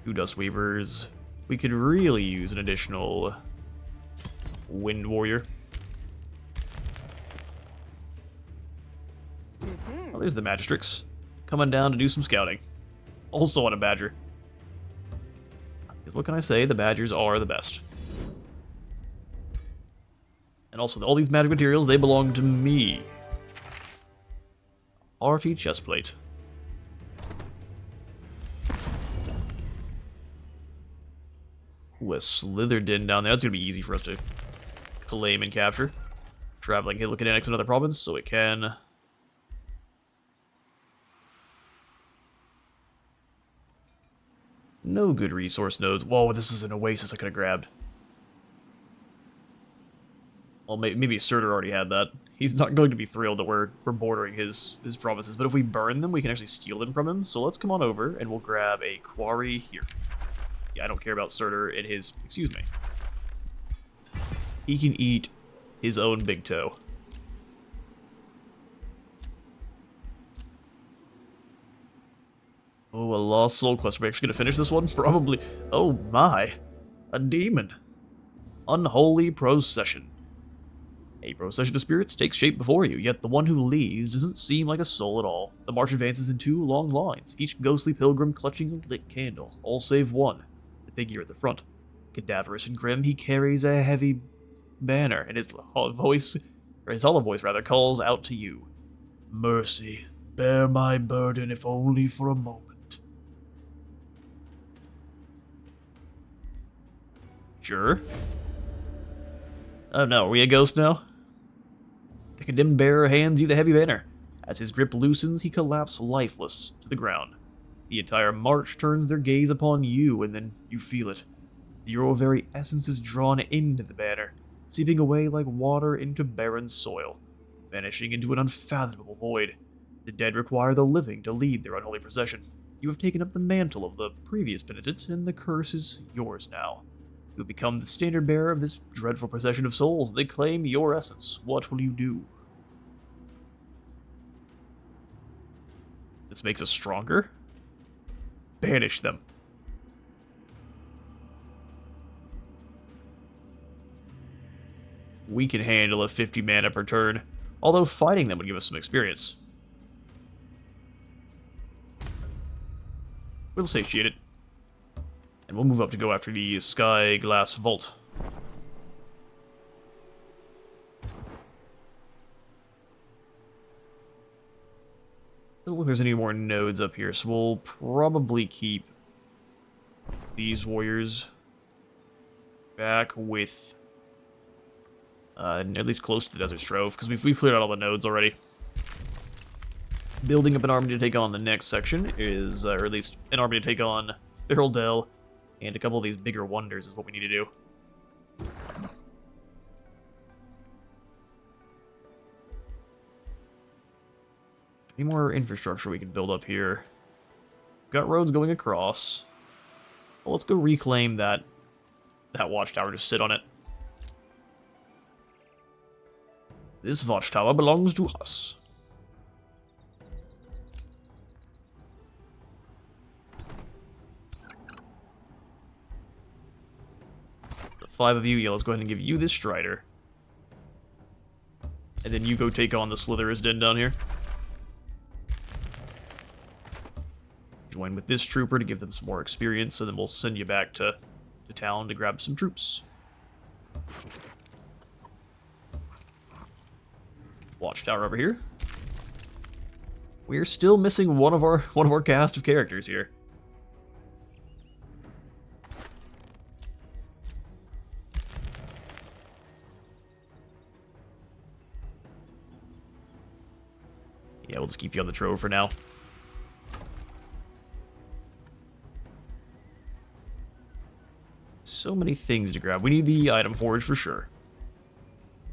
Two Dust Weavers. We could really use an additional Wind Warrior. Oh, there's the Magistrix. Coming down to do some scouting. Also on a Badger. Because what can I say? The Badgers are the best. And also, all these magic materials, they belong to me. RT chestplate. Ooh, a Slitherden down there. That's going to be easy for us to claim and capture. Traveling here, looking to annex another province, so it can. No good resource nodes. Whoa, this is an oasis I could have grabbed. Well, maybe Surtur already had that. He's not going to be thrilled that we're bordering his provinces, but if we burn them, we can actually steal them from him. So let's come on over, and we'll grab a quarry here. Yeah, I don't care about Surtur and his... Excuse me. He can eat his own big toe. Oh, a lost soul quest. Are we actually going to finish this one? Probably. Oh my. A demon. Unholy procession. A procession of spirits takes shape before you, yet the one who leads doesn't seem like a soul at all. The march advances in two long lines, each ghostly pilgrim clutching a lit candle, all save one, the figure at the front. Cadaverous and grim, he carries a heavy banner, and his hollow voice calls out to you. Mercy, bear my burden if only for a moment. Sure. Oh no, are we a ghost now? The condemned bearer hands you the heavy banner. As his grip loosens, he collapses lifeless to the ground. The entire march turns their gaze upon you, and then you feel it. Your very essence is drawn into the banner, seeping away like water into barren soil, vanishing into an unfathomable void. The dead require the living to lead their unholy procession. You have taken up the mantle of the previous penitent, and the curse is yours now. You have become the standard bearer of this dreadful procession of souls. They claim your essence. What will you do? This makes us stronger? Banish them. We can handle a 50 mana per turn, although fighting them would give us some experience. We'll satiate it. And we'll move up to go after the Sky Glass Vault. Doesn't look like there's any more nodes up here, so we'll probably keep these warriors. back with at least close to the Desert Strove, because we've cleared out all the nodes already. Building up an army to take on the next section is, or at least an army to take on Feral Dell, and a couple of these bigger wonders is what we need to do. Any more infrastructure we can build up here? Got roads going across. Well, let's go reclaim that watchtower, just sit on it. This watchtower belongs to us. The 5 of you, yeah, let's go ahead and give you this Strider. And then you go take on the Slitherous Den down here. Join with this trooper to give them some more experience, and then we'll send you back to town to grab some troops. Watchtower over here. We're still missing one of our cast of characters here. Yeah, we'll just keep you on the Trove for now. So many things to grab. We need the item forge for sure.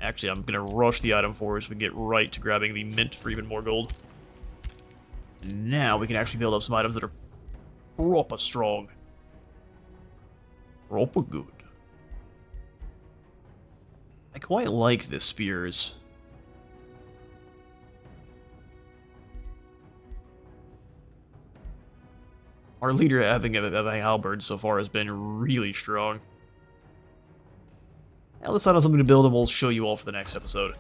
Actually, I'm going to rush the item forge so we get right to grabbing the mint for even more gold. Now we can actually build up some items that are proper strong. Proper good. I quite like this spears. Our leader having a halberd so far has been really strong. Now let's decide on something to build and we'll show you all for the next episode.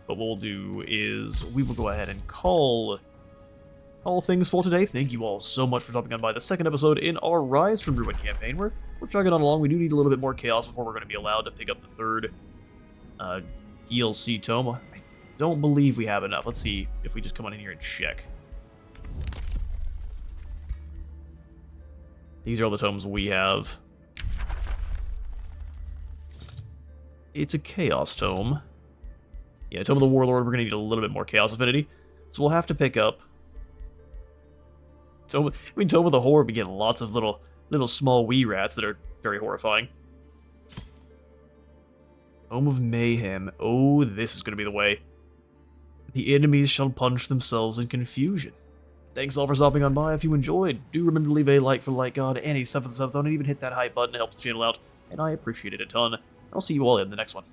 But what we'll do is we will go ahead and call things for today. Thank you all so much for stopping on by the second episode in our Rise from Ruin campaign. We're chugging on along. We do need a little bit more chaos before we're going to be allowed to pick up the third DLC tome. I don't believe we have enough. Let's see if we just come on in here and check. These are all the tomes we have. It's a Chaos Tome. Yeah, Tome of the Warlord, we're going to need a little bit more Chaos Affinity. So we'll have to pick up... Tome of the Horde, we get lots of little small wee rats that are very horrifying. Tome of Mayhem. Oh, this is going to be the way. The enemies shall punch themselves in confusion. Thanks all for stopping on by. If you enjoyed, do remember to leave a like for the like god and a sub for the sub, and even hit that hype button. It helps the channel out, and I appreciate it a ton. I'll see you all in the next one.